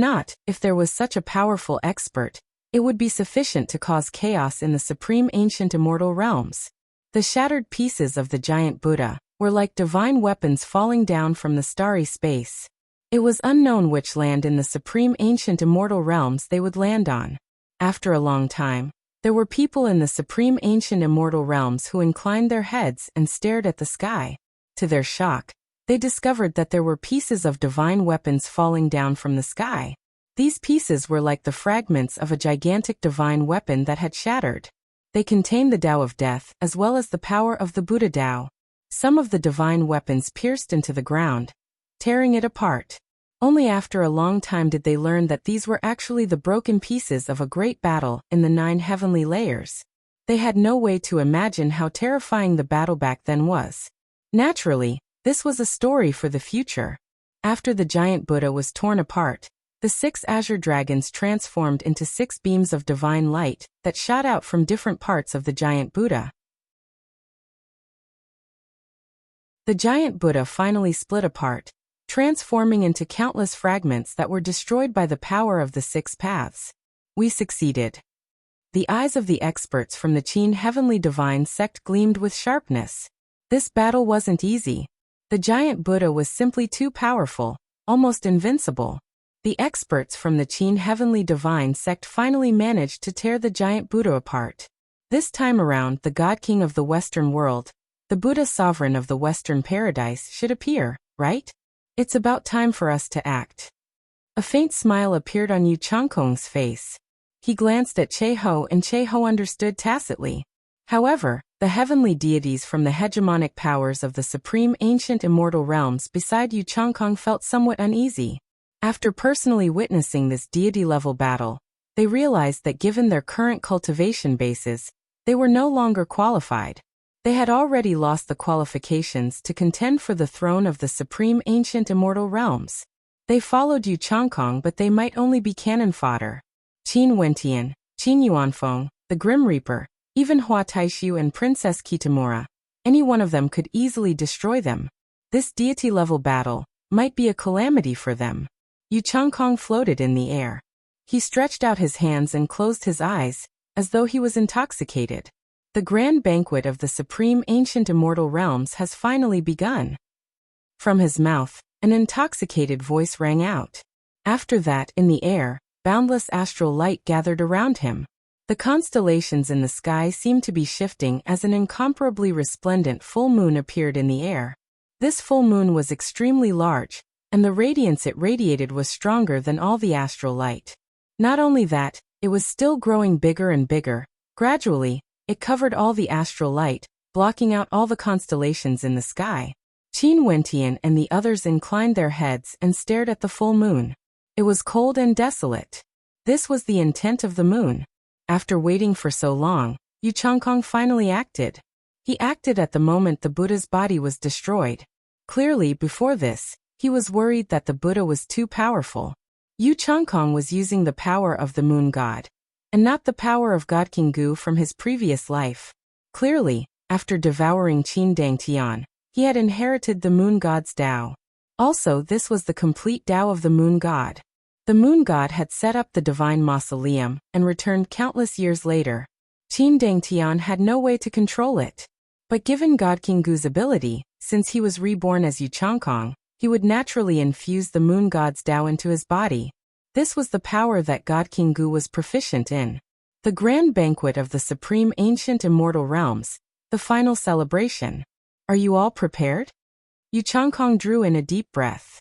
there was such a powerful expert, it would be sufficient to cause chaos in the supreme ancient immortal realms. The shattered pieces of the giant Buddha were like divine weapons falling down from the starry space. It was unknown which land in the supreme ancient immortal realms they would land on. After a long time, there were people in the supreme ancient immortal realms who inclined their heads and stared at the sky. To their shock, they discovered that there were pieces of divine weapons falling down from the sky. These pieces were like the fragments of a gigantic divine weapon that had shattered. They contained the Tao of Death as well as the power of the Buddha Tao. Some of the divine weapons pierced into the ground, tearing it apart. Only after a long time did they learn that these were actually the broken pieces of a great battle in the 9 heavenly layers. They had no way to imagine how terrifying the battle back then was. Naturally, this was a story for the future. After the giant Buddha was torn apart, the 6 azure dragons transformed into 6 beams of divine light that shot out from different parts of the giant Buddha. The giant Buddha finally split apart, transforming into countless fragments that were destroyed by the power of the 6 paths. We succeeded. The eyes of the experts from the Qin Heavenly Divine Sect gleamed with sharpness. This battle wasn't easy. The giant Buddha was simply too powerful, almost invincible. The experts from the Qin Heavenly Divine Sect finally managed to tear the giant Buddha apart. This time around, the God King of the Western world, the Buddha Sovereign of the Western Paradise, should appear, right? It's about time for us to act. A faint smile appeared on Yu Changkong's face. He glanced at Che-Ho and Che-Ho understood tacitly. However, the heavenly deities from the hegemonic powers of the supreme ancient immortal realms beside Yu Changkong felt somewhat uneasy. After personally witnessing this deity-level battle, they realized that given their current cultivation bases, they were no longer qualified. They had already lost the qualifications to contend for the throne of the supreme ancient immortal realms. They followed Yu Changkong, but they might only be cannon fodder. Qin Wentian, Qin Yuanfeng, the Grim Reaper, even Hua Taishu and Princess Kitamura, any one of them could easily destroy them. This deity-level battle might be a calamity for them. Yu Changkong floated in the air. He stretched out his hands and closed his eyes, as though he was intoxicated. The grand banquet of the supreme ancient immortal realms has finally begun. From his mouth, an intoxicated voice rang out. After that, in the air, boundless astral light gathered around him. The constellations in the sky seemed to be shifting as an incomparably resplendent full moon appeared in the air. This full moon was extremely large, and the radiance it radiated was stronger than all the astral light. Not only that, it was still growing bigger and bigger. Gradually, it covered all the astral light, blocking out all the constellations in the sky. Qin Wentian and the others inclined their heads and stared at the full moon. It was cold and desolate. This was the intent of the moon. After waiting for so long, Yu Changkong finally acted. He acted at the moment the Buddha's body was destroyed. Clearly, before this, he was worried that the Buddha was too powerful. Yu Changkong was using the power of the moon god, and not the power of God King Gu from his previous life. Clearly, after devouring Qin Dangtian, he had inherited the moon god's Tao. Also, this was the complete Tao of the moon god. The moon god had set up the divine mausoleum and returned countless years later. Qin Dangtian had no way to control it. But given God King Gu's ability, since he was reborn as Yu Changkong, he would naturally infuse the moon god's Tao into his body. This was the power that God King Gu was proficient in. The grand banquet of the supreme ancient immortal realms, the final celebration. Are you all prepared? Yu Changkong drew in a deep breath.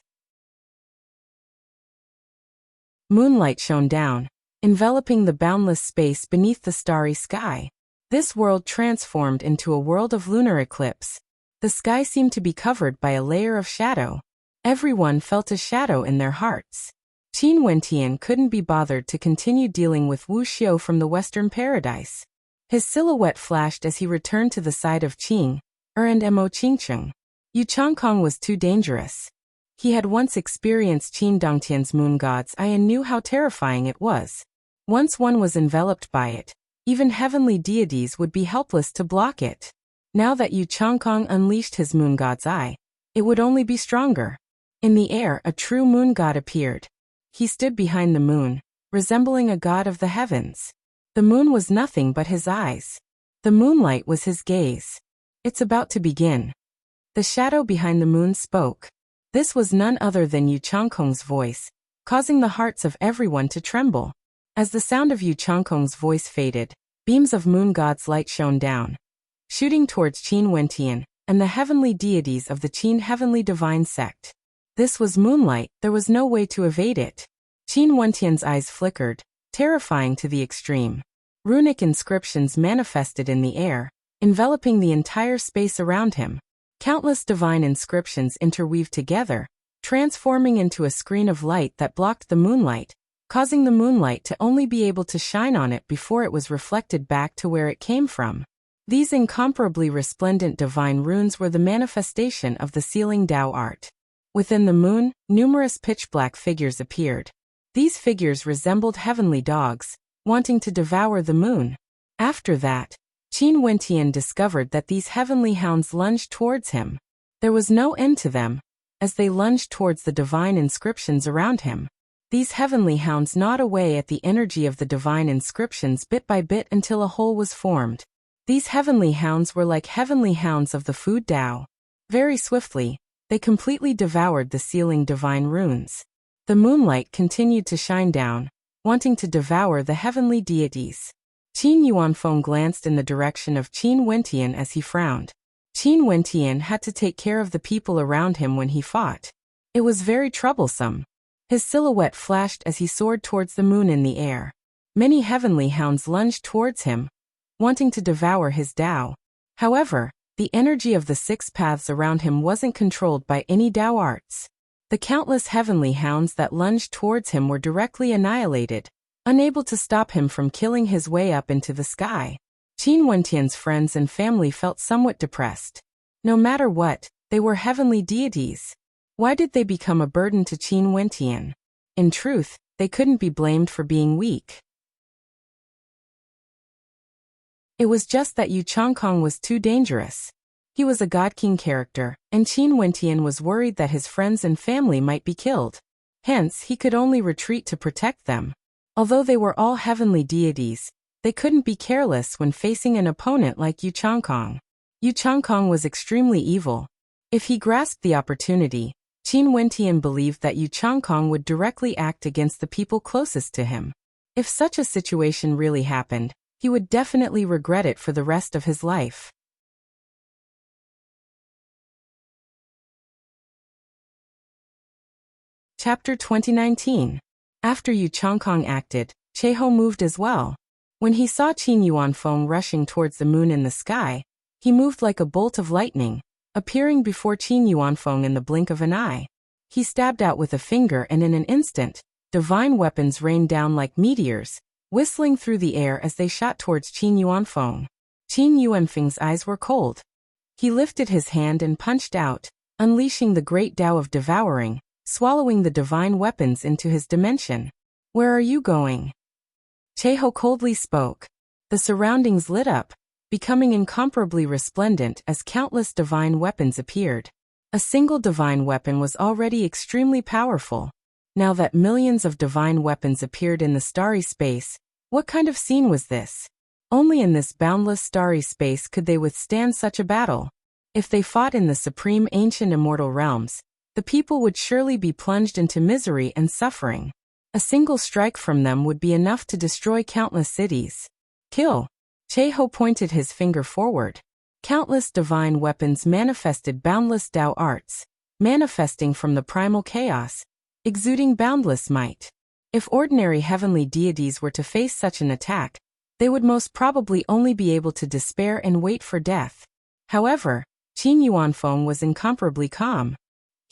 Moonlight shone down, enveloping the boundless space beneath the starry sky. This world transformed into a world of lunar eclipse. The sky seemed to be covered by a layer of shadow. Everyone felt a shadow in their hearts. Qin Wentian couldn't be bothered to continue dealing with Wuxia from the Western Paradise. His silhouette flashed as he returned to the side of Qing and Mo Qingcheng. Yu Changkong was too dangerous. He had once experienced Qin Dongtian's moon god's eye and knew how terrifying it was. Once one was enveloped by it, even heavenly deities would be helpless to block it. Now that Yu Changkong unleashed his moon god's eye, it would only be stronger. In the air, a true moon god appeared. He stood behind the moon, resembling a god of the heavens. The moon was nothing but his eyes. The moonlight was his gaze. It's about to begin. The shadow behind the moon spoke. This was none other than Yu Changkong's voice, causing the hearts of everyone to tremble. As the sound of Yu Changkong's voice faded, beams of moon god's light shone down, shooting towards Qin Wentian and the heavenly deities of the Qin heavenly divine sect. This was moonlight, there was no way to evade it. Qin Wentian's eyes flickered, terrifying to the extreme. Runic inscriptions manifested in the air, enveloping the entire space around him. Countless divine inscriptions interweaved together, transforming into a screen of light that blocked the moonlight, causing the moonlight to only be able to shine on it before it was reflected back to where it came from. These incomparably resplendent divine runes were the manifestation of the sealing Dao art. Within the moon, numerous pitch-black figures appeared. These figures resembled heavenly dogs, wanting to devour the moon. After that, Qin Wentian discovered that these heavenly hounds lunged towards him. There was no end to them, as they lunged towards the divine inscriptions around him. These heavenly hounds gnawed away at the energy of the divine inscriptions bit by bit until a hole was formed. These heavenly hounds were like heavenly hounds of the food Dao. Very swiftly, they completely devoured the sealing divine runes. The moonlight continued to shine down, wanting to devour the heavenly deities. Qin Yuanfeng glanced in the direction of Qin Wentian as he frowned. Qin Wentian had to take care of the people around him when he fought. It was very troublesome. His silhouette flashed as he soared towards the moon in the air. Many heavenly hounds lunged towards him, wanting to devour his Dao. However, the energy of the six paths around him wasn't controlled by any Dao arts. The countless heavenly hounds that lunged towards him were directly annihilated, unable to stop him from killing his way up into the sky. Qin Wentian's friends and family felt somewhat depressed. No matter what, they were heavenly deities. Why did they become a burden to Qin Wentian? In truth, they couldn't be blamed for being weak. It was just that Yu Changkong was too dangerous. He was a God-King character, and Qin Wentian was worried that his friends and family might be killed. Hence, he could only retreat to protect them. Although they were all heavenly deities, they couldn't be careless when facing an opponent like Yu Changkong. Yu Changkong was extremely evil. If he grasped the opportunity, Qin Wentian believed that Yu Changkong would directly act against the people closest to him. If such a situation really happened, he would definitely regret it for the rest of his life. Chapter 2019. After Yu Changkong acted, Cheho moved as well. When he saw Qin Yuanfeng rushing towards the moon in the sky, he moved like a bolt of lightning, appearing before Qin Yuanfeng in the blink of an eye. He stabbed out with a finger and in an instant, divine weapons rained down like meteors, whistling through the air as they shot towards Qin Yuanfeng. Qin Yuanfeng's eyes were cold. He lifted his hand and punched out, unleashing the great Tao of devouring, swallowing the divine weapons into his dimension. "Where are you going?" Cheho coldly spoke. The surroundings lit up, becoming incomparably resplendent as countless divine weapons appeared. A single divine weapon was already extremely powerful. Now that millions of divine weapons appeared in the starry space, what kind of scene was this? Only in this boundless starry space could they withstand such a battle. If they fought in the supreme ancient immortal realms, the people would surely be plunged into misery and suffering. A single strike from them would be enough to destroy countless cities. Kill. Cheho pointed his finger forward. Countless divine weapons manifested boundless Tao arts, manifesting from the primal chaos, exuding boundless might. If ordinary heavenly deities were to face such an attack, they would most probably only be able to despair and wait for death. However, Qin Yuanfeng was incomparably calm.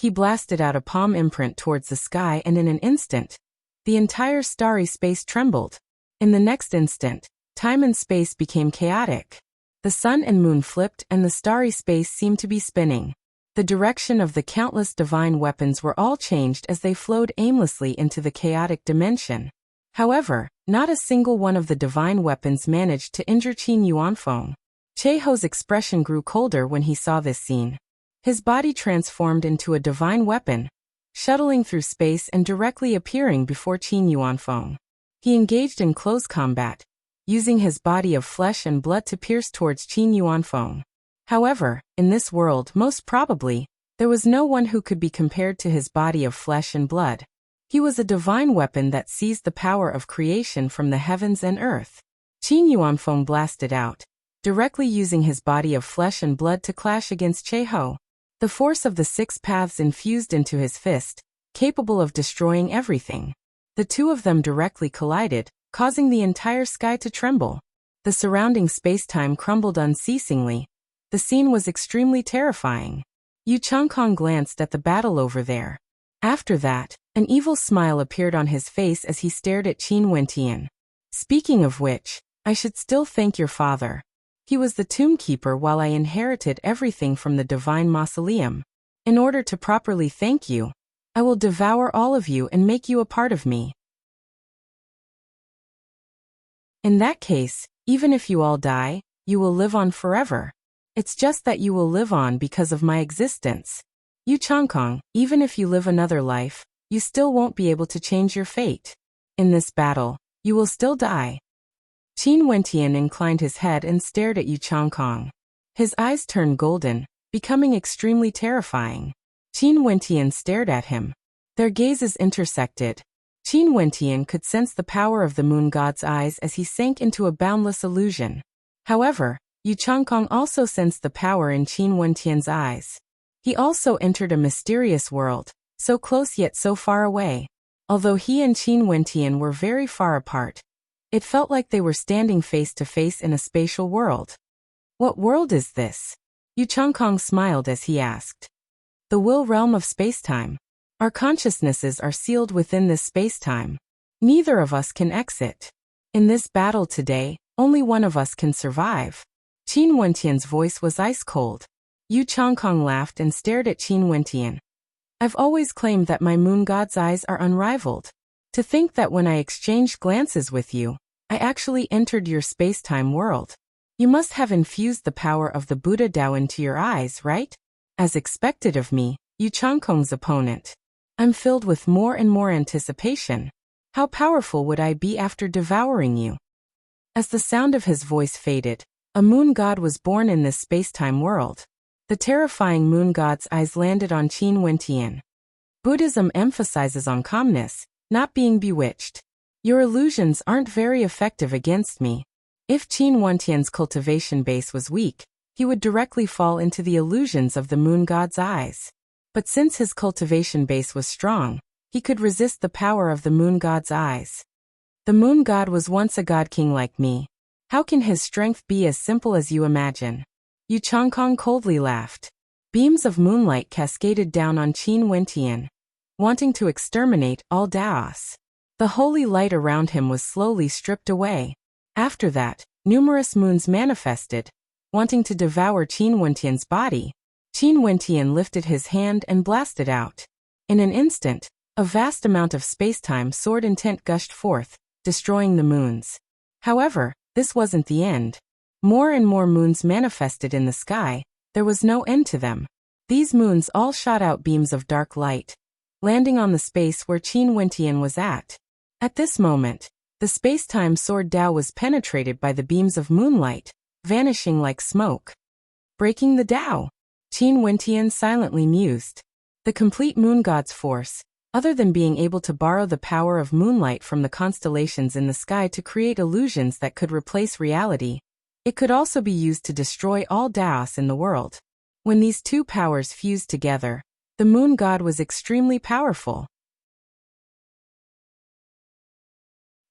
He blasted out a palm imprint towards the sky, and in an instant, the entire starry space trembled. In the next instant, time and space became chaotic. The sun and moon flipped, and the starry space seemed to be spinning. The direction of the countless divine weapons were all changed as they flowed aimlessly into the chaotic dimension. However, not a single one of the divine weapons managed to injure Qin Yuanfeng. Cheho's expression grew colder when he saw this scene. His body transformed into a divine weapon, shuttling through space and directly appearing before Qin Yuanfeng. He engaged in close combat, using his body of flesh and blood to pierce towards Qin Yuanfeng. However, in this world, most probably, there was no one who could be compared to his body of flesh and blood. He was a divine weapon that seized the power of creation from the heavens and earth. Qin Yuanfeng blasted out, directly using his body of flesh and blood to clash against Cheho. The force of the six paths infused into his fist, capable of destroying everything. The two of them directly collided, causing the entire sky to tremble. The surrounding space-time crumbled unceasingly. The scene was extremely terrifying. Yu Changkong glanced at the battle over there. After that, an evil smile appeared on his face as he stared at Qin Wentian. Speaking of which, I should still thank your father. He was the tombkeeper while I inherited everything from the divine mausoleum. In order to properly thank you, I will devour all of you and make you a part of me. In that case, even if you all die, you will live on forever. It's just that you will live on because of my existence. Yu Changkong, even if you live another life, you still won't be able to change your fate. In this battle, you will still die. Qin Wentian inclined his head and stared at Yu Changkong. His eyes turned golden, becoming extremely terrifying. Qin Wentian stared at him. Their gazes intersected. Qin Wentian could sense the power of the moon god's eyes as he sank into a boundless illusion. However, Yu Changkong also sensed the power in Qin Wentian's eyes. He also entered a mysterious world, so close yet so far away. Although he and Qin Wentian were very far apart, it felt like they were standing face to face in a spatial world. What world is this? Yu Changkong smiled as he asked. The will realm of spacetime. Our consciousnesses are sealed within this spacetime. Neither of us can exit. In this battle today, only one of us can survive. Qin Wentian's voice was ice cold. Yu Changkong laughed and stared at Qin Wentian. I've always claimed that my moon god's eyes are unrivaled. To think that when I exchanged glances with you, I actually entered your space-time world. You must have infused the power of the Buddha Tao into your eyes, right? As expected of me, Yu Changkong's opponent. I'm filled with more and more anticipation. How powerful would I be after devouring you? As the sound of his voice faded, a moon god was born in this space-time world. The terrifying moon god's eyes landed on Qin Wentian. Buddhism emphasizes on calmness, not being bewitched. Your illusions aren't very effective against me. If Qin Wentian's cultivation base was weak, he would directly fall into the illusions of the moon god's eyes. But since his cultivation base was strong, he could resist the power of the moon god's eyes. The moon god was once a god king like me. How can his strength be as simple as you imagine? Yu Changkong coldly laughed. Beams of moonlight cascaded down on Qin Wentian, wanting to exterminate all Daos. The holy light around him was slowly stripped away. After that, numerous moons manifested, wanting to devour Qin Wentian's body. Qin Wentian lifted his hand and blasted out. In an instant, a vast amount of spacetime sword intent gushed forth, destroying the moons. However, this wasn't the end. More and more moons manifested in the sky. There was no end to them. These moons all shot out beams of dark light, landing on the space where Qin Wentian was at. At this moment, the space-time sword Tao was penetrated by the beams of moonlight, vanishing like smoke. Breaking the Tao. Qin Wentian silently mused. The complete moon god's force, other than being able to borrow the power of moonlight from the constellations in the sky to create illusions that could replace reality, it could also be used to destroy all Daos in the world. When these two powers fused together, the moon god was extremely powerful.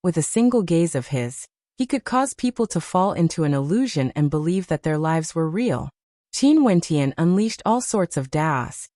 With a single gaze of his, he could cause people to fall into an illusion and believe that their lives were real. Qin Wentian unleashed all sorts of Daos,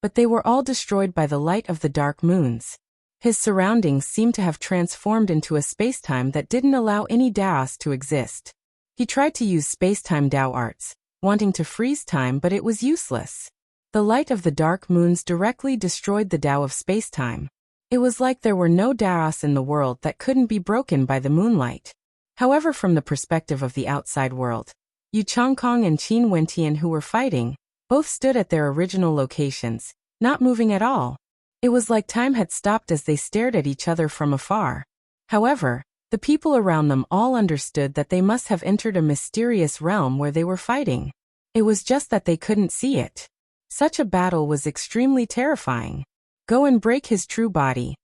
but they were all destroyed by the light of the dark moons. His surroundings seemed to have transformed into a spacetime that didn't allow any Daos to exist. He tried to use spacetime Dao arts, wanting to freeze time, but it was useless. The light of the dark moons directly destroyed the Dao of spacetime. It was like there were no Daos in the world that couldn't be broken by the moonlight. However, from the perspective of the outside world, Yu Changkong and Qin Wentian, who were fighting, both stood at their original locations, not moving at all. It was like time had stopped as they stared at each other from afar. However, the people around them all understood that they must have entered a mysterious realm where they were fighting. It was just that they couldn't see it. Such a battle was extremely terrifying. Go and break his true body.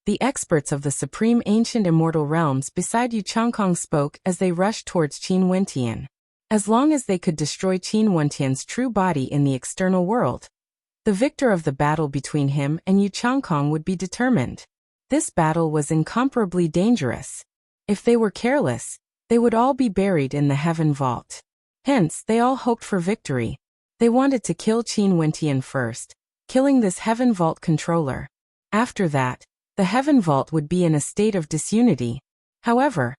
The experts of the supreme ancient immortal realms beside Yu Changkong spoke as they rushed towards Qin Wentian. As long as they could destroy Qin Wentian's true body in the external world, the victor of the battle between him and Yu Changkong would be determined. This battle was incomparably dangerous. If they were careless, they would all be buried in the heaven vault. Hence, they all hoped for victory. They wanted to kill Qin Wentian first, killing this heaven vault controller. After that, the heaven vault would be in a state of disunity. However,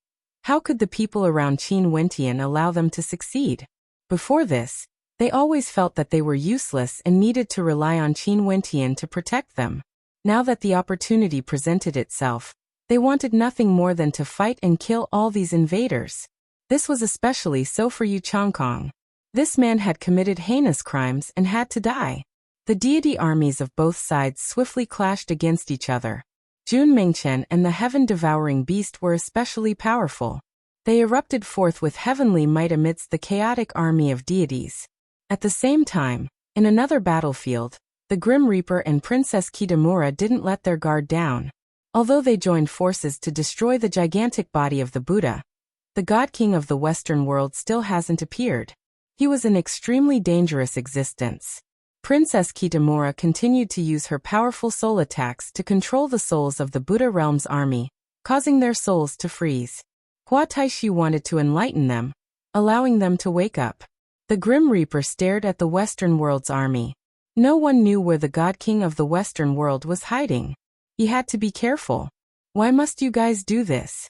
how could the people around Qin Wentian allow them to succeed? Before this, they always felt that they were useless and needed to rely on Qin Wentian to protect them. Now that the opportunity presented itself, they wanted nothing more than to fight and kill all these invaders. This was especially so for Yu Changkong. This man had committed heinous crimes and had to die. The deity armies of both sides swiftly clashed against each other. Jun Mingchen and the heaven-devouring beast were especially powerful. They erupted forth with heavenly might amidst the chaotic army of deities. At the same time, in another battlefield, the Grim Reaper and Princess Kitamura didn't let their guard down. Although they joined forces to destroy the gigantic body of the Buddha, the God King of the Western world still hasn't appeared. He was an extremely dangerous existence. Princess Kitamura continued to use her powerful soul attacks to control the souls of the Buddha realm's army, causing their souls to freeze. Hua Taishu wanted to enlighten them, allowing them to wake up. The Grim Reaper stared at the Western world's army. No one knew where the God King of the Western world was hiding. He had to be careful. Why must you guys do this?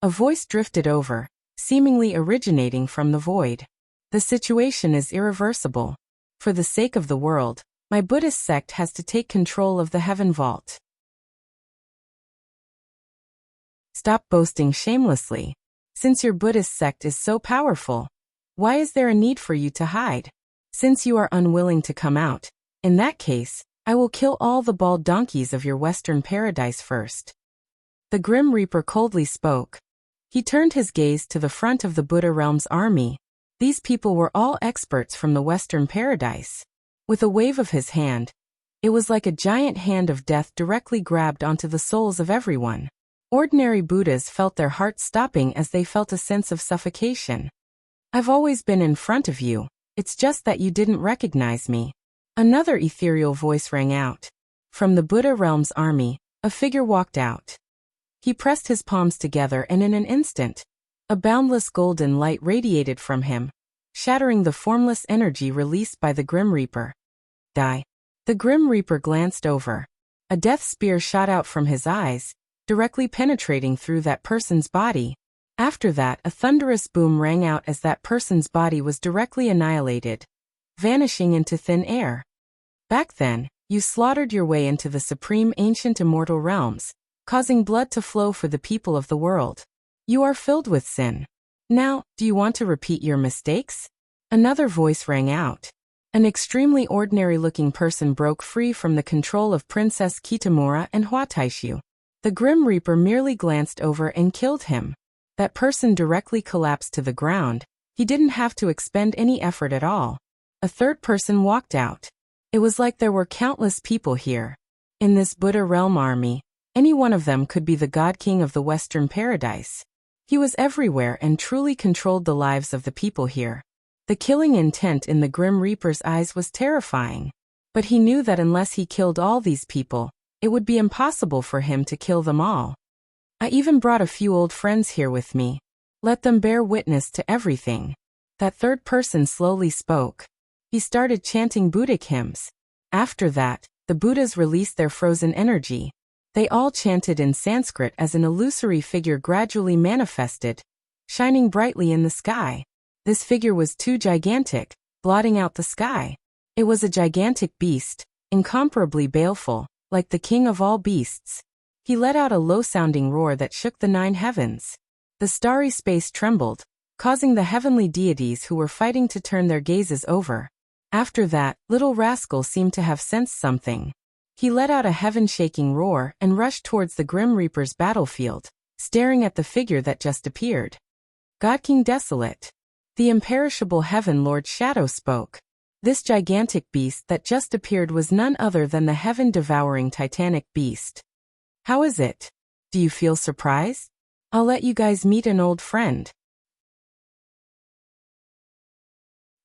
A voice drifted over, seemingly originating from the void. The situation is irreversible. For the sake of the world, my Buddhist sect has to take control of the heaven vault. Stop boasting shamelessly. Since your Buddhist sect is so powerful, why is there a need for you to hide? Since you are unwilling to come out, in that case, I will kill all the bald donkeys of your Western paradise first. The Grim Reaper coldly spoke. He turned his gaze to the front of the Buddha realm's army. These people were all experts from the Western paradise. With a wave of his hand, it was like a giant hand of death directly grabbed onto the souls of everyone. Ordinary Buddhas felt their hearts stopping as they felt a sense of suffocation. I've always been in front of you, it's just that you didn't recognize me. Another ethereal voice rang out. From the Buddha realm's army, a figure walked out. He pressed his palms together and in an instant, a boundless golden light radiated from him, shattering the formless energy released by the Grim Reaper. Die. The Grim Reaper glanced over. A death spear shot out from his eyes, directly penetrating through that person's body. After that, a thunderous boom rang out as that person's body was directly annihilated, vanishing into thin air. Back then, you slaughtered your way into the supreme ancient immortal realms, causing blood to flow for the people of the world. You are filled with sin. Now, do you want to repeat your mistakes? Another voice rang out. An extremely ordinary-looking person broke free from the control of Princess Kitamura and Hua Taishu. The Grim Reaper merely glanced over and killed him. That person directly collapsed to the ground. He didn't have to expend any effort at all. A third person walked out. It was like there were countless people here. In this Buddha realm army, any one of them could be the God King of the Western paradise. He was everywhere and truly controlled the lives of the people here. The killing intent in the Grim Reaper's eyes was terrifying. But he knew that unless he killed all these people, it would be impossible for him to kill them all. I even brought a few old friends here with me. Let them bear witness to everything. That third person slowly spoke. He started chanting Buddhic hymns. After that, the Buddhas released their frozen energy. They all chanted in Sanskrit as an illusory figure gradually manifested, shining brightly in the sky. This figure was too gigantic, blotting out the sky. It was a gigantic beast, incomparably baleful, like the king of all beasts. He let out a low-sounding roar that shook the 9 heavens. The starry space trembled, causing the heavenly deities who were fighting to turn their gazes over. After that, little rascal seemed to have sensed something. He let out a heaven-shaking roar and rushed towards the Grim Reaper's battlefield, staring at the figure that just appeared. God King Desolate. The imperishable Heaven Lord Shadow spoke. This gigantic beast that just appeared was none other than the heaven-devouring titanic beast. How is it? Do you feel surprised? I'll let you guys meet an old friend.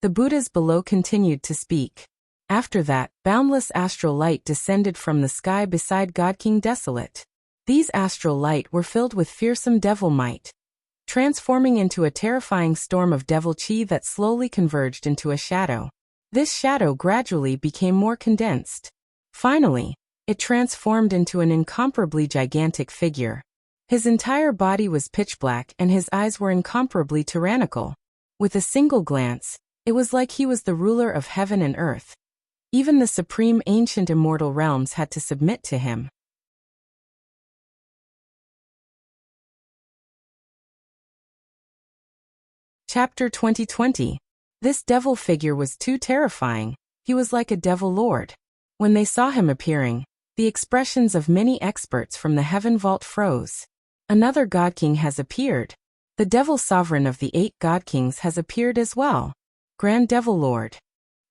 The Buddhas below continued to speak. After that, boundless astral light descended from the sky beside God King Desolate. These astral light were filled with fearsome devil might, transforming into a terrifying storm of devil chi that slowly converged into a shadow. This shadow gradually became more condensed. Finally, it transformed into an incomparably gigantic figure. His entire body was pitch black and his eyes were incomparably tyrannical. With a single glance, it was like he was the ruler of heaven and earth. Even the supreme ancient immortal realms had to submit to him. Chapter 2020. This devil figure was too terrifying. He was like a devil lord. When they saw him appearing, the expressions of many experts from the heaven vault froze. Another God King has appeared. The devil sovereign of the 8 God Kings has appeared as well. Grand Devil Lord.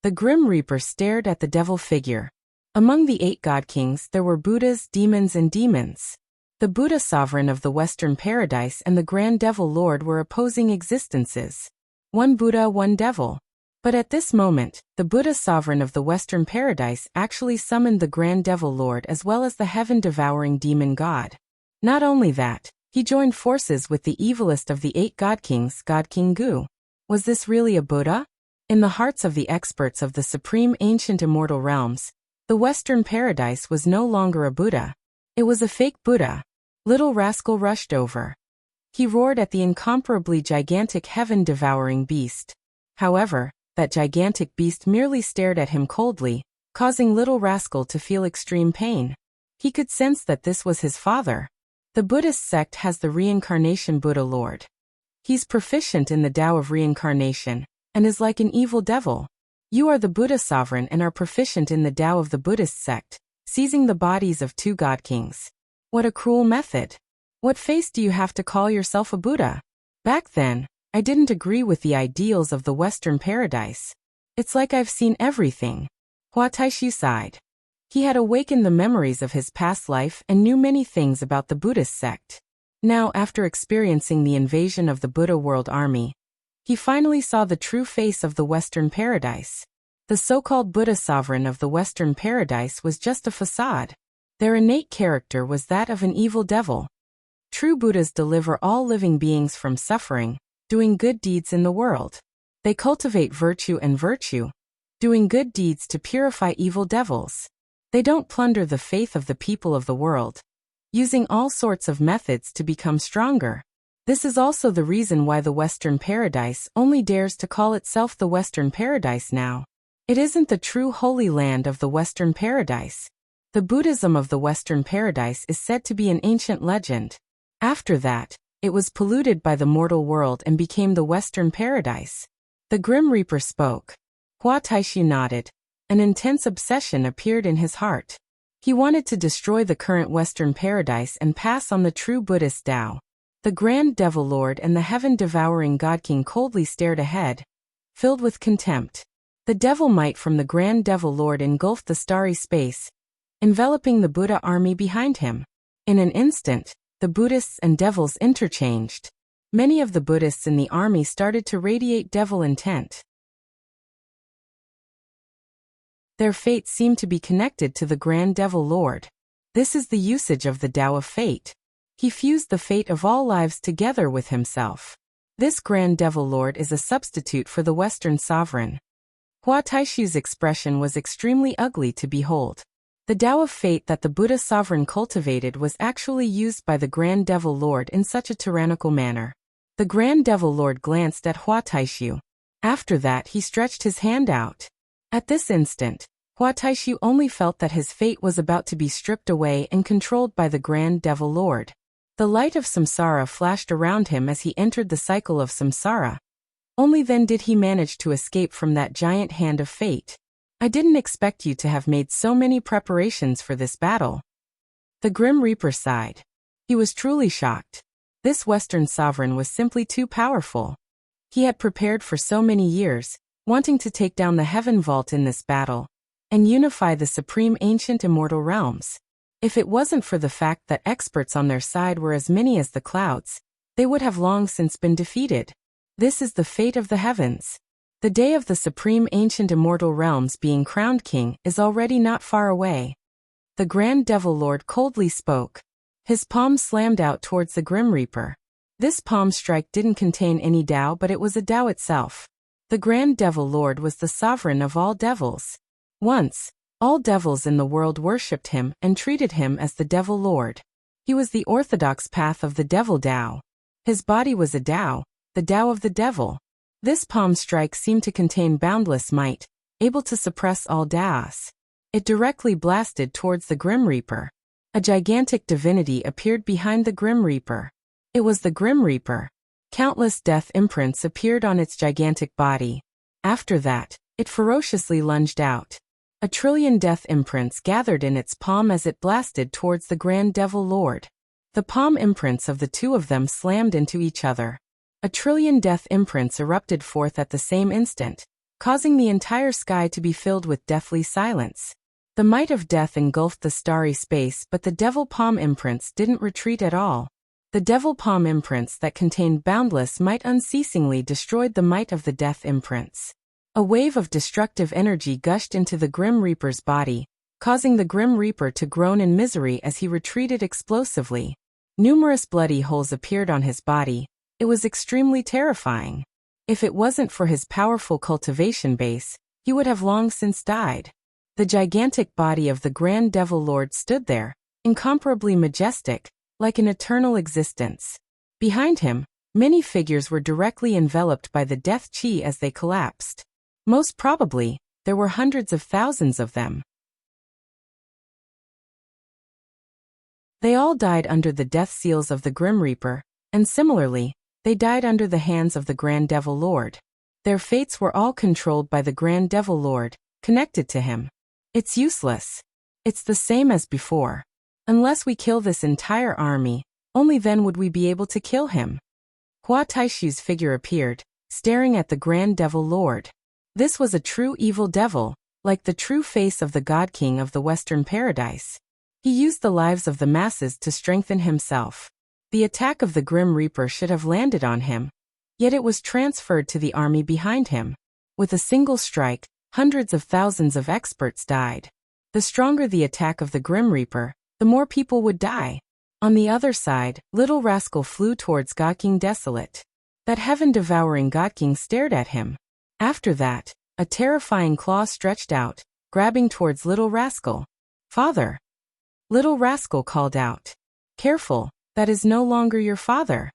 The Grim Reaper stared at the devil figure. Among the 8 God Kings there were Buddhas, demons and demons. The Buddha sovereign of the Western Paradise and the Grand Devil Lord were opposing existences. One Buddha, one devil. But at this moment, the Buddha sovereign of the Western Paradise actually summoned the Grand Devil Lord as well as the heaven-devouring demon god. Not only that, he joined forces with the evilest of the 8 God Kings, God King Gu. Was this really a Buddha? In the hearts of the experts of the supreme ancient immortal realms, the Western Paradise was no longer a Buddha. It was a fake Buddha. Little rascal rushed over. He roared at the incomparably gigantic heaven-devouring beast. However, that gigantic beast merely stared at him coldly, causing little rascal to feel extreme pain. He could sense that this was his father. The Buddhist sect has the reincarnation Buddha Lord. He's proficient in the Tao of reincarnation, and is like an evil devil. You are the Buddha sovereign and are proficient in the Tao of the Buddhist sect, seizing the bodies of 2 God Kings. What a cruel method. What face do you have to call yourself a Buddha? Back then, I didn't agree with the ideals of the Western Paradise. It's like I've seen everything. Hua Taishu sighed. He had awakened the memories of his past life and knew many things about the Buddhist sect. Now, after experiencing the invasion of the Buddha World Army, he finally saw the true face of the Western Paradise. The so-called Buddha sovereign of the Western Paradise was just a facade. Their innate character was that of an evil devil. True Buddhas deliver all living beings from suffering, doing good deeds in the world. They cultivate virtue and virtue, doing good deeds to purify evil devils. They don't plunder the faith of the people of the world, using all sorts of methods to become stronger. This is also the reason why the Western Paradise only dares to call itself the Western Paradise now. It isn't the true holy land of the Western Paradise. The Buddhism of the Western Paradise is said to be an ancient legend. After that, it was polluted by the mortal world and became the Western Paradise. The Grim Reaper spoke. Hua Taishu nodded. An intense obsession appeared in his heart. He wanted to destroy the current Western Paradise and pass on the true Buddhist Tao. The Grand Devil Lord and the heaven-devouring God King coldly stared ahead, filled with contempt. The devil might from the Grand Devil Lord engulfed the starry space, enveloping the Buddha army behind him. In an instant, the Buddhists and devils interchanged. Many of the Buddhists in the army started to radiate devil intent. Their fate seemed to be connected to the Grand Devil Lord. This is the usage of the Tao of fate. He fused the fate of all lives together with himself. This Grand Devil Lord is a substitute for the Western sovereign. Hua Taishu's expression was extremely ugly to behold. The Tao of fate that the Buddha sovereign cultivated was actually used by the Grand Devil Lord in such a tyrannical manner. The Grand Devil Lord glanced at Hua Taishu. After that he stretched his hand out. At this instant, Hua Taishu only felt that his fate was about to be stripped away and controlled by the Grand Devil Lord. The light of samsara flashed around him as he entered the cycle of samsara. Only then did he manage to escape from that giant hand of fate. I didn't expect you to have made so many preparations for this battle. The Grim Reaper sighed. He was truly shocked. This Western sovereign was simply too powerful. He had prepared for so many years, wanting to take down the heaven vault in this battle, and unify the supreme ancient immortal realms. If it wasn't for the fact that experts on their side were as many as the clouds, they would have long since been defeated. This is the fate of the heavens. The day of the supreme ancient immortal realms being crowned king is already not far away. The Grand Devil Lord coldly spoke. His palm slammed out towards the Grim Reaper. This palm strike didn't contain any Tao, but it was a Tao itself. The Grand Devil Lord was the sovereign of all devils. Once, all devils in the world worshipped him and treated him as the Devil Lord. He was the orthodox path of the Devil Tao. His body was a Tao, the Tao of the Devil. This palm strike seemed to contain boundless might, able to suppress all Taos. It directly blasted towards the Grim Reaper. A gigantic divinity appeared behind the Grim Reaper. It was the Grim Reaper. Countless death imprints appeared on its gigantic body. After that, it ferociously lunged out. 1,000,000,000,000 death imprints gathered in its palm as it blasted towards the Grand Devil Lord. The palm imprints of the two of them slammed into each other. 1,000,000,000,000 death imprints erupted forth at the same instant, causing the entire sky to be filled with deathly silence. The might of death engulfed the starry space, but the devil palm imprints didn't retreat at all. The devil palm imprints that contained boundless might unceasingly destroyed the might of the death imprints. A wave of destructive energy gushed into the Grim Reaper's body, causing the Grim Reaper to groan in misery as he retreated explosively. Numerous bloody holes appeared on his body. It was extremely terrifying. If it wasn't for his powerful cultivation base, he would have long since died. The gigantic body of the Grand Devil Lord stood there, incomparably majestic, like an eternal existence. Behind him, many figures were directly enveloped by the death chi as they collapsed. Most probably, there were hundreds of thousands of them. They all died under the death seals of the Grim Reaper, and similarly, they died under the hands of the Grand Devil Lord. Their fates were all controlled by the Grand Devil Lord, connected to him. It's useless. It's the same as before. Unless we kill this entire army, only then would we be able to kill him. Hua Taishu's figure appeared, staring at the Grand Devil Lord. This was a true evil devil, like the true face of the God King of the Western Paradise. He used the lives of the masses to strengthen himself. The attack of the Grim Reaper should have landed on him, yet it was transferred to the army behind him. With a single strike, hundreds of thousands of experts died. The stronger the attack of the Grim Reaper, the more people would die. On the other side, Little Rascal flew towards God King Desolate. That heaven-devouring God King stared at him. After that, a terrifying claw stretched out, grabbing towards Little Rascal. "Father!" Little Rascal called out. "Careful! That is no longer your father."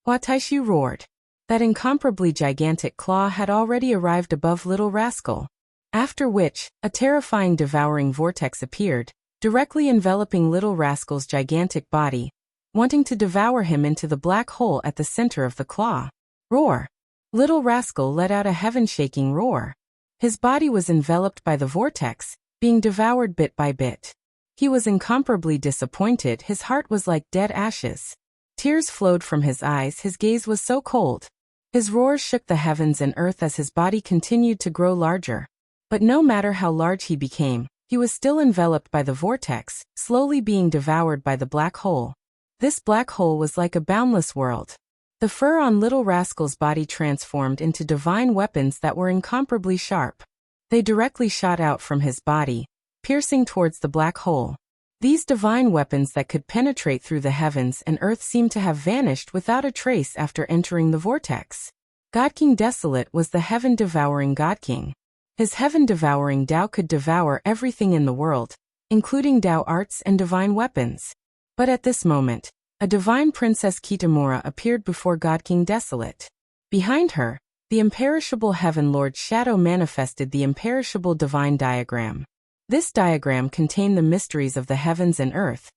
Hua Taishu roared. That incomparably gigantic claw had already arrived above Little Rascal. After which, a terrifying devouring vortex appeared, directly enveloping Little Rascal's gigantic body, wanting to devour him into the black hole at the center of the claw. Roar! Little Rascal let out a heaven-shaking roar. His body was enveloped by the vortex, being devoured bit by bit. He was incomparably disappointed. His heart was like dead ashes. Tears flowed from his eyes. His gaze was so cold. His roars shook the heavens and earth as his body continued to grow larger. But no matter how large he became, he was still enveloped by the vortex, slowly being devoured by the black hole. This black hole was like a boundless world. The fur on Little Rascal's body transformed into divine weapons that were incomparably sharp. They directly shot out from his body, piercing towards the black hole. These divine weapons that could penetrate through the heavens and earth seemed to have vanished without a trace after entering the vortex. God King Desolate was the heaven-devouring God King. His heaven-devouring Tao could devour everything in the world, including Tao arts and divine weapons. But at this moment, a divine Princess Kitamura appeared before God King Desolate. Behind her, the imperishable Heaven Lord's shadow manifested the imperishable divine diagram. This diagram contained the mysteries of the heavens and earth.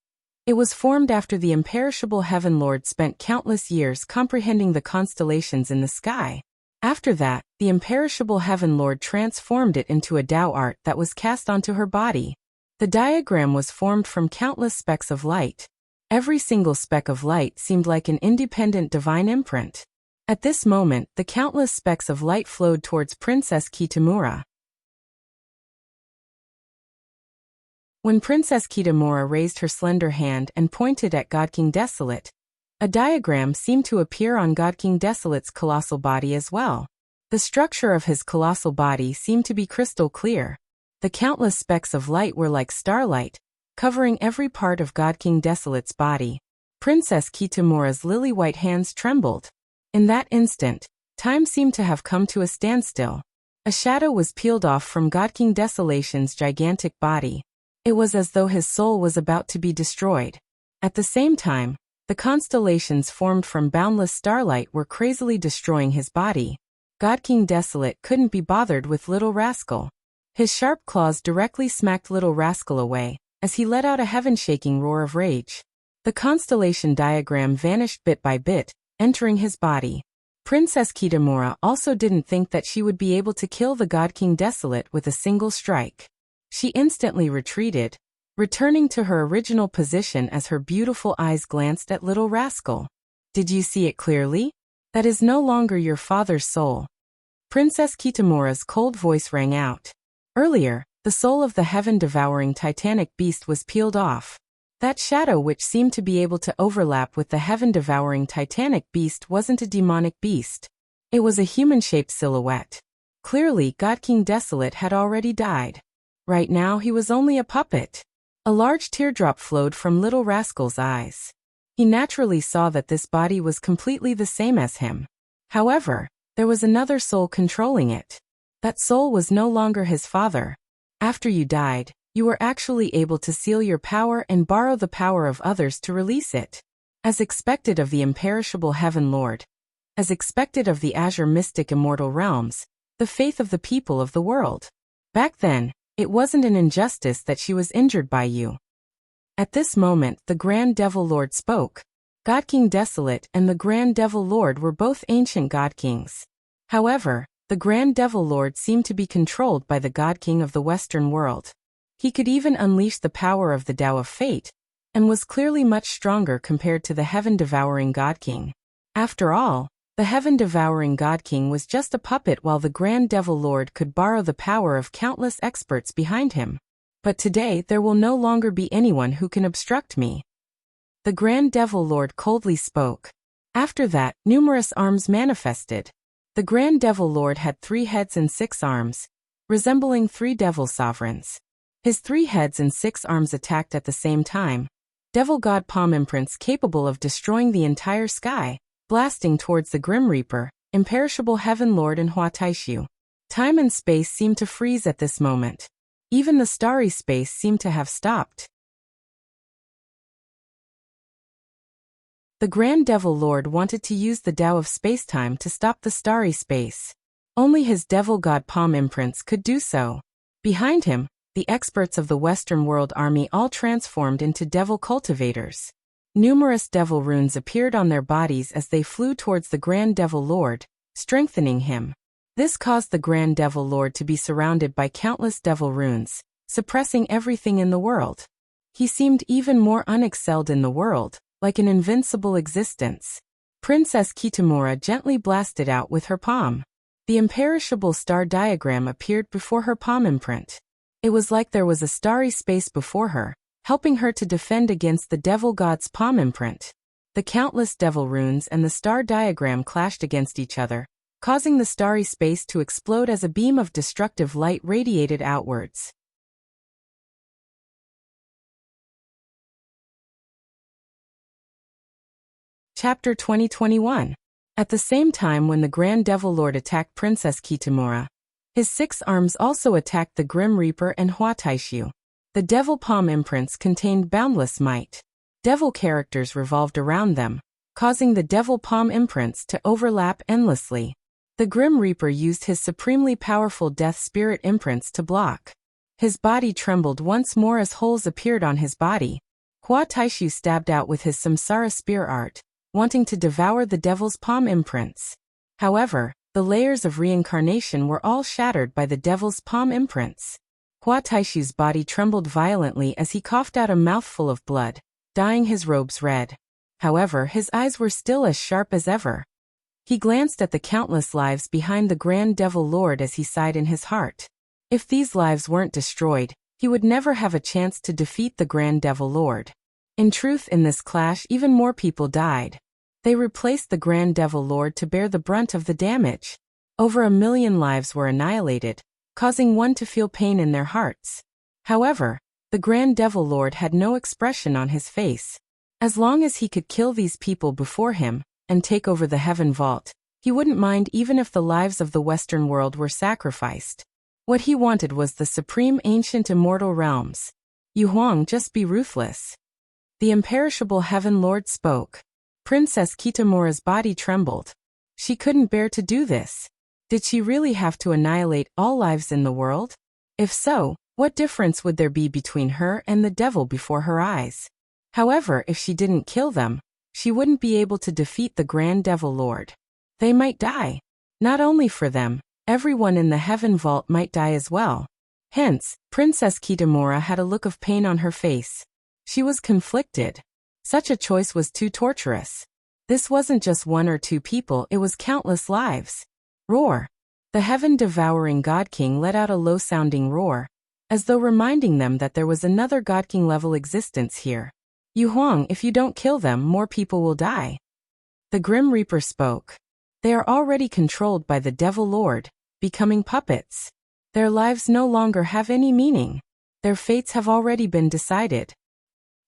It was formed after the imperishable Heaven Lord spent countless years comprehending the constellations in the sky. After that, the imperishable Heaven Lord transformed it into a Tao art that was cast onto her body. The diagram was formed from countless specks of light. Every single speck of light seemed like an independent divine imprint. At this moment, the countless specks of light flowed towards Princess Kitamura. When Princess Kitamura raised her slender hand and pointed at God King Desolate, a diagram seemed to appear on God King Desolate's colossal body as well. The structure of his colossal body seemed to be crystal clear. The countless specks of light were like starlight, covering every part of God King Desolate's body. Princess Kitamura's lily-white hands trembled. In that instant, time seemed to have come to a standstill. A shadow was peeled off from God King Desolation's gigantic body. It was as though his soul was about to be destroyed. At the same time, the constellations formed from boundless starlight were crazily destroying his body. God King Desolate couldn't be bothered with Little Rascal. His sharp claws directly smacked Little Rascal away, as he let out a heaven-shaking roar of rage. The constellation diagram vanished bit by bit, entering his body. Princess Kitamura also didn't think that she would be able to kill the God King Desolate with a single strike. She instantly retreated, returning to her original position as her beautiful eyes glanced at Little Rascal. Did you see it clearly? That is no longer your father's soul. Princess Kitamura's cold voice rang out. Earlier, the soul of the heaven-devouring titanic beast was peeled off. That shadow which seemed to be able to overlap with the heaven-devouring titanic beast wasn't a demonic beast. It was a human-shaped silhouette. Clearly, God King Desolate had already died. Right now he was only a puppet. A large teardrop flowed from Little Rascal's eyes. He naturally saw that this body was completely the same as him. However, there was another soul controlling it. That soul was no longer his father. After you died, you were actually able to seal your power and borrow the power of others to release it. As expected of the imperishable Heaven Lord, as expected of the Azure Mystic Immortal Realms, the faith of the people of the world. Back then, it wasn't an injustice that she was injured by you. At this moment, the Grand Devil Lord spoke. God King Desolate and the Grand Devil Lord were both ancient God Kings. However, the Grand Devil Lord seemed to be controlled by the God King of the Western world. He could even unleash the power of the Tao of Fate, and was clearly much stronger compared to the heaven-devouring God King. After all, the heaven-devouring God King was just a puppet while the Grand Devil Lord could borrow the power of countless experts behind him. But today there will no longer be anyone who can obstruct me. The Grand Devil Lord coldly spoke. After that, numerous arms manifested. The Grand Devil Lord had 3 heads and 6 arms, resembling 3 devil sovereigns. His 3 heads and 6 arms attacked at the same time. Devil God palm imprints capable of destroying the entire sky, blasting towards the Grim Reaper, imperishable Heaven Lord and Hua Taishu. Time and space seemed to freeze at this moment. Even the starry space seemed to have stopped. The Grand Devil Lord wanted to use the Tao of Spacetime to stop the starry space. Only his Devil God palm imprints could do so. Behind him, the experts of the Western World Army all transformed into devil cultivators. Numerous devil runes appeared on their bodies as they flew towards the Grand Devil Lord, strengthening him. This caused the Grand Devil Lord to be surrounded by countless devil runes, suppressing everything in the world. He seemed even more unexcelled in the world, like an invincible existence. Princess Kitamura gently blasted out with her palm. The imperishable star diagram appeared before her palm imprint. It was like there was a starry space before her, helping her to defend against the devil god's palm imprint. The countless devil runes and the star diagram clashed against each other, causing the starry space to explode as a beam of destructive light radiated outwards. Chapter 2021. At the same time when the Grand Devil Lord attacked Princess Kitamura, His 6 arms also attacked the Grim Reaper and Hua Taishu. The devil palm imprints contained boundless might. Devil characters revolved around them, causing the devil palm imprints to overlap endlessly. The Grim Reaper used his supremely powerful death spirit imprints to block. His body trembled once more as holes appeared on his body. Hua Taishu stabbed out with his samsara spear art, wanting to devour the devil's palm imprints. However, the layers of reincarnation were all shattered by the devil's palm imprints. Hua Taishu's body trembled violently as he coughed out a mouthful of blood, dyeing his robes red. However, his eyes were still as sharp as ever. He glanced at the countless lives behind the Grand Devil Lord as he sighed in his heart. If these lives weren't destroyed, he would never have a chance to defeat the Grand Devil Lord. In truth, in this clash even more people died. They replaced the Grand Devil Lord to bear the brunt of the damage. Over 1 million lives were annihilated, causing one to feel pain in their hearts. However, the Grand Devil Lord had no expression on his face. As long as he could kill these people before him, and take over the Heaven Vault, he wouldn't mind even if the lives of the Western world were sacrificed. What he wanted was the supreme ancient immortal realms. Yu Huang, just be ruthless. The imperishable Heaven Lord spoke. Princess Kitamura's body trembled. She couldn't bear to do this. Did she really have to annihilate all lives in the world? If so, what difference would there be between her and the devil before her eyes? However, if she didn't kill them, she wouldn't be able to defeat the Grand Devil Lord. They might die. Not only for them, everyone in the Heaven Vault might die as well. Hence, Princess Kitamura had a look of pain on her face. She was conflicted. Such a choice was too torturous. This wasn't just 1 or 2 people, it was countless lives. Roar! The heaven-devouring God King let out a low-sounding roar, as though reminding them that there was another God King-level existence here. Yu Huang, if you don't kill them, more people will die. The Grim Reaper spoke. They are already controlled by the Devil Lord, becoming puppets. Their lives no longer have any meaning. Their fates have already been decided.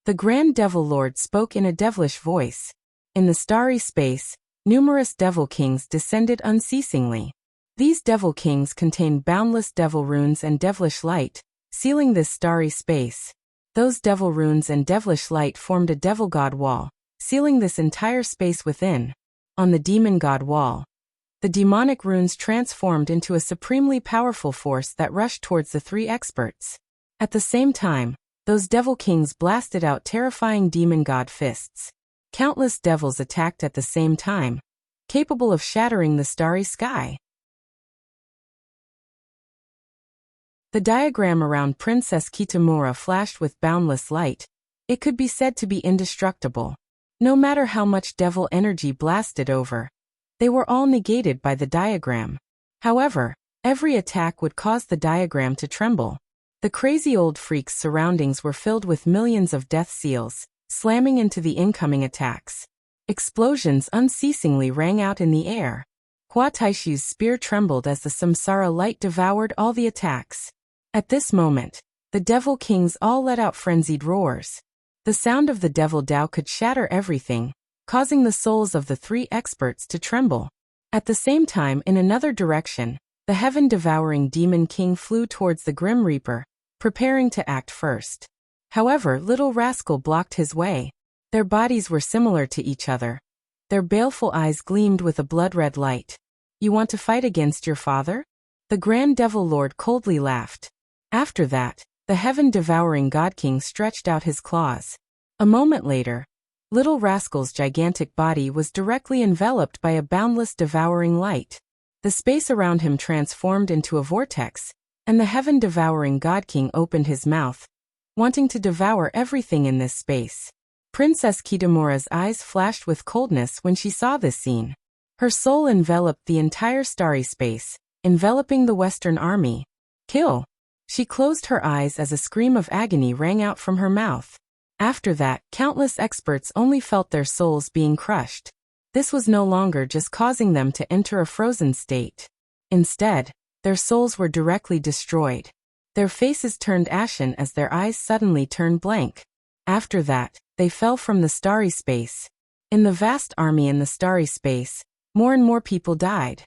The Grand Devil Lord spoke in a devilish voice. In the starry space, numerous Devil Kings descended unceasingly. These Devil Kings contain boundless devil runes and devilish light, sealing this starry space. Those devil runes and devilish light formed a devil god wall, sealing this entire space within. On the demon god wall, the demonic runes transformed into a supremely powerful force that rushed towards the 3 experts. At the same time, those devil kings blasted out terrifying demon god fists. Countless devils attacked at the same time, capable of shattering the starry sky. The diagram around Princess Kitamura flashed with boundless light. It could be said to be indestructible. No matter how much devil energy blasted over, they were all negated by the diagram. However, every attack would cause the diagram to tremble. The crazy old freak's surroundings were filled with millions of death seals, slamming into the incoming attacks. Explosions unceasingly rang out in the air. Hua Taishu's spear trembled as the samsara light devoured all the attacks. At this moment, the Devil Kings all let out frenzied roars. The sound of the Devil Dao could shatter everything, causing the souls of the 3 experts to tremble. At the same time, in another direction, the heaven-devouring Demon King flew towards the Grim Reaper, preparing to act first. However, Little Rascal blocked his way. Their bodies were similar to each other. Their baleful eyes gleamed with a blood-red light. You want to fight against your father? The Grand Devil Lord coldly laughed. After that, the heaven-devouring God King stretched out his claws. A moment later, Little Rascal's gigantic body was directly enveloped by a boundless devouring light. The space around him transformed into a vortex, and the heaven-devouring God King opened his mouth, wanting to devour everything in this space. Princess Kitamura's eyes flashed with coldness when she saw this scene. Her soul enveloped the entire starry space, enveloping the Western army. Kill! She closed her eyes as a scream of agony rang out from her mouth. After that, countless experts only felt their souls being crushed. This was no longer just causing them to enter a frozen state. Instead, their souls were directly destroyed. Their faces turned ashen as their eyes suddenly turned blank. After that, they fell from the starry space. In the vast army in the starry space, more and more people died.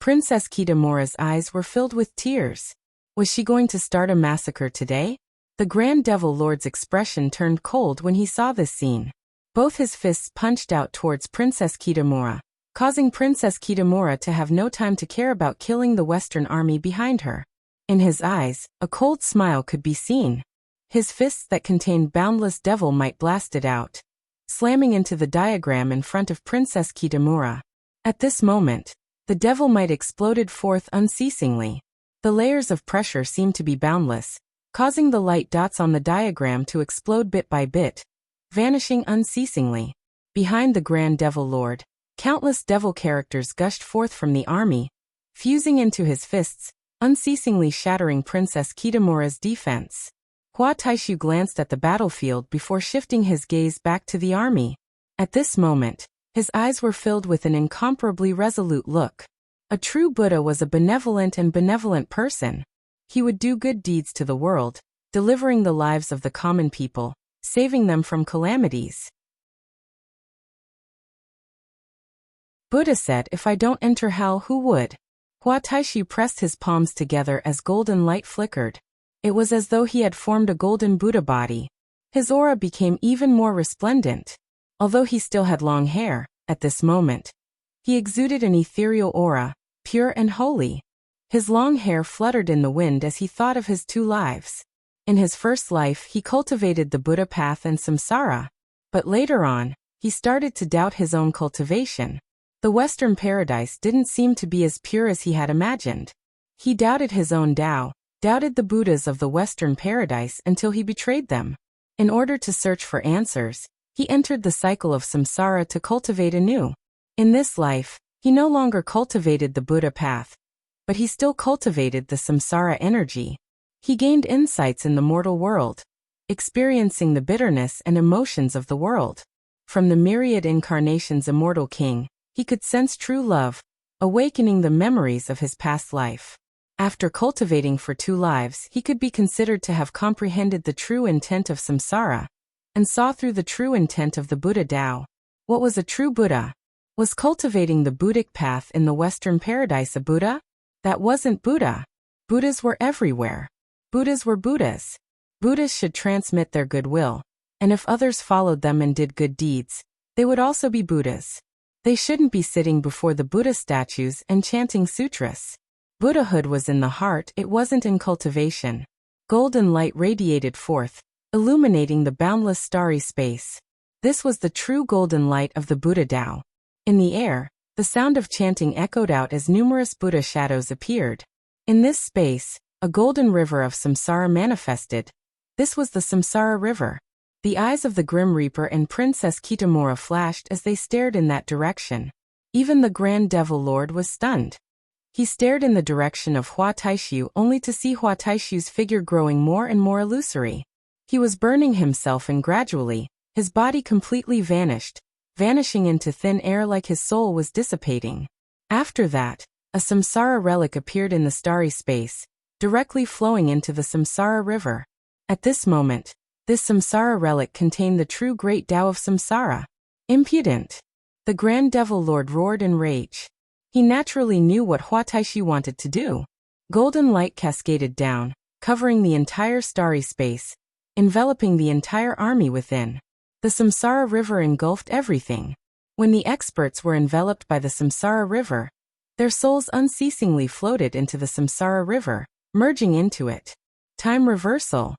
Princess Kitamura's eyes were filled with tears. Was she going to start a massacre today? The Grand Devil Lord's expression turned cold when he saw this scene. Both his fists punched out towards Princess Kitamura, causing Princess Kitamura to have no time to care about killing the Western army behind her. In his eyes, a cold smile could be seen. His fists that contained boundless devil might blasted out, slamming into the diagram in front of Princess Kitamura. At this moment, the devil might exploded forth unceasingly. The layers of pressure seemed to be boundless, causing the light dots on the diagram to explode bit by bit, vanishing unceasingly. Behind the Grand Devil Lord, countless devil characters gushed forth from the army, fusing into his fists, unceasingly shattering Princess Kitamura's defense. Hua Taishu glanced at the battlefield before shifting his gaze back to the army. At this moment, his eyes were filled with an incomparably resolute look. A true Buddha was a benevolent person. He would do good deeds to the world, delivering the lives of the common people, saving them from calamities. Buddha said, "If I don't enter hell, who would?" Hua Taishu pressed his palms together as golden light flickered. It was as though he had formed a golden Buddha body. His aura became even more resplendent. Although he still had long hair, at this moment, he exuded an ethereal aura, pure and holy. His long hair fluttered in the wind as he thought of his two lives. In his first life, he cultivated the Buddha path and samsara. But later on, he started to doubt his own cultivation. The Western paradise didn't seem to be as pure as he had imagined. He doubted his own Tao, doubted the Buddhas of the Western paradise until he betrayed them. In order to search for answers, he entered the cycle of samsara to cultivate anew. In this life, he no longer cultivated the Buddha path, but he still cultivated the samsara energy. He gained insights in the mortal world, experiencing the bitterness and emotions of the world. From the myriad incarnations immortal king, he could sense true love, awakening the memories of his past life. After cultivating for 2 lives, he could be considered to have comprehended the true intent of samsara, and saw through the true intent of the Buddha Tao. What was a true Buddha? Was cultivating the Buddhic path in the Western paradise a Buddha? That wasn't Buddha. Buddhas were everywhere. Buddhas were Buddhas. Buddhas should transmit their goodwill, and if others followed them and did good deeds, they would also be Buddhas. They shouldn't be sitting before the Buddha statues and chanting sutras. Buddhahood was in the heart, it wasn't in cultivation. Golden light radiated forth, illuminating the boundless starry space. This was the true golden light of the Buddha Tao. In the air, the sound of chanting echoed out as numerous Buddha shadows appeared. In this space, a golden river of samsara manifested. This was the Samsara River. The eyes of the Grim Reaper and Princess Kitamura flashed as they stared in that direction. Even the Grand Devil Lord was stunned. He stared in the direction of Hua Taishu only to see Hua Taishu's figure growing more and more illusory. He was burning himself and gradually, his body completely vanished, vanishing into thin air like his soul was dissipating. After that, a samsara relic appeared in the starry space, directly flowing into the Samsara River. At this moment, this samsara relic contained the true great Tao of samsara. Impudent! The Grand Devil Lord roared in rage. He naturally knew what Hua Taishu wanted to do. Golden light cascaded down, covering the entire starry space, enveloping the entire army within. The Samsara River engulfed everything. When the experts were enveloped by the Samsara River, their souls unceasingly floated into the Samsara River, merging into it. Time reversal.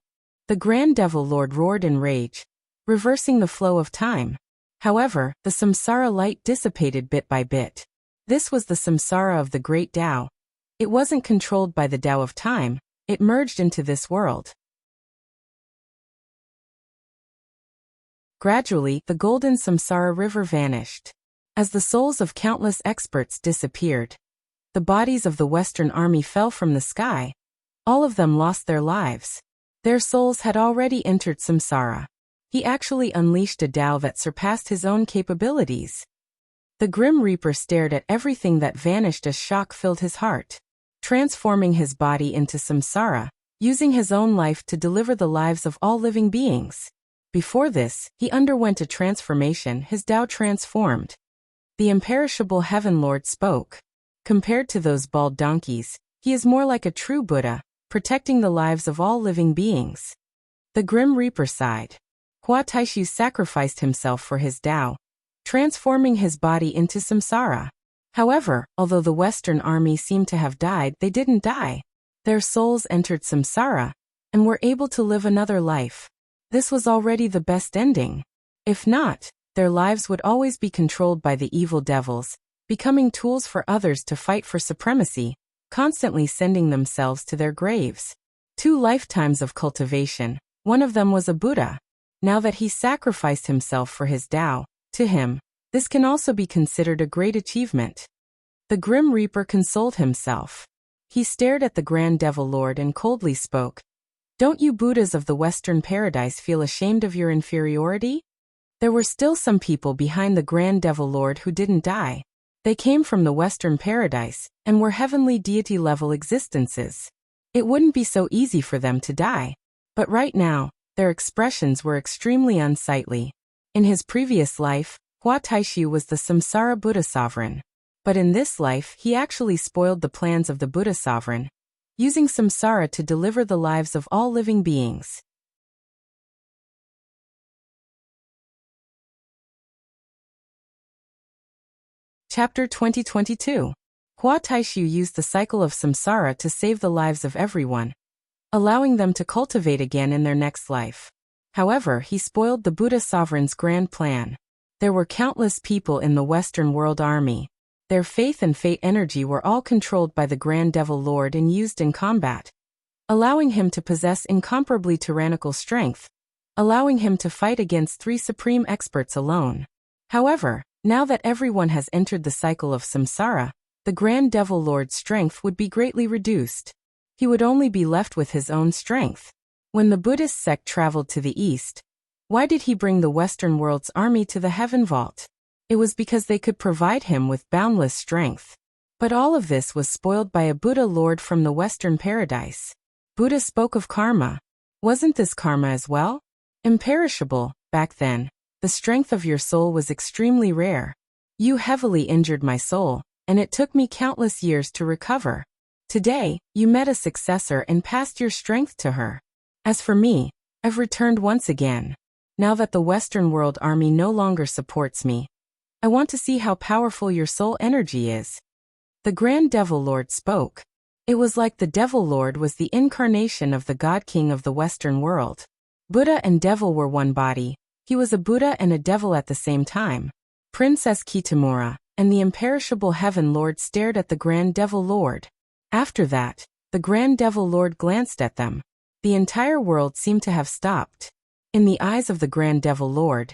The Grand Devil Lord roared in rage, reversing the flow of time. However, the samsara light dissipated bit by bit. This was the samsara of the great Tao. It wasn't controlled by the Tao of time, it merged into this world. Gradually, the golden samsara river vanished. As the souls of countless experts disappeared, the bodies of the Western army fell from the sky. All of them lost their lives. Their souls had already entered samsara. He actually unleashed a Tao that surpassed his own capabilities. The Grim Reaper stared at everything that vanished as shock filled his heart. Transforming his body into samsara, using his own life to deliver the lives of all living beings. Before this, he underwent a transformation, his Tao transformed. The imperishable Heaven Lord spoke. Compared to those bald donkeys, he is more like a true Buddha, protecting the lives of all living beings. The Grim Reaper sighed. Hua Taishu sacrificed himself for his Tao, transforming his body into samsara. However, although the Western army seemed to have died, they didn't die. Their souls entered samsara and were able to live another life. This was already the best ending. If not, their lives would always be controlled by the evil devils, becoming tools for others to fight for supremacy, constantly sending themselves to their graves. 2 lifetimes of cultivation, one of them was a Buddha. Now that he sacrificed himself for his Tao, to him, this can also be considered a great achievement. The Grim Reaper consoled himself. He stared at the Grand Devil Lord and coldly spoke. Don't you Buddhas of the Western paradise feel ashamed of your inferiority? There were still some people behind the Grand Devil Lord who didn't die. They came from the Western paradise and were heavenly deity-level existences. It wouldn't be so easy for them to die. But right now, their expressions were extremely unsightly. In his previous life, Hua Taishu was the Samsara Buddha sovereign. But in this life, he actually spoiled the plans of the Buddha sovereign, using samsara to deliver the lives of all living beings. Chapter 2022. Hua Taishu used the cycle of samsara to save the lives of everyone, allowing them to cultivate again in their next life. However, he spoiled the Buddha sovereign's grand plan. There were countless people in the Western World Army. Their faith and fate energy were all controlled by the Grand Devil Lord and used in combat, allowing him to possess incomparably tyrannical strength, allowing him to fight against 3 supreme experts alone. However, now that everyone has entered the cycle of samsara, the Grand Devil Lord's strength would be greatly reduced. He would only be left with his own strength. When the Buddhist sect traveled to the east, why did he bring the Western world's army to the heaven vault? It was because they could provide him with boundless strength. But all of this was spoiled by a Buddha Lord from the Western paradise. Buddha spoke of karma. Wasn't this karma as well? Imperishable. Back then, the strength of your soul was extremely rare. You heavily injured my soul, and it took me countless years to recover. Today, you met a successor and passed your strength to her. As for me, I've returned once again. Now that the Western World Army no longer supports me, I want to see how powerful your soul energy is. The Grand Devil Lord spoke. It was like the Devil Lord was the incarnation of the God King of the Western world. Buddha and Devil were one body. He was a Buddha and a Devil at the same time. Princess Kitamura and the imperishable Heaven Lord stared at the Grand Devil Lord. After that, the Grand Devil Lord glanced at them. The entire world seemed to have stopped. In the eyes of the Grand Devil Lord,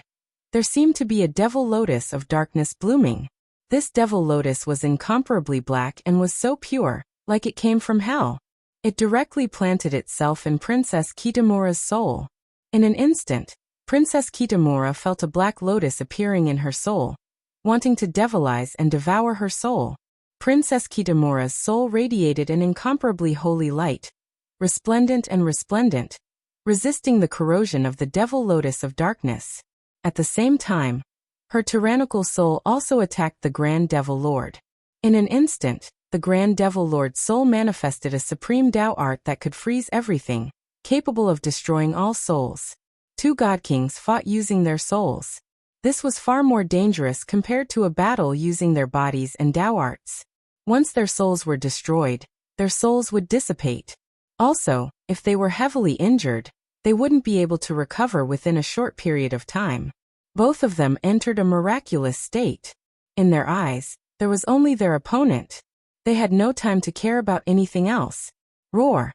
there seemed to be a devil lotus of darkness blooming. This devil lotus was incomparably black and was so pure, like it came from hell. It directly planted itself in Princess Kitamura's soul. In an instant, Princess Kitamura felt a black lotus appearing in her soul, wanting to devilize and devour her soul. Princess Kitamura's soul radiated an incomparably holy light, resplendent and resplendent, resisting the corrosion of the devil lotus of darkness. At the same time, her tyrannical soul also attacked the Grand Devil Lord. In an instant, the Grand Devil Lord's soul manifested a supreme Tao art that could freeze everything, capable of destroying all souls. 2 God Kings fought using their souls. This was far more dangerous compared to a battle using their bodies and Tao arts. Once their souls were destroyed, their souls would dissipate. Also, if they were heavily injured, they wouldn't be able to recover within a short period of time. Both of them entered a miraculous state. In their eyes, there was only their opponent. They had no time to care about anything else. Roar!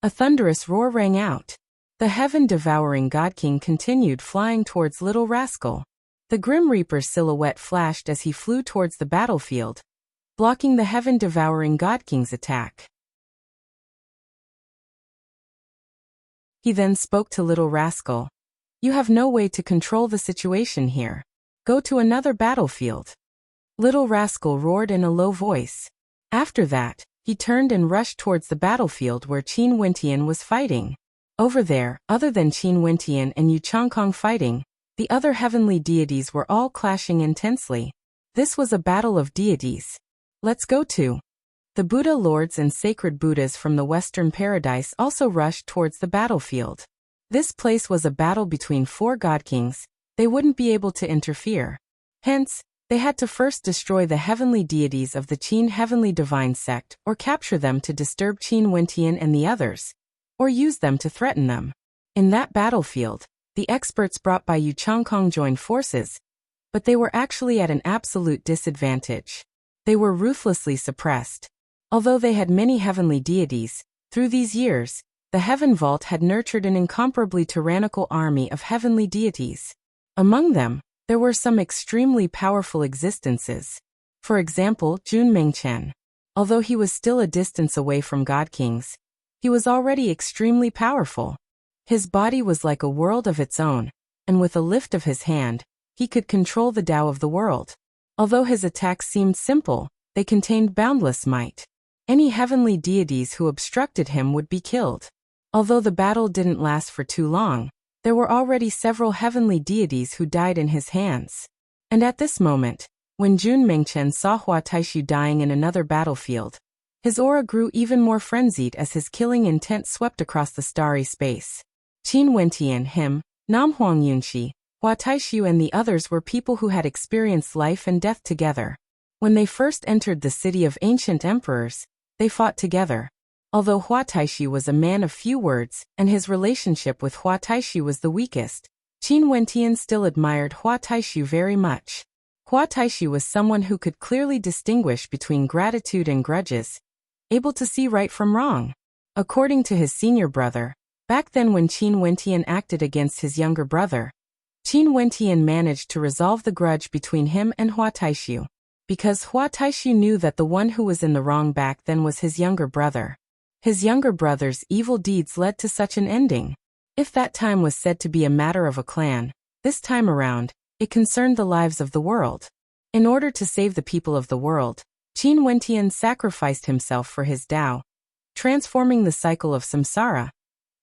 A thunderous roar rang out. The heaven-devouring God King continued flying towards Little Rascal. The Grim Reaper's silhouette flashed as he flew towards the battlefield, blocking the heaven-devouring God King's attack. He then spoke to Little Rascal. You have no way to control the situation here. Go to another battlefield. Little Rascal roared in a low voice. After that, he turned and rushed towards the battlefield where Qin Wentian was fighting. Over there, other than Qin Wentian and Yu Changkong fighting, the other heavenly deities were all clashing intensely. This was a battle of deities. Let's go to. The Buddha lords and sacred Buddhas from the Western paradise also rushed towards the battlefield. This place was a battle between 4 god kings. They wouldn't be able to interfere. Hence, they had to first destroy the heavenly deities of the Qin heavenly divine sect or capture them to disturb Qin Wentian and the others, or use them to threaten them. In that battlefield, the experts brought by Yu Changkong joined forces, but they were actually at an absolute disadvantage. They were ruthlessly suppressed. Although they had many heavenly deities, through these years, the Heaven Vault had nurtured an incomparably tyrannical army of heavenly deities. Among them, there were some extremely powerful existences. For example, Jun Mengchen. Although he was still a distance away from God Kings, he was already extremely powerful. His body was like a world of its own, and with a lift of his hand, he could control the Tao of the world. Although his attacks seemed simple, they contained boundless might. Any heavenly deities who obstructed him would be killed. Although the battle didn't last for too long, there were already several heavenly deities who died in his hands. And at this moment, when Jun Mengchen saw Hua Taishu dying in another battlefield, his aura grew even more frenzied as his killing intent swept across the starry space. Qin Wentian, him, Nam Huang Yunxi, Hua Taishu and the others were people who had experienced life and death together. When they first entered the city of ancient emperors, they fought together. Although Hua Taishu was a man of few words and his relationship with Hua Taishu was the weakest, Qin Wentian still admired Hua Taishu very much. Hua Taishu was someone who could clearly distinguish between gratitude and grudges, able to see right from wrong. According to his senior brother, back then when Qin Wentian acted against his younger brother, Qin Wentian managed to resolve the grudge between him and Hua Taishu. Because Hua Taishu knew that the one who was in the wrong back then was his younger brother. His younger brother's evil deeds led to such an ending. If that time was said to be a matter of a clan, this time around, it concerned the lives of the world. In order to save the people of the world, Qin Wentian sacrificed himself for his Tao, transforming the cycle of samsara,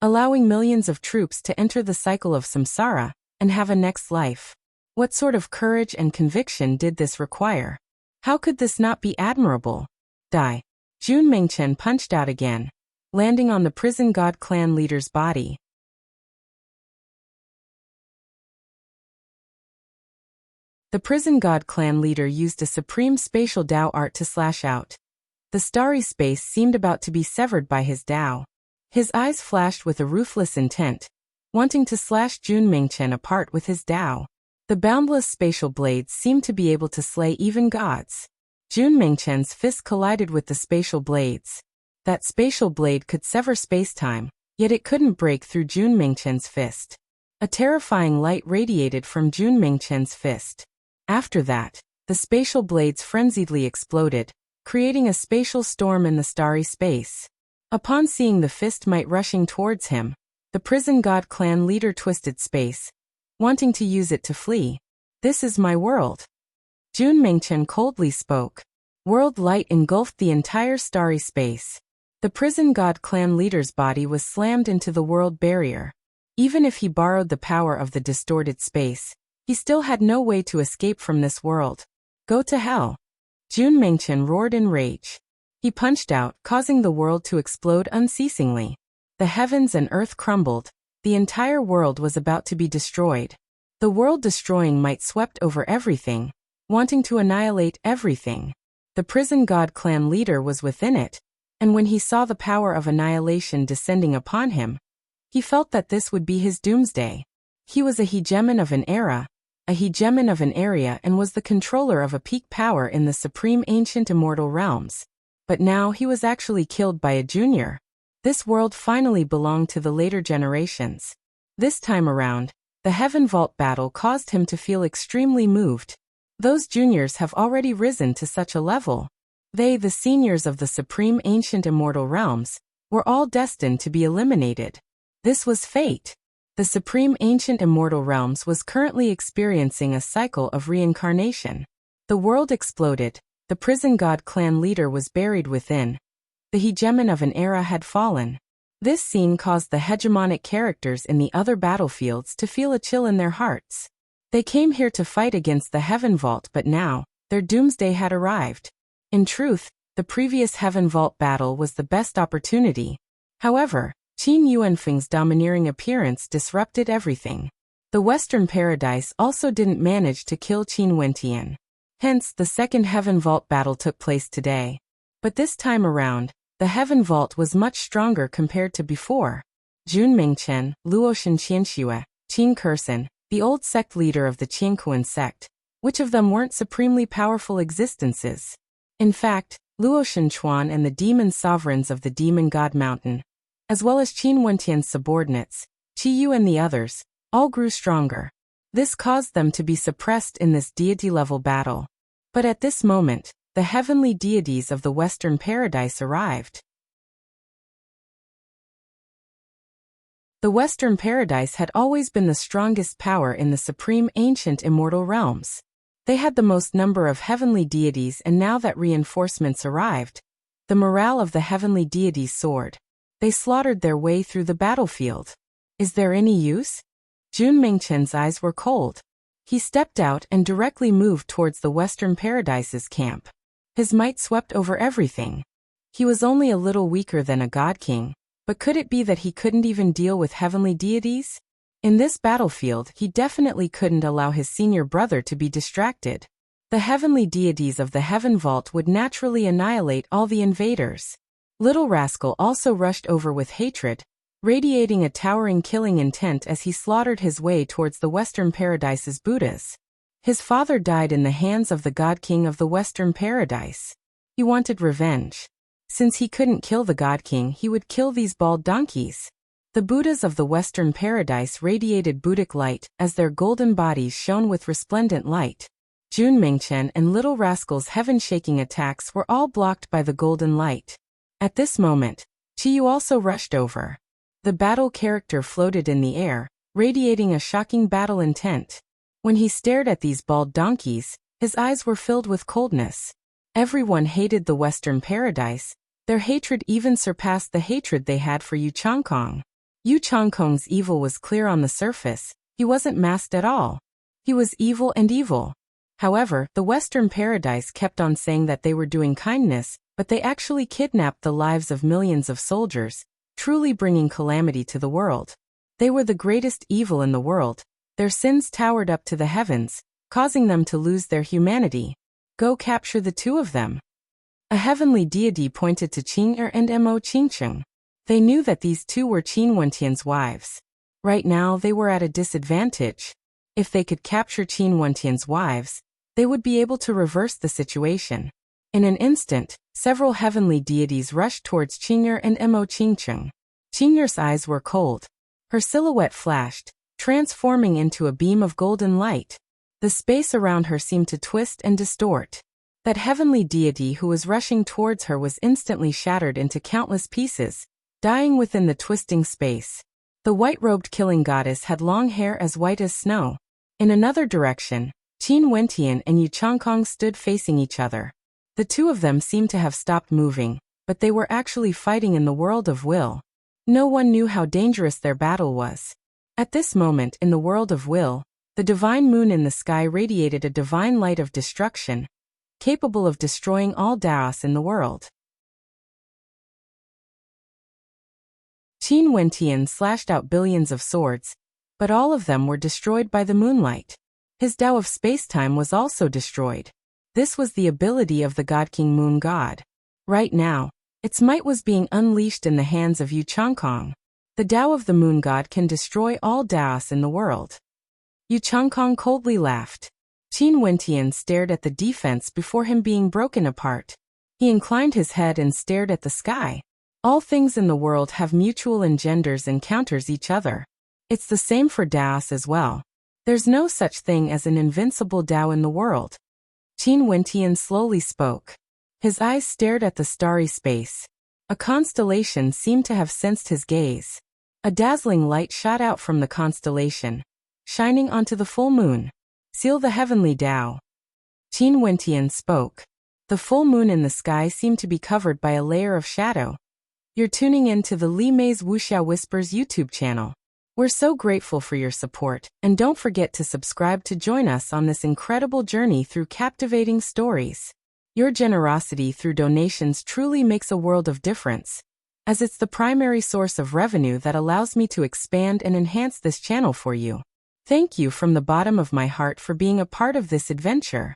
allowing millions of troops to enter the cycle of samsara and have a next life. What sort of courage and conviction did this require? How could this not be admirable? Die. Jun Mengchen punched out again, landing on the prison god clan leader's body. The prison god clan leader used a supreme spatial Tao art to slash out. The starry space seemed about to be severed by his Tao. His eyes flashed with a ruthless intent, wanting to slash Jun Mengchen apart with his Tao. The boundless spatial blades seemed to be able to slay even gods. Jun Mengchen's fist collided with the spatial blades. That spatial blade could sever space-time, yet it couldn't break through Jun Mengchen's fist. A terrifying light radiated from Jun Mengchen's fist. After that, the spatial blades frenziedly exploded, creating a spatial storm in the starry space. Upon seeing the fist might rushing towards him, the prison god clan leader twisted space, wanting to use it to flee. This is my world. Jun Mengchen coldly spoke. World light engulfed the entire starry space. The prison god clan leader's body was slammed into the world barrier. Even if he borrowed the power of the distorted space, he still had no way to escape from this world. Go to hell. Jun Mengchen roared in rage. He punched out, causing the world to explode unceasingly. The heavens and earth crumbled. The entire world was about to be destroyed. The world-destroying might swept over everything, wanting to annihilate everything. The prison god clan leader was within it, and when he saw the power of annihilation descending upon him, he felt that this would be his doomsday. He was a hegemon of an era, a hegemon of an area, and was the controller of a peak power in the supreme ancient immortal realms. But now he was actually killed by a junior. This world finally belonged to the later generations. This time around, the Heaven Vault battle caused him to feel extremely moved. Those juniors have already risen to such a level. They, the seniors of the supreme ancient immortal realms, were all destined to be eliminated. This was fate. The supreme ancient immortal realms was currently experiencing a cycle of reincarnation. The world exploded. The prison god clan leader was buried within. The hegemon of an era had fallen. This scene caused the hegemonic characters in the other battlefields to feel a chill in their hearts. They came here to fight against the Heaven Vault, but now, their doomsday had arrived. In truth, the previous Heaven Vault battle was the best opportunity. However, Qin Yuanfeng's domineering appearance disrupted everything. The Western Paradise also didn't manage to kill Qin Wentian. Hence, the second Heaven Vault battle took place today. But this time around, the Heaven Vault was much stronger compared to before. Jun Mingchen, Luoshan Qianxue, Qin Kursan, the old sect leader of the Qiankuan sect, which of them weren't supremely powerful existences? In fact, Luoshan Chuan and the demon sovereigns of the Demon God Mountain, as well as Qin Wentian's subordinates, Qi Yu and the others, all grew stronger. This caused them to be suppressed in this deity-level battle. But at this moment, the heavenly deities of the Western Paradise arrived. The Western Paradise had always been the strongest power in the supreme ancient immortal realms. They had the most number of heavenly deities, and now that reinforcements arrived, the morale of the heavenly deities soared. They slaughtered their way through the battlefield. Is there any use? Jun Mingchen's eyes were cold. He stepped out and directly moved towards the Western Paradise's camp. His might swept over everything. He was only a little weaker than a god king, but could it be that he couldn't even deal with heavenly deities? In this battlefield, he definitely couldn't allow his senior brother to be distracted. The heavenly deities of the Heaven Vault would naturally annihilate all the invaders. Little Rascal also rushed over with hatred, radiating a towering killing intent as he slaughtered his way towards the Western Paradise's Buddhas. His father died in the hands of the God King of the Western Paradise. He wanted revenge. Since he couldn't kill the God King, he would kill these bald donkeys. The Buddhas of the Western Paradise radiated Buddhic light as their golden bodies shone with resplendent light. Jun Mingchen and Little Rascal's heaven-shaking attacks were all blocked by the golden light. At this moment, Qiyu also rushed over. The battle character floated in the air, radiating a shocking battle intent. When he stared at these bald donkeys, his eyes were filled with coldness. Everyone hated the Western Paradise. Their hatred even surpassed the hatred they had for Yu Changkong. Yu Changkong's evil was clear on the surface. He wasn't masked at all. He was evil and evil. However, the Western Paradise kept on saying that they were doing kindness, but they actually kidnapped the lives of millions of soldiers, truly bringing calamity to the world. They were the greatest evil in the world. Their sins towered up to the heavens, causing them to lose their humanity. Go capture the two of them. A heavenly deity pointed to Qing'er and Mo Qingcheng. They knew that these two were Qin Wentian's wives. Right now they were at a disadvantage. If they could capture Qin Wentian's wives, they would be able to reverse the situation. In an instant, several heavenly deities rushed towards Qing'er and Mo Qingcheng. Qing'er's eyes were cold. Her silhouette flashed, transforming into a beam of golden light. The space around her seemed to twist and distort. That heavenly deity who was rushing towards her was instantly shattered into countless pieces, dying within the twisting space. The white-robed killing goddess had long hair as white as snow. In another direction, Qin Wentian and Yu Changkong stood facing each other. The two of them seemed to have stopped moving, but they were actually fighting in the world of will. No one knew how dangerous their battle was. At this moment in the world of will, the divine moon in the sky radiated a divine light of destruction, capable of destroying all Daos in the world. Qin Wentian slashed out billions of swords, but all of them were destroyed by the moonlight. His Tao of space-time was also destroyed. This was the ability of the God King Moon God. Right now, its might was being unleashed in the hands of Yu Changkong. The Tao of the Moon God can destroy all Daos in the world. Yu Changkong coldly laughed. Qin Wentian stared at the defense before him being broken apart. He inclined his head and stared at the sky. All things in the world have mutual engenders and counters each other. It's the same for Daos as well. There's no such thing as an invincible Tao in the world. Qin Wentian slowly spoke. His eyes stared at the starry space. A constellation seemed to have sensed his gaze. A dazzling light shot out from the constellation, shining onto the full moon. Seal the heavenly Tao. Qin Wentian spoke. The full moon in the sky seemed to be covered by a layer of shadow. You're tuning in to the Li Mei's Wuxia Whispers YouTube channel. We're so grateful for your support, and don't forget to subscribe to join us on this incredible journey through captivating stories. Your generosity through donations truly makes a world of difference, as it's the primary source of revenue that allows me to expand and enhance this channel for you. Thank you from the bottom of my heart for being a part of this adventure.